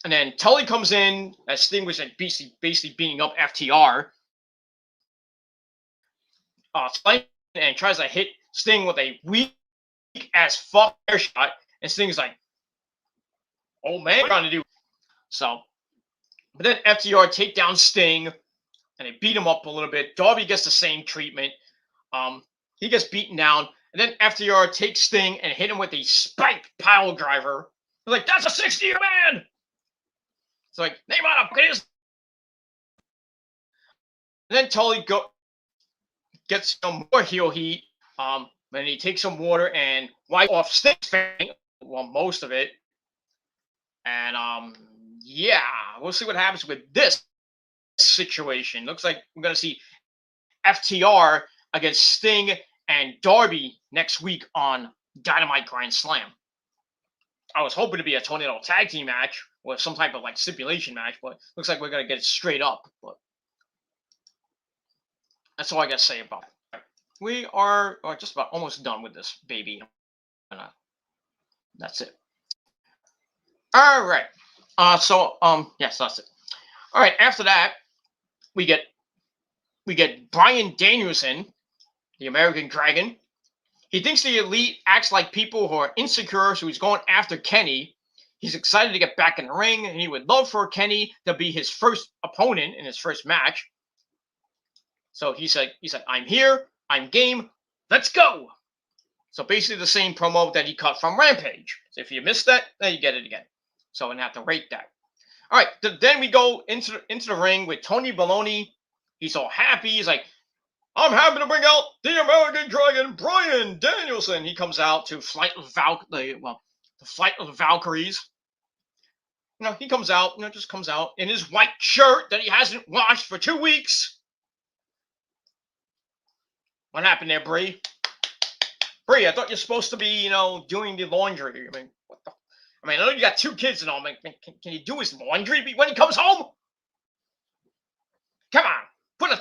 And then Tully comes in as Sting was like basically beating up FTR. And tries to hit Sting with a weak as fuck air shot. And Sting's like, oh man, trying to do. So, but then FTR take down Sting and they beat him up a little bit. Darby gets the same treatment. He gets beaten down. And then FTR takes Sting and hit him with a spiked pile driver. They're like, that's a 60-year man! It's like, name on up, it is. And then Tully gets some more heel heat. Then he takes some water and wipes off Sting's face. Well, most of it. And, we'll see what happens with this situation. Looks like we're going to see FTR against Sting and Darby next week on Dynamite Grand Slam. I was hoping to be a Tornado tag team match or some type of like stipulation match, but looks like we're going to get it straight up. But that's all I got to say about it. We are just about almost done with this baby. That's it. All right. Yes, that's it. All right. After that, we get Bryan Danielson, the American Dragon. He thinks the Elite acts like people who are insecure, so he's going after Kenny. He's excited to get back in the ring, and he would love for Kenny to be his first opponent in his first match. So he said, I'm here, I'm game, let's go. So basically the same promo that he cut from Rampage. So if you missed that, then you get it again. So I'm going to have to rate that. All right, then we go into the ring with Tony Baloney. He's all happy. He's like, I'm happy to bring out the American Dragon, Bryan Danielson. He comes out to the Flight of the Valkyries. He comes out, just comes out in his white shirt that he hasn't washed for 2 weeks. What happened there, Brie? Brie, I thought you're supposed to be, doing the laundry. What the? I know you got 2 kids and all. Can you do his laundry when he comes home? Come on.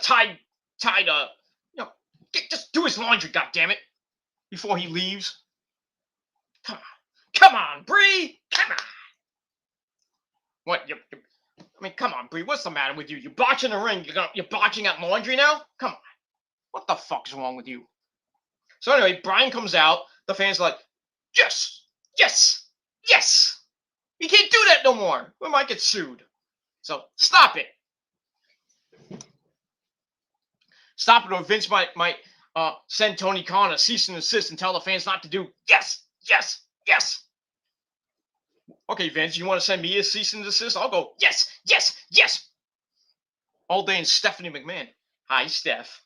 tie the, just do his laundry, goddammit, before he leaves. Come on, Bree, come on. What? I mean, come on, Bree. What's the matter with you? You're botching the ring. You're botching at laundry now. Come on. What the fuck's wrong with you? So anyway, Brian comes out. The fans are like, yes, yes, yes. You can't do that no more. We might get sued. So stop it. Stop it, or Vince might send Tony Khan a cease and desist and tell the fans not to do yes, yes, yes. Okay, Vince, you want to send me a cease and desist? I'll go yes, yes, yes. All day in Stephanie McMahon. Hi, Steph.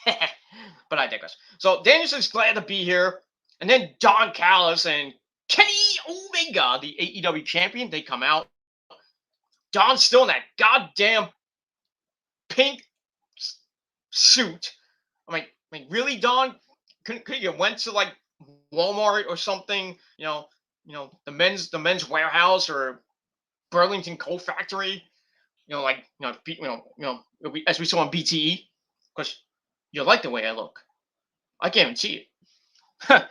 But I digress. So Danielson's glad to be here, and then Don Callis and Kenny Omega, the AEW champion, they come out. Don's still in that goddamn pink suit. I mean, really, Don? Couldn't you went to like Walmart or something? The men's warehouse or Burlington Coat Factory. As we saw on BTE, because you like the way I look. I guarantee it.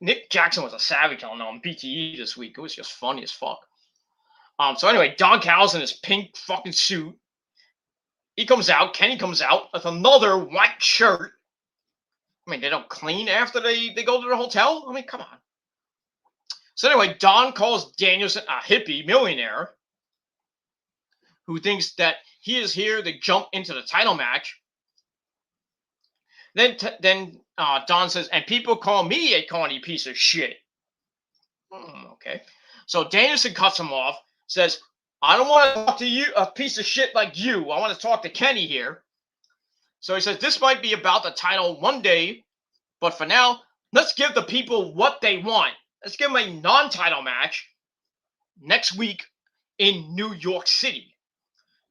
Nick Jackson was a savage on BTE this week. It was just funny as fuck. So anyway, Don Callis in his pink fucking suit. He comes out. Kenny comes out with another white shirt. I mean, they don't clean after they go to the hotel? I mean, come on. So anyway, Don calls Danielson a hippie millionaire who thinks that he is here to jump into the title match. Then Don says, and people call me a corny piece of shit. Okay. So Danielson cuts him off, says, I don't want to talk to you, a piece of shit like you. I want to talk to Kenny here. So he says, this might be about the title one day, but for now, let's give the people what they want. Let's give them a non-title match next week in New York City.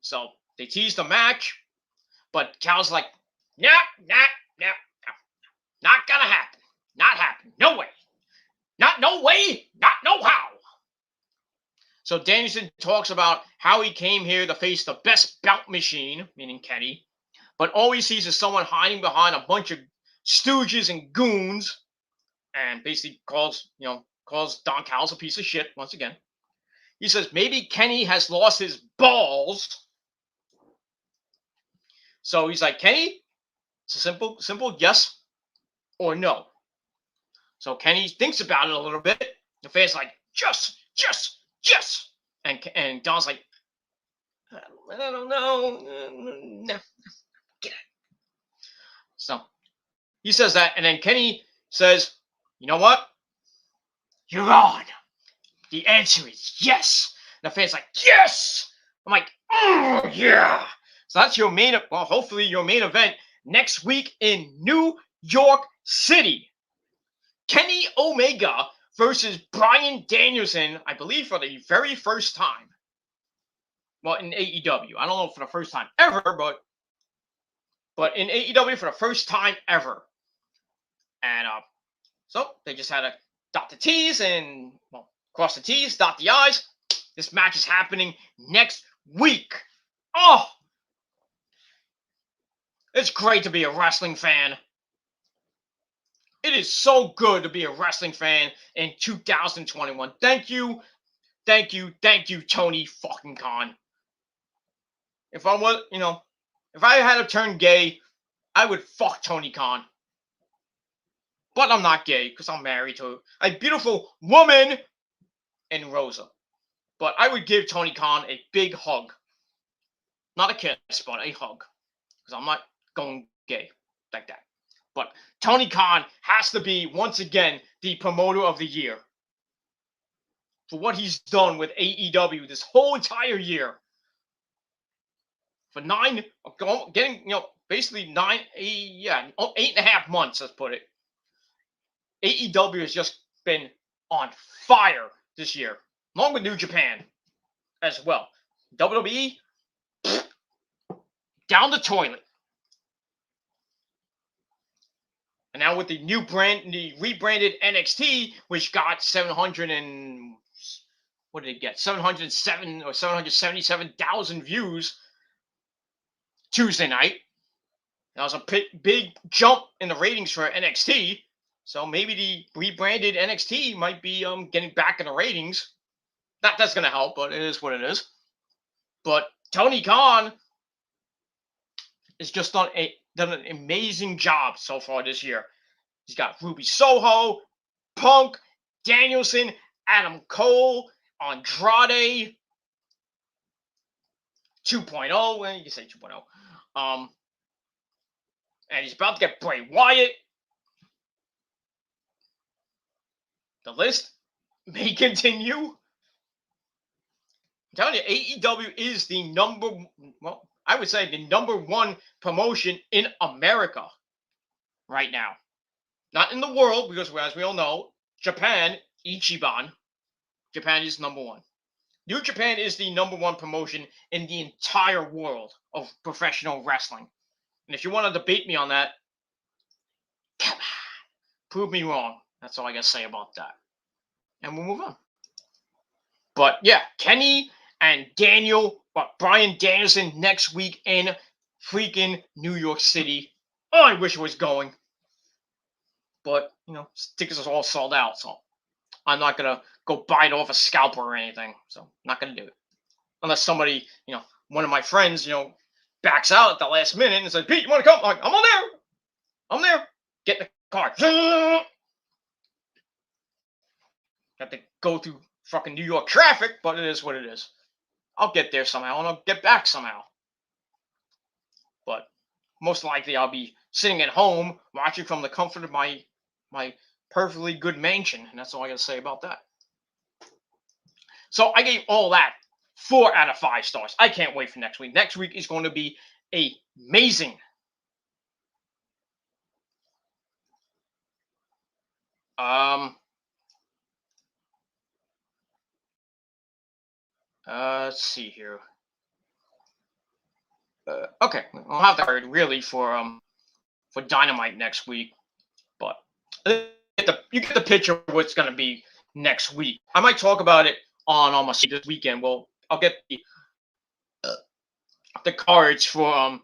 So they tease the match, but Cal's like, nah, not gonna happen. Not happen. No way. Not no way. Not no how. So Danielson talks about how he came here to face the best bout machine, meaning Kenny, but all he sees is someone hiding behind a bunch of stooges and goons, and basically calls Don Callis a piece of shit once again. He says maybe Kenny has lost his balls. So he's like, Kenny, it's a simple yes or no. So Kenny thinks about it a little bit. The fan's like, yes. And Don's like, I don't know. No. Get it. So he says that, and then Kenny says, you know what? You're on. The answer is yes. And the fan's like, yes. I'm like, oh, yeah. So that's your hopefully your main event next week in New York City. Kenny Omega versus Bryan Danielson, I believe for the very first time. Well, in AEW. I don't know for the first time ever, but in AEW for the first time ever. And so they just had to dot the T's and cross the T's, dot the I's. This match is happening next week. Oh! It's great to be a wrestling fan. It is so good to be a wrestling fan in 2021. Thank you, Tony fucking Khan. If I was, if I had to turn gay, I would fuck Tony Khan. But I'm not gay because I'm married to a beautiful woman in Rosa. But I would give Tony Khan a big hug. Not a kiss, but a hug. Because I'm not going gay like that. But Tony Khan has to be, once again, the promoter of the year. For what he's done with AEW this whole entire year. For basically 8.5 months, let's put it. AEW has just been on fire this year. Along with New Japan as well. WWE, down the toilet. And now with the the rebranded NXT, which got 707 or 777,000 views. Tuesday night. That was a big jump in the ratings for NXT. So maybe the rebranded NXT might be getting back in the ratings. Not that's gonna help, but it is what it is. But Tony Khan has just done an amazing job so far this year. He's got Ruby Soho, Punk, Danielson, Adam Cole, Andrade 2.0. Well, you can say 2.0. And he's about to get Bray Wyatt. The list may continue. I'm telling you, AEW is the I would say the number one promotion in America right now. Not in the world, because as we all know, Japan, Ichiban, Japan is number one. New Japan is the number one promotion in the entire world of professional wrestling. And if you want to debate me on that, come on, prove me wrong. That's all I got to say about that. And we'll move on. But yeah, Kenny and Bryan Danielson next week in freaking New York City. Oh, I wish it was going. But, tickets are all sold out, so I'm not going to go buy it off a scalper or anything. So I'm not going to do it. Unless somebody, one of my friends, backs out at the last minute and says, Pete, you want to come? I'm like, I'm on there. I'm there. Get in the car. Got to go through fucking New York traffic, but it is what it is. I'll get there somehow, and I'll get back somehow. But most likely I'll be sitting at home watching from the comfort of my perfectly good mansion, and that's all I got to say about that. So I gave all that 4 out of 5 stars. I can't wait for next week. Next week is going to be amazing. Let's see here. Okay, I'll have that really for Dynamite next week, but you get the picture of what's going to be next week. I might talk about it on almost this weekend. Well, I'll get the cards for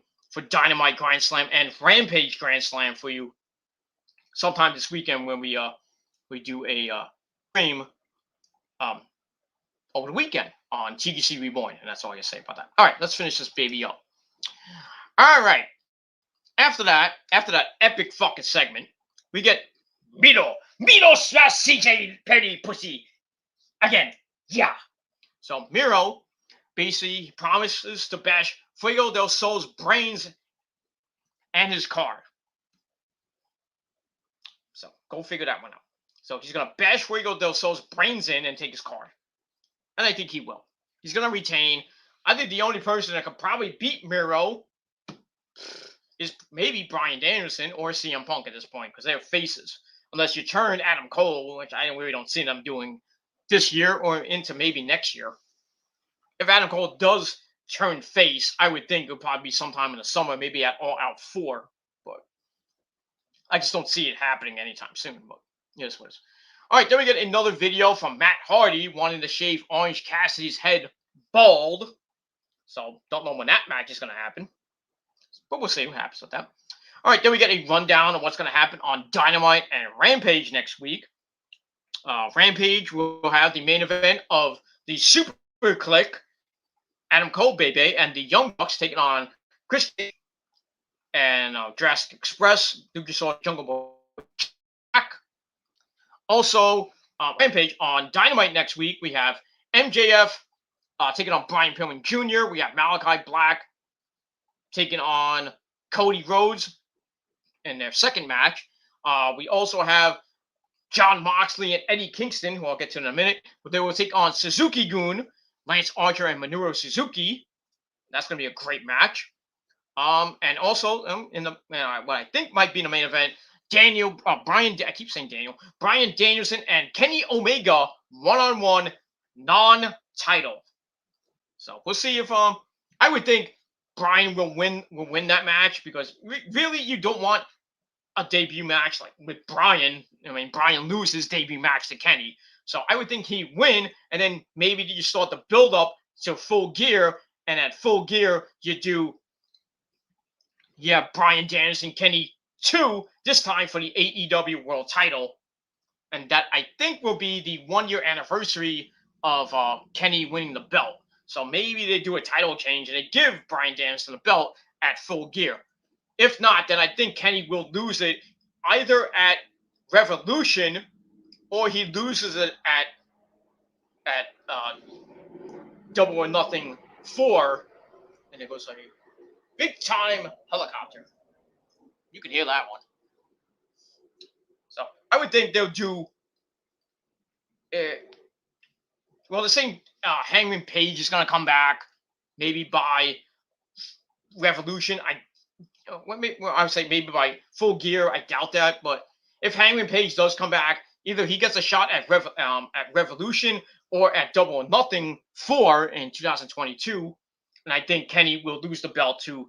Dynamite Grand Slam and Rampage Grand Slam for you sometime this weekend when we do a stream over the weekend on TGC Reborn, and that's all I can say about that. All right, let's finish this baby up. All right. After that epic fucking segment, we get Miro slash CJ Petty pussy again. Yeah. So Miro basically promises to bash Fuego del Sol's brains and his car. So go figure that one out. So he's gonna bash Fuego del Sol's brains in and take his car. And I think he will. He's gonna retain. I think the only person that could probably beat Miro is maybe Bryan Danielson or CM Punk at this point, because they're faces. Unless you turn Adam Cole, which I really don't see them doing this year or into maybe next year. If Adam Cole does turn face, I would think it would probably be sometime in the summer, maybe at All Out 4. But I just don't see it happening anytime soon. But yes, what is. All right, then we get another video from Matt Hardy wanting to shave Orange Cassidy's head bald. So don't know when that match is going to happen. But we'll see what happens with that. All right, then we get a rundown of what's going to happen on Dynamite and Rampage next week. Rampage will have the main event of the Super Click, Adam Cole, Bebe, and the Young Bucks taking on Chris and Jurassic Express, Luchasaurus, Jungle Boy, Jack. Also, Rampage on Dynamite next week, we have MJF taking on Brian Pillman Jr. We have Malachi Black taking on Cody Rhodes in their second match. We also have Jon Moxley and Eddie Kingston, who I'll get to in a minute, but they will take on Suzuki-gun, Lance Archer and Minoru Suzuki. That's going to be a great match. And also in the what I think might be in the main event, Brian Danielson and Kenny Omega one-on-one non-title. So we'll see if I would think Brian will win that match, because really you don't want a debut match like with Brian. I mean, Brian loses his debut match to Kenny. So I would think he'd win, and then maybe you start the build up to Full Gear, and at Full Gear you do yeah, Bryan Danielson, Kenny 2, this time for the AEW World Title, and that I think will be the 1 year anniversary of Kenny winning the belt. So maybe they do a title change and they give Bryan Danielson the belt at Full Gear. If not, then I think Kenny will lose it either at Revolution or he loses it at Double or Nothing 4, and it goes like big time helicopter. You can hear that one. So I would think they'll do. Uh, well, the same Hangman Page is gonna come back, maybe by Revolution. I would say maybe by Full Gear. I doubt that, but if Hangman Page does come back, either he gets a shot at Revolution or at Double or Nothing 4 in 2022, and I think Kenny will lose the belt to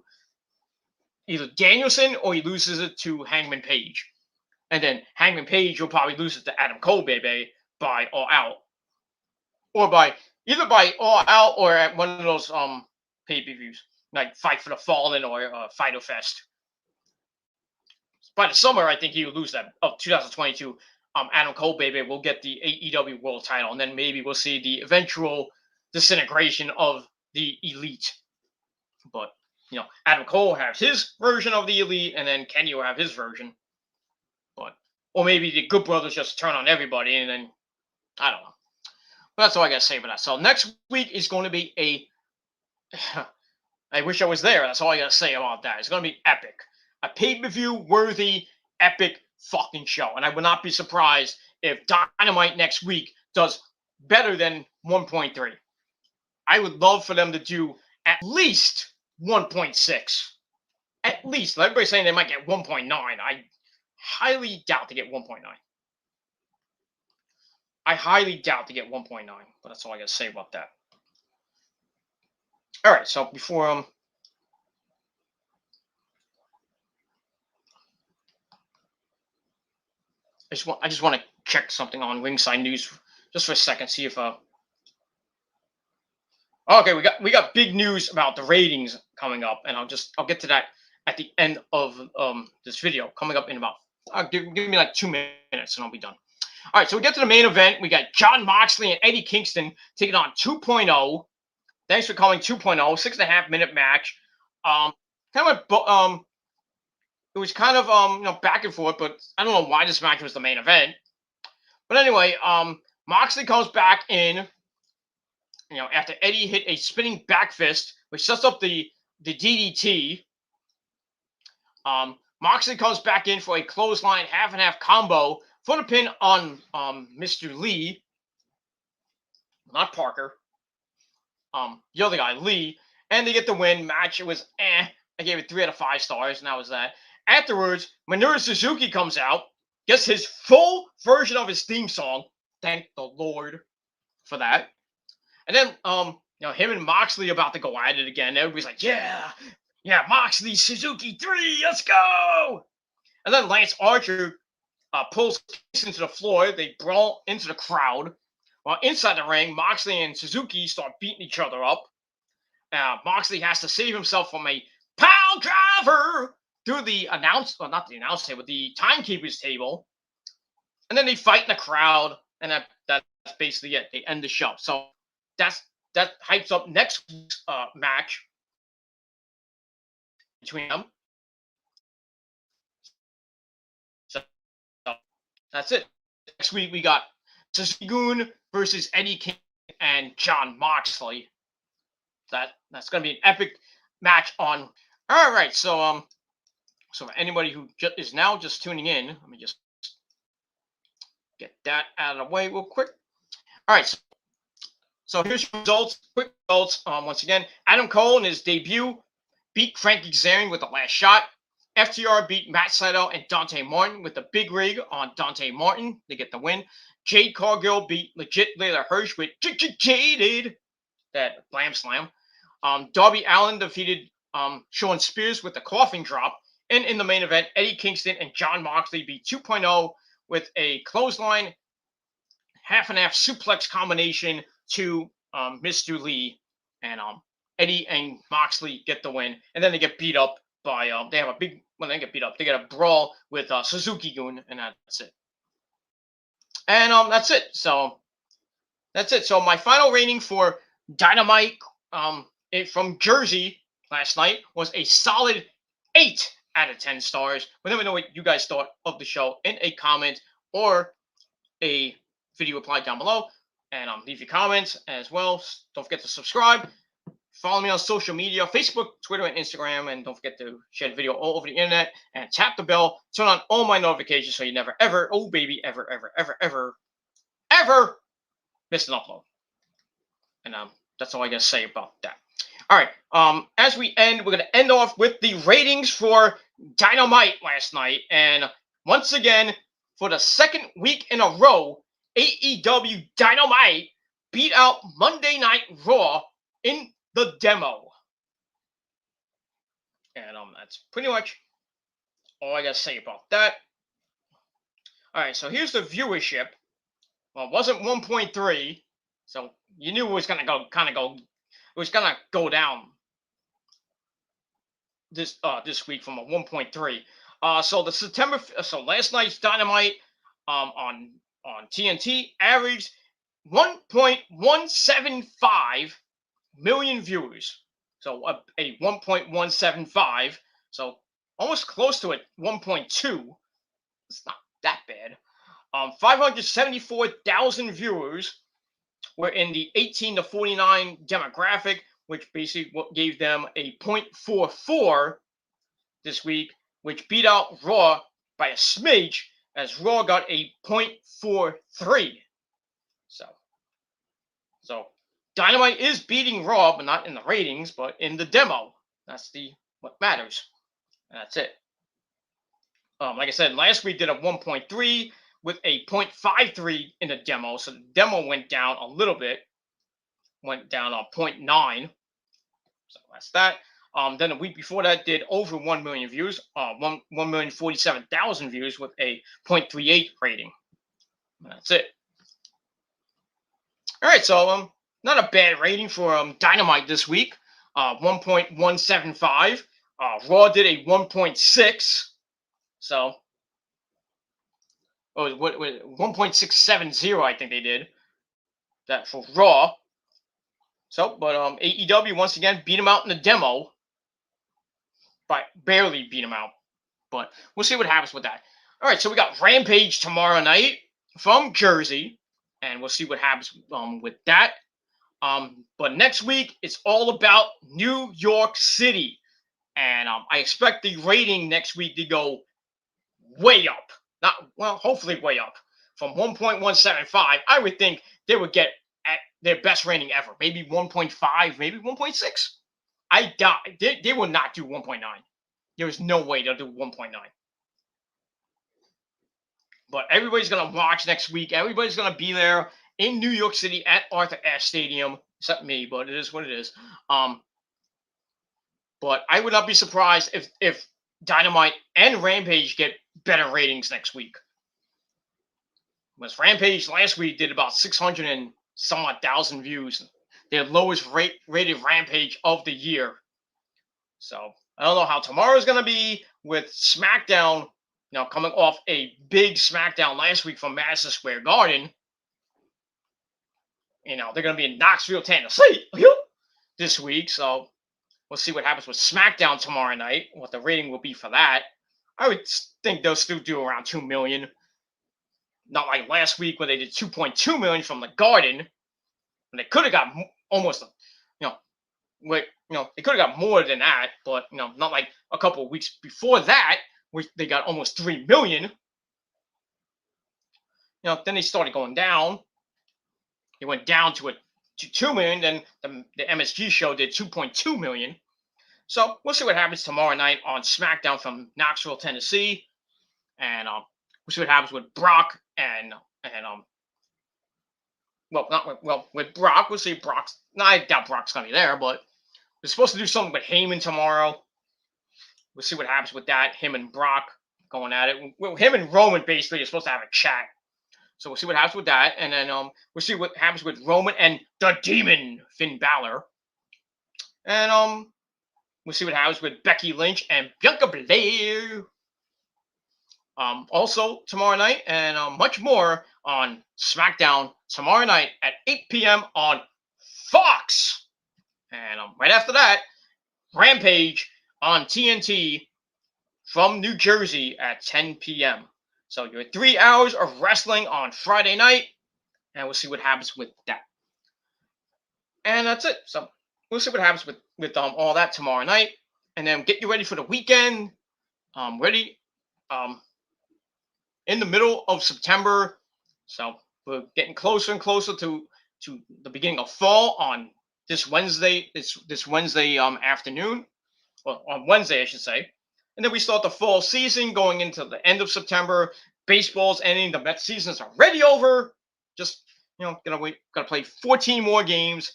either Danielson or he loses it to Hangman Page, and then Hangman Page will probably lose it to Adam Cole, baby, by All Out, or by either by All Out or at one of those pay-per-views like Fight for the Fallen or Fighter Fest. By the summer, I think he will lose that of 2022. Adam Cole, baby, will get the AEW World Title, and then maybe we'll see the eventual disintegration of the Elite. But Adam Cole has his version of the Elite, and then Kenny will have his version. But or maybe the Good Brothers just turn on everybody, and then I don't know. But that's all I gotta say about that. So next week is going to be a. I wish I was there. That's all I gotta say about that. It's gonna be epic. A pay-per-view worthy, epic fucking show. And I would not be surprised if Dynamite next week does better than 1.3. I would love for them to do at least 1.6. At least. Everybody's saying they might get 1.9. I highly doubt they get 1.9. I highly doubt they get 1.9. But that's all I gotta say about that. All right, so before I just want to check something on Ringside News just for a second, see if okay, we got big news about the ratings coming up, and I'll get to that at the end of this video coming up in about give me like 2 minutes and I'll be done. All right, so we get to the main event. We got Jon Moxley and Eddie Kingston taking on 2.0. Thanks for calling 2.0, 6.5 minute match. Kind of it was kind of back and forth, but I don't know why this match was the main event. But anyway, Moxley comes back in, after Eddie hit a spinning back fist, which sets up the DDT. Moxley comes back in for a clothesline half and half combo for the pin on Mr. Lee, not Parker. The other guy, Lee, and they get the win. Match, it was I gave it 3 out of 5 stars, and that was that. Afterwards, Minoru Suzuki comes out, gets his full version of his theme song. Thank the Lord for that. And then, him and Moxley about to go at it again. Everybody's like, yeah, Moxley, Suzuki 3, let's go. And then Lance Archer pulls into the floor. They brawl into the crowd. While inside the ring, Moxley and Suzuki start beating each other up. Moxley has to save himself from a pile driver through the not the announce table, the timekeeper's table. And then they fight in the crowd, and that's basically it. They end the show. So that hypes up next week's match between them. So that's it. Next week we got Suzuki versus Eddie King and Jon Moxley. That's going to be an epic match on. All right, so for anybody who is now just tuning in, let me just get that out of the way real quick. All right, so here's your results. Quick results. Once again, Adam Cole in his debut beat Frankie Kazarian with the last shot. FTR beat Matt Sydal and Dante Martin with the big rig on Dante Martin. They get the win. Jade Cargill beat Legit Layla Hirsch with Jaded. That blam slam. Darby Allin defeated Shawn Spears with the coughing drop. And in the main event, Eddie Kingston and Jon Moxley beat 2.0 with a clothesline half and half suplex combination to Mr. Lee. And Eddie and Moxley get the win. And then they get beat up by they have a big when they get beat up, they get a brawl with Suzuki-gun, and that's it. And that's it. So that's it. So my final rating for Dynamite from Jersey last night was a solid 8 out of 10 stars. But let me know what you guys thought of the show in a comment or a video reply down below. And leave your comments as well. Don't forget to subscribe. Follow me on social media, Facebook, Twitter, and Instagram. And don't forget to share the video all over the internet. And tap the bell. Turn on all my notifications so you never, ever, oh baby, ever miss an upload. And that's all I gotta say about that. All right. As we end, we're gonna end off with the ratings for Dynamite last night. And once again, for the second week in a row, AEW Dynamite beat out Monday Night Raw in the demo. And that's pretty much all I gotta say about that. All right, so here's the viewership. Well, it wasn't 1.3, so you knew it was gonna go down this week from a 1.3. So the so last night's Dynamite on TNT averaged 1.175 million viewers. So a 1.175. So almost close to it, 1.2. It's not that bad. 574,000 viewers were in the 18 to 49 demographic, which basically gave them a 0.44 this week, which beat out Raw by a smidge, as Raw got a 0.43. So Dynamite is beating Raw, but not in the ratings, but in the demo. That's what matters. And that's it. Like I said, last week did a 1.3 with a 0.53 in the demo. So the demo went down a little bit. Went down on 0.9. So that's that. Then the week before that did over 1 million views. 1,047,000 views with a 0.38 rating. And that's it. All right, so not a bad rating for Dynamite this week. 1.175. Raw did a 1.6. So, what 1.670? I think they did that for Raw. So, but AEW once again beat him out in the demo, but barely beat him out. But we'll see what happens with that. All right, so we got Rampage tomorrow night from Jersey, and we'll see what happens with that. But next week it's all about New York City, and I expect the rating next week to go way up. Hopefully way up from 1.175. I would think they would get at their best rating ever, maybe 1.5, maybe 1.6. I doubt they will not do 1.9. There is no way they'll do 1.9. But everybody's gonna watch next week. Everybody's gonna be there in New York City at Arthur Ashe Stadium, except me. But it is what it is. But I would not be surprised if Dynamite and Rampage get better ratings next week. Because Rampage last week did about 600 and some odd thousand views, their lowest rated Rampage of the year. So I don't know how tomorrow's gonna be with SmackDown. Coming off a big SmackDown last week from Madison Square Garden. They're going to be in Knoxville, Tennessee this week. So we'll see what happens with SmackDown tomorrow night, what the rating will be for that. I would think they'll still do around 2 million. Not like last week when they did 2.2 million from the Garden. And they could have got almost, they could have got more than that, but, not like a couple of weeks before that, which they got almost 3 million. Then they started going down. They went down to 2 million. Then the MSG show did 2.2 million. So we'll see what happens tomorrow night on SmackDown from Knoxville, Tennessee, and we'll see what happens with Brock with Brock. We'll see Brock's. No, I doubt Brock's gonna be there, but we're supposed to do something with Heyman tomorrow. We'll see what happens with that. Him and Brock going at it. Well, him and Roman basically are supposed to have a chat. So we'll see what happens with that. And then we'll see what happens with Roman and the Demon, Finn Balor. And We'll see what happens with Becky Lynch and Bianca Belair. Also tomorrow night, and much more on SmackDown tomorrow night at 8 p.m. on Fox. And right after that, Rampage on TNT from New Jersey at 10 p.m. So your 3 hours of wrestling on Friday night, and we'll see what happens with that. And that's it. So we'll see what happens with all that tomorrow night, and then get you ready for the weekend. Ready. In the middle of September, so we're getting closer and closer to the beginning of fall on this Wednesday. This Wednesday afternoon, well, on Wednesday I should say, and then we start the fall season going into the end of September. Baseball's ending. The Mets season's already over. Just gotta play 14 more games,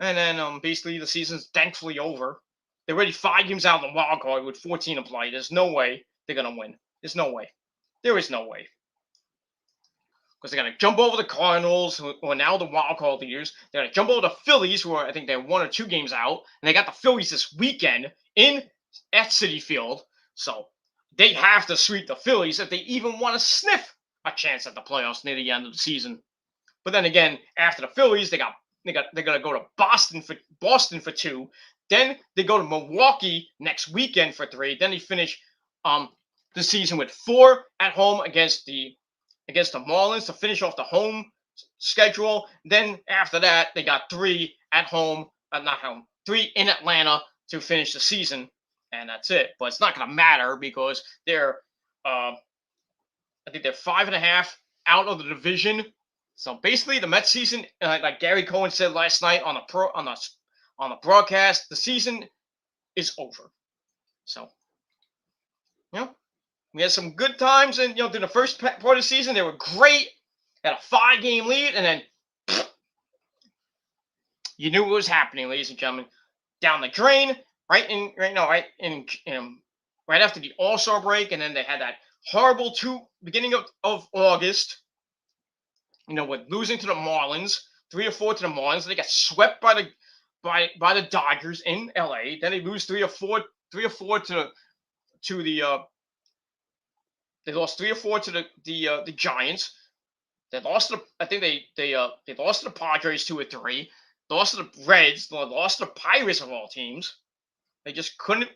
and then basically the season's thankfully over. They're already 5 games out of the wild card with 14 to play. There's no way they're gonna win. There's no way. There is no way. Because they're going to jump over the Cardinals, who are now the wild card leaders. They're going to jump over the Phillies, who are, I think they're 1 or 2 games out. And they got the Phillies this weekend at Citi Field. So they have to sweep the Phillies if they even want to sniff a chance at the playoffs near the end of the season. But then again, after the Phillies, they're going to go to Boston for 2. Then they go to Milwaukee next weekend for 3. Then they finish the season with 4 at home against the Marlins to finish off the home schedule. Then after that, they got 3 at home, not home, 3 in Atlanta to finish the season, and that's it. But it's not going to matter because they're, I think they're 5.5 out of the division. So basically, the Mets season, like Gary Cohen said last night on the broadcast, the season is over. So, we had some good times, and through the first part of the season, they were great. Had a 5-game lead, and then you knew what was happening, ladies and gentlemen. Down the drain, right after the All-Star break, and then they had that horrible beginning of August. With losing to the Marlins, 3 or 4 to the Marlins. They got swept by the Dodgers in LA. Then they lose 3 or 4 to the. They lost 3 or 4 to the Giants. They lost to I think they lost to the Padres 2 or 3. Lost to the Reds. Lost to the Pirates of all teams. They just couldn't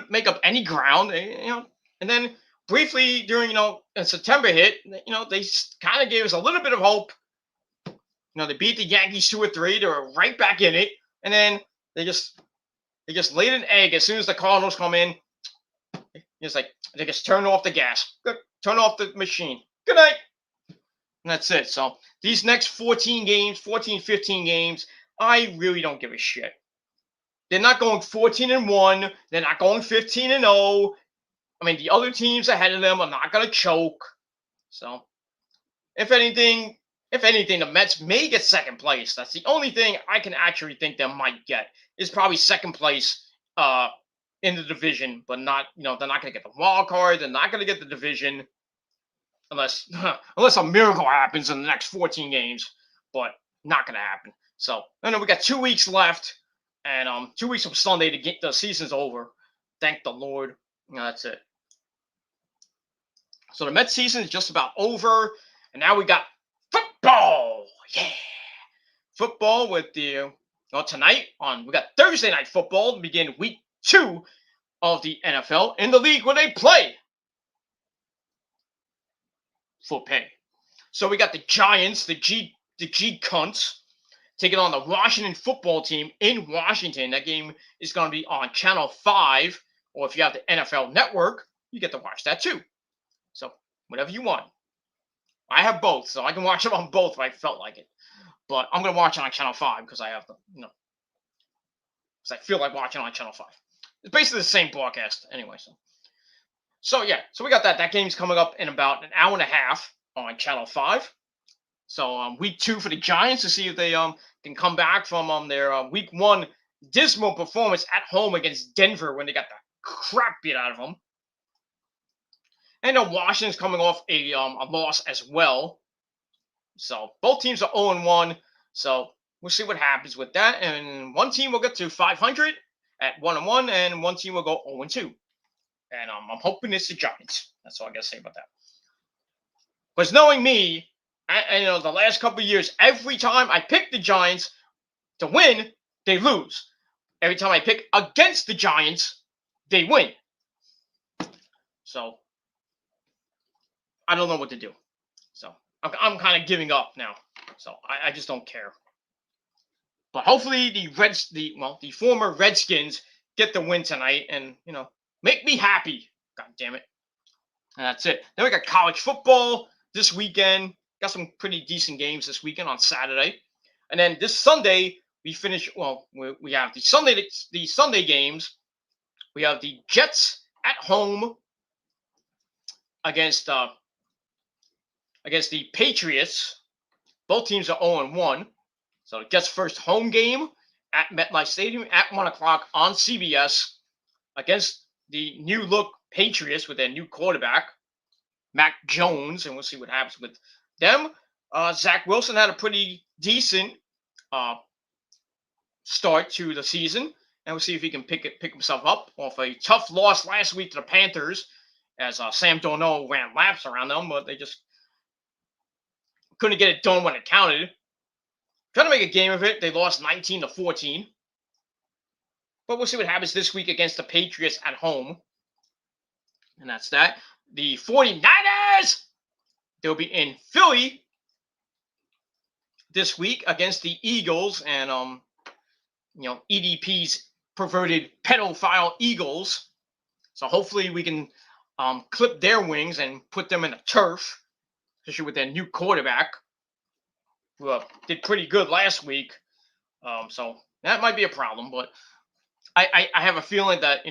make up any ground. And then briefly during September hit, they kind of gave us a little bit of hope. They beat the Yankees 2 or 3. They were right back in it, and then they just laid an egg as soon as the Cardinals come in. It's like they just turn off the gas. Good. Turn off the machine. Good night. And that's it. So these next 15 games, I really don't give a shit. They're not going 14-1. They're not going 15-0. I mean, the other teams ahead of them are not going to choke. So, if anything, the Mets may get second place. That's the only thing I can actually think they might get is probably second place in the division, but not, they're not going to get the wild card. They're not going to get the division unless a miracle happens in the next 14 games, but not going to happen. So, I know we got 2 weeks left, and 2 weeks from Sunday to get the season's over. Thank the Lord. That's it. So the Mets season is just about over, and now we got football. Yeah, football with tonight we got Thursday night football to begin week 2 of the NFL in the league where they play for pay. So we got the Giants, the G Cunts, taking on the Washington football team in Washington. That game is going to be on Channel 5, or if you have the NFL Network, you get to watch that too. So whatever you want. I have both, so I can watch them on both if I felt like it. But I'm going to watch it on Channel 5 because I have to, because I feel like watching on Channel 5. It's basically the same broadcast anyway. So we got that. That game's coming up in about an hour and a half on Channel 5. So week 2 for the Giants to see if they can come back from their week 1 dismal performance at home against Denver when they got the crap beat out of them. And Washington's coming off a loss as well. So both teams are 0-1. So we'll see what happens with that. And one team will get to 500, at 1-1, and one team will go 0-2. And I'm hoping it's the Giants. That's all I gotta say about that. Because knowing me, and the last couple of years, every time I pick the Giants to win, they lose. Every time I pick against the Giants, they win. So I don't know what to do. So I'm kind of giving up now. So I just don't care. But hopefully the former Redskins get the win tonight and make me happy. God damn it. And that's it. Then we got college football this weekend. Got some pretty decent games this weekend on Saturday. And then this Sunday we finish. Well, we have the Sunday games. We have the Jets at home against the Patriots. Both teams are 0-1. So the Jets' first home game at MetLife Stadium at 1 o'clock on CBS against the new look Patriots with their new quarterback, Mac Jones, and we'll see what happens with them. Zach Wilson had a pretty decent start to the season, and we'll see if he can pick himself up off a tough loss last week to the Panthers, as Sam Darnold ran laps around them, but they just couldn't get it done when it counted. Trying to make a game of it, they lost 19-14. But we'll see what happens this week against the Patriots at home. And that's that. The 49ers, they'll be in Philly this week against the Eagles and EDP's perverted pedophile Eagles. So hopefully we can clip their wings and put them in the turf, especially with their new quarterback, who did pretty good last week. So that might be a problem, but I have a feeling that,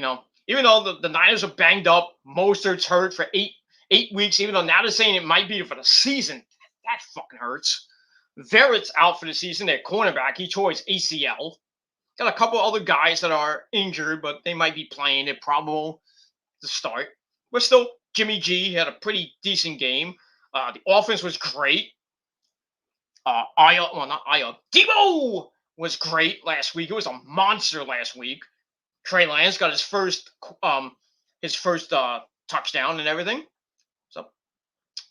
even though the Niners are banged up, Mostert's hurt for eight weeks, even though now they're saying it might be for the season. That fucking hurts. Verrett's out for the season, their cornerback. He tore his ACL. Got a couple other guys that are injured, but they might be playing. They're probable to start. But still, Jimmy G had a pretty decent game. The offense was great. Debo was great last week. It was a monster last week. Trey Lance got his first touchdown and everything. So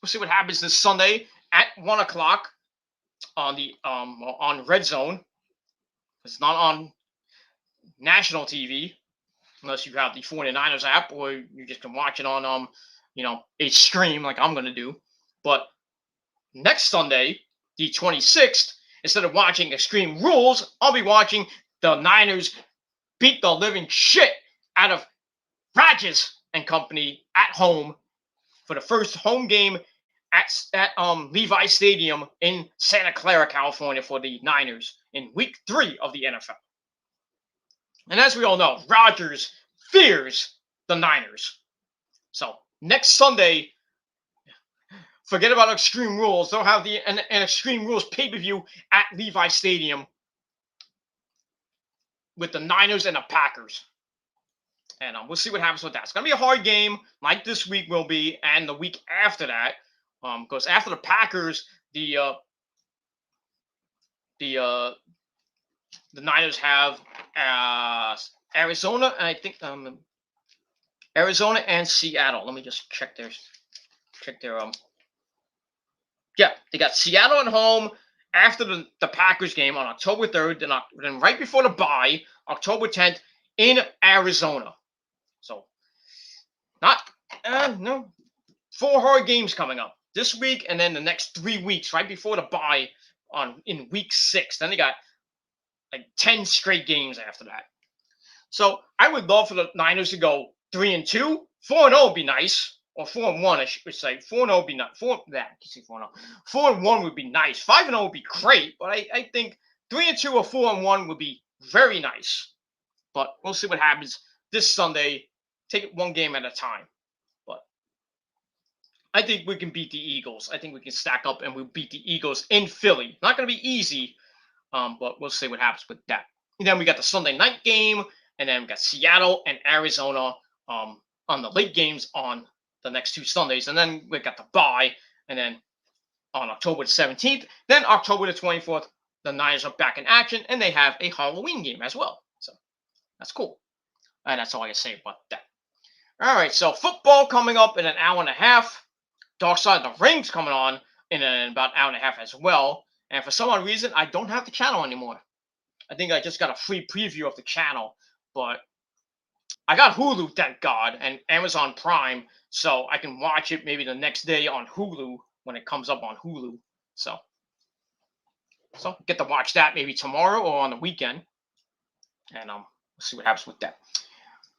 we'll see what happens this Sunday at 1 o'clock on the on Red Zone. It's not on national TV unless you have the 49ers app, or you just can watch it on a stream like I'm gonna do. But next Sunday, the 26th, instead of watching Extreme Rules, I'll be watching the Niners beat the living shit out of Rodgers and company at home for the first home game at Levi Stadium in Santa Clara, California for the Niners in week 3 of the NFL. And as we all know, Rodgers fears the Niners. So next Sunday, forget about Extreme Rules. They'll have an Extreme Rules pay-per-view at Levi Stadium with the Niners and the Packers. And we'll see what happens with that. It's going to be a hard game, like this week will be, and the week after that. Because after the Packers, the Niners have Arizona, and I think Arizona and Seattle. Let me just check their yeah, they got Seattle at home after the Packers game on October 3rd, then right before the bye, October 10th, in Arizona. So, no, 4 hard games coming up this week, and then the next 3 weeks, right before the bye in week 6. Then they got like 10 straight games after that. So I would love for the Niners to go 3-2. 4-0 would be nice. Or 4-1, I should say. 4-0 would be nice. 4-1 would be nice. 5-0 would be great, but I think 3-2 or 4-1 would be very nice. But we'll see what happens this Sunday. Take it one game at a time. But I think we can beat the Eagles. I think we can stack up and we'll beat the Eagles in Philly. Not going to be easy, but we'll see what happens with that. And then we got the Sunday night game, and then we got Seattle and Arizona on the late games on the next 2 Sundays. And then we got the bye, and then on October the 17th, then October the 24th, the Niners are back in action, and they have a Halloween game as well. So that's cool. And that's all I can say about that. All right, so football coming up in an hour and a half. Dark Side of the Ring's coming on in about an hour and a half as well. And for some odd reason, I don't have the channel anymore. I think I just got a free preview of the channel, but I got Hulu, thank God, and Amazon Prime, so I can watch it maybe the next day on Hulu when it comes up on Hulu. So get to watch that maybe tomorrow or on the weekend, and we'll see what happens with that.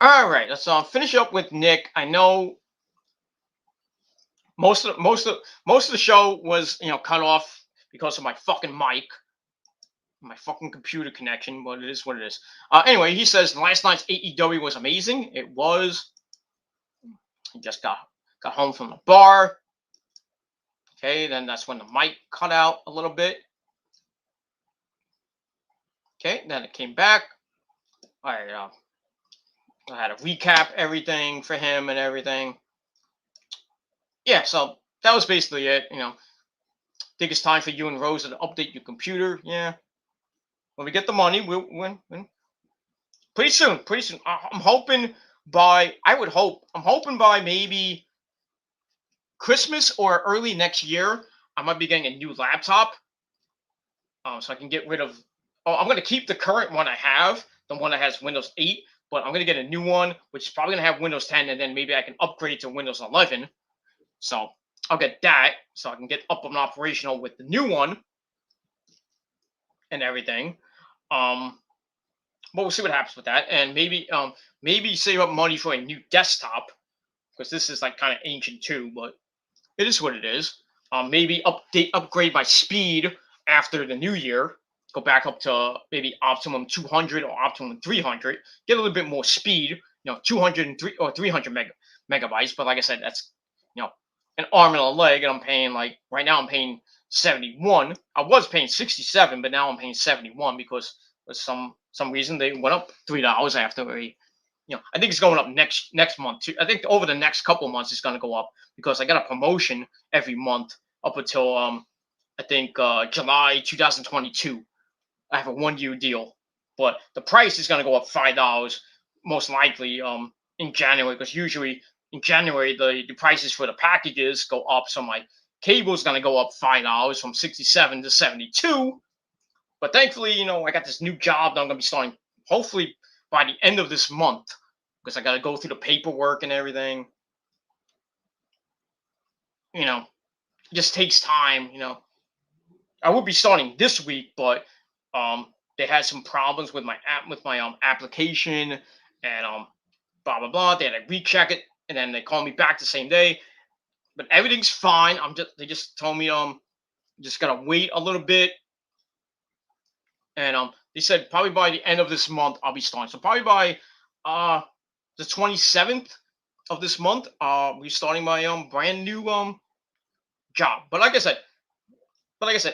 All right, let's finish up with Nick. I know most of the show was cut off because of my fucking mic, my fucking computer connection, but it is what it is. Anyway, he says last night's AEW was amazing. It was. He just got home from the bar. Okay, then that's when the mic cut out a little bit. Okay, then it came back. I had to recap everything for him and everything. Yeah, so that was basically it. Think it's time for you and Rosa to update your computer. Yeah, when we get the money, we'll win. Pretty soon. I'm hoping by. I'm hoping by maybe Christmas or early next year. I might be getting a new laptop. So I can get rid of. Oh, I'm going to keep the current one I have, the one that has Windows 8, but I'm going to get a new one, which is probably going to have Windows 10, and then maybe I can upgrade to Windows 11. So I'll get that, so I can get up and operational with the new one and everything. But we'll see what happens with that, and maybe save up money for a new desktop, because this is like kind of ancient too, but it is what it is. Maybe upgrade my speed after the new year. Go back up to maybe optimum 200 or optimum 300. Get a little bit more speed. 203 or 300 megabytes. But like I said, that's an arm and a leg, and I'm paying right now I'm paying 71. I was paying 67, but now I'm paying 71 because for some reason they went up $3 after I think it's going up next month too. I think over the next couple of months it's going to go up because I got a promotion every month up until I think July 2022. I have a 1 year deal, but the price is going to go up $5 most likely in January, because usually in January the prices for the packages go up. So my cable is going to go up $5 from 67 to 72. But thankfully, I got this new job that I'm going to be starting hopefully by the end of this month, because I got to go through the paperwork and everything. It just takes time. I would be starting this week, but they had some problems with my application, and blah blah blah. They had to recheck it, and then they called me back the same day. But everything's fine. They just told me just gotta wait a little bit, and they said probably by the end of this month I'll be starting. So probably by the 27th of this month, we're starting my brand new job. But like I said,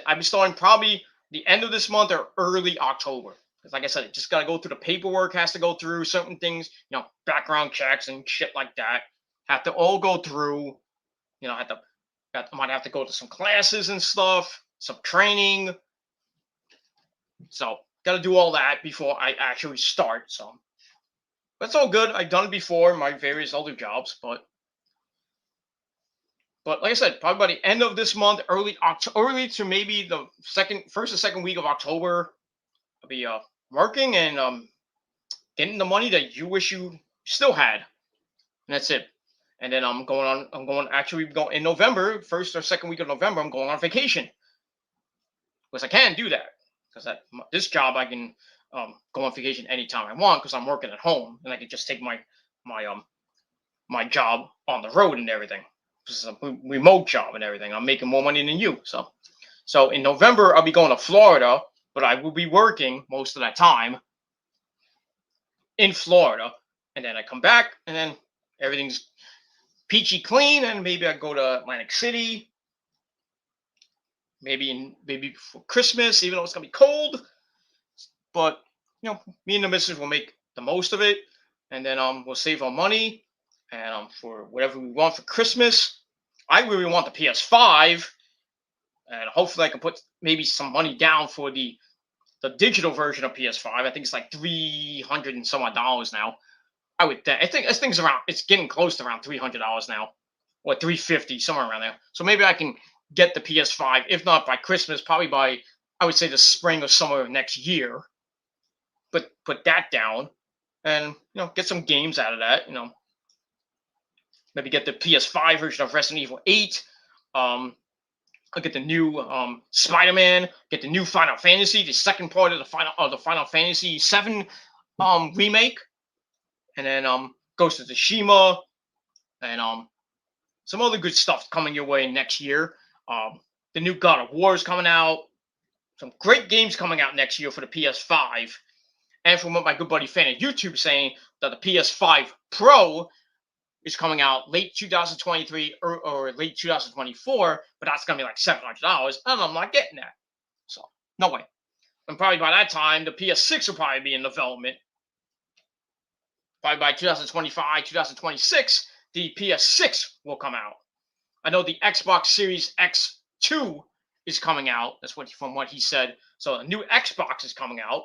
I'll be starting probably the end of this month or early October. Because like I said, it just got to go through the paperwork, has to go through certain things, background checks and shit like that. Have to all go through, I might have to go to some classes and stuff, some training. So got to do all that before I actually start. So that's all good. I've done it before in my various other jobs, but like I said, probably by the end of this month, early to maybe the first or second week of October, I'll be working and getting the money that you wish you still had, and that's it. And then I'm going in November, first or second week of November. I'm going on vacation because I can do that because this job I can go on vacation anytime I want because I'm working at home, and I can just take my job on the road and everything. This is a remote job and everything. I'm making more money than you. So in November, I'll be going to Florida, but I will be working most of that time in Florida. And then I come back, and then everything's peachy clean, and maybe I go to Atlantic City, maybe for Christmas, even though it's going to be cold. But, me and the missus will make the most of it, and then we'll save our money, and for whatever we want for Christmas. I really want the PS5, and hopefully I can put maybe some money down for the digital version of PS5. I think it's like $300 and some odd now. I would think. I think this thing's around. It's getting close to around $300 now, or 350, somewhere around there. So maybe I can get the PS5, if not by Christmas, probably by, I would say, the spring or summer of next year. But put that down, and get some games out of that. Maybe get the PS5 version of Resident Evil 8. I'll get the new Spider-Man. Get the new Final Fantasy, the second part of the Final Fantasy 7 remake, and then Ghost of Tsushima, and some other good stuff coming your way next year. The new God of War is coming out. Some great games coming out next year for the PS5. And from what my good buddy fan of YouTube saying, that the PS5 Pro is coming out late 2023 or late 2024, but that's going to be like $700, and I'm not getting that. So, no way. And probably by that time, the PS6 will probably be in development. Probably by 2025, 2026, the PS6 will come out. I know the Xbox Series X2 is coming out. That's from what he said. So a new Xbox is coming out,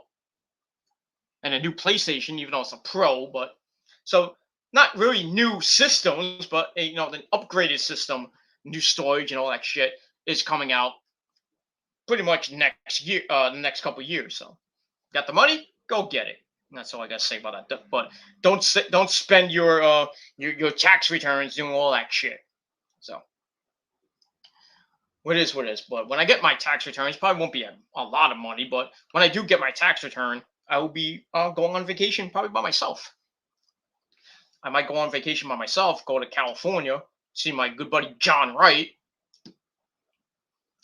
and a new PlayStation, even though it's a Pro. But so not really new systems, but the upgraded system, new storage and all that shit is coming out pretty much next year, the next couple of years. So, got the money? Go get it. And that's all I gotta say about that. But don't spend your tax returns doing all that shit. So, what is what is. But when I get my tax returns, probably won't be a lot of money. But when I do get my tax return, I will be going on vacation probably by myself. I might go on vacation by myself, go to California, see my good buddy John Wright.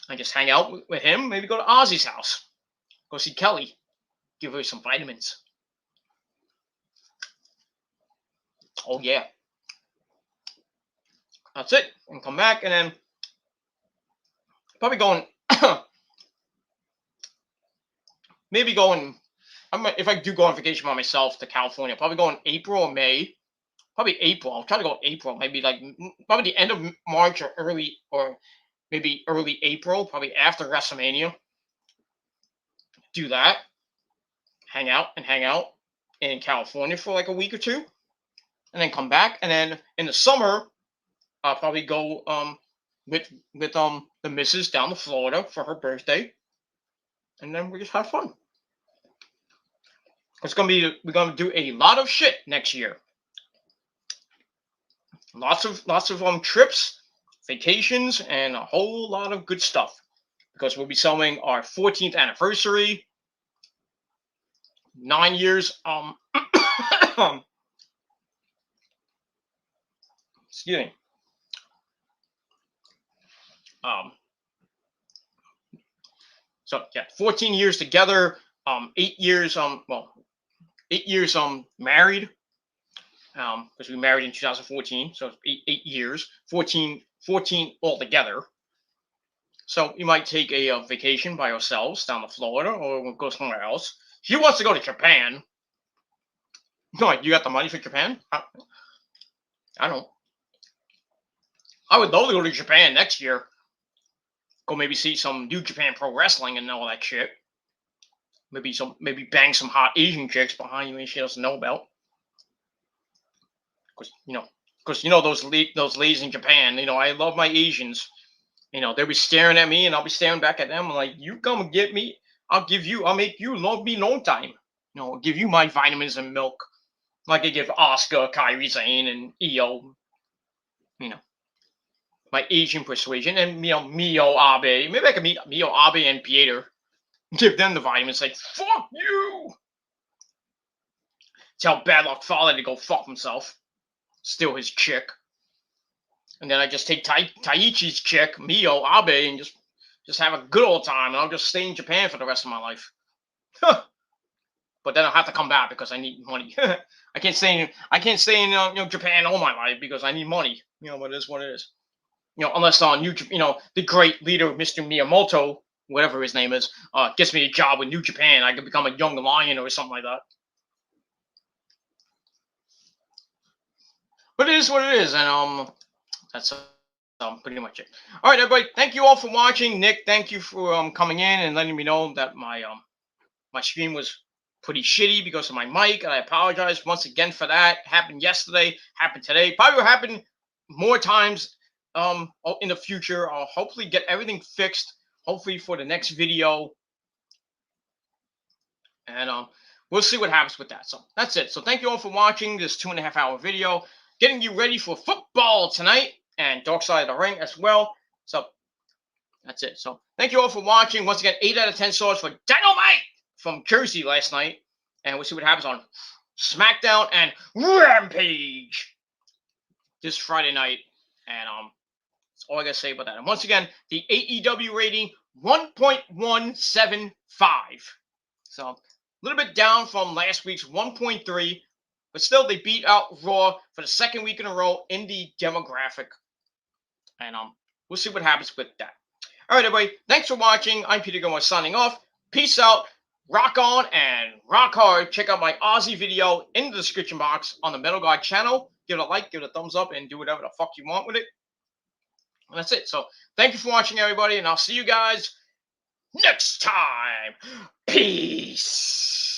I just hang out with him, maybe go to Ozzy's house, go see Kelly, give her some vitamins. Oh, yeah. That's it. And come back, and then probably going, maybe going, if I do go on vacation by myself to California, probably go in April or May. Probably April. I'll try to go April, maybe like probably the end of March or maybe early April, probably after WrestleMania. Do that. Hang out in California for like a week or two, and then come back. And then in the summer, I'll probably go with the missus down to Florida for her birthday, and then we just have fun. We're gonna do a lot of shit next year. Lots of trips, vacations, and a whole lot of good stuff, because we'll be celebrating our 14th anniversary. 9 years. Excuse me. So yeah, 14 years together. 8 years. 8 years. Married. Because we married in 2014, so 8 years. 14 altogether. So we might take a vacation by ourselves down to Florida, or we'll go somewhere else. She wants to go to Japan. No, you got the money for Japan? I don't. I would love to go to Japan next year. Go maybe see some New Japan Pro Wrestling and all that shit. Maybe bang some hot Asian chicks behind you and she doesn't know about. Because those ladies in Japan. I love my Asians. They'll be staring at me and I'll be staring back at them. I'm like, you come and get me. I'll make you love me long time. I'll give you my vitamins and milk. Like I give Oscar, Kairi Sane, and Io. My Asian persuasion. And, Mio Abe. Maybe I can meet Mio Abe and Pieter. Give them the vitamins. Like, fuck you! Tell Bad Luck Fale to go fuck himself. Steal his chick. And then I just take Taichi's chick, Mio Abe, and just have a good old time. And I'll just stay in Japan for the rest of my life. But then I'll have to come back because I need money. I can't stay in Japan all my life because I need money. What it is, what it is. Unless the great leader, Mr. Miyamoto, whatever his name is, gets me a job with New Japan. I could become a young lion or something like that. But it is what it is, and that's pretty much it. All right, everybody. Thank you all for watching. Nick, thank you for coming in and letting me know that my stream was pretty shitty because of my mic, and I apologize once again for that. Happened yesterday, happened today, probably will happen more times in the future. I'll hopefully get everything fixed, hopefully for the next video, and we'll see what happens with that. So that's it. So thank you all for watching this 2.5-hour video, getting you ready for football tonight and Dark Side of the Ring as well. So that's it. So thank you all for watching. Once again, 8 out of 10 stars for Dynamite from Jersey last night. And we'll see what happens on SmackDown and Rampage this Friday night. And that's all I gotta say about that. And once again, the AEW rating 1.175. So a little bit down from last week's 1.3, but still they beat out Raw for the second week in a row in the demographic. And we'll see what happens with that. All right, everybody. Thanks for watching. I'm Peter Gomez signing off. Peace out. Rock on and rock hard. Check out my Aussie video in the description box on the Metal God channel. Give it a like, give it a thumbs up, and do whatever the fuck you want with it. And that's it. So thank you for watching, everybody, and I'll see you guys next time. Peace.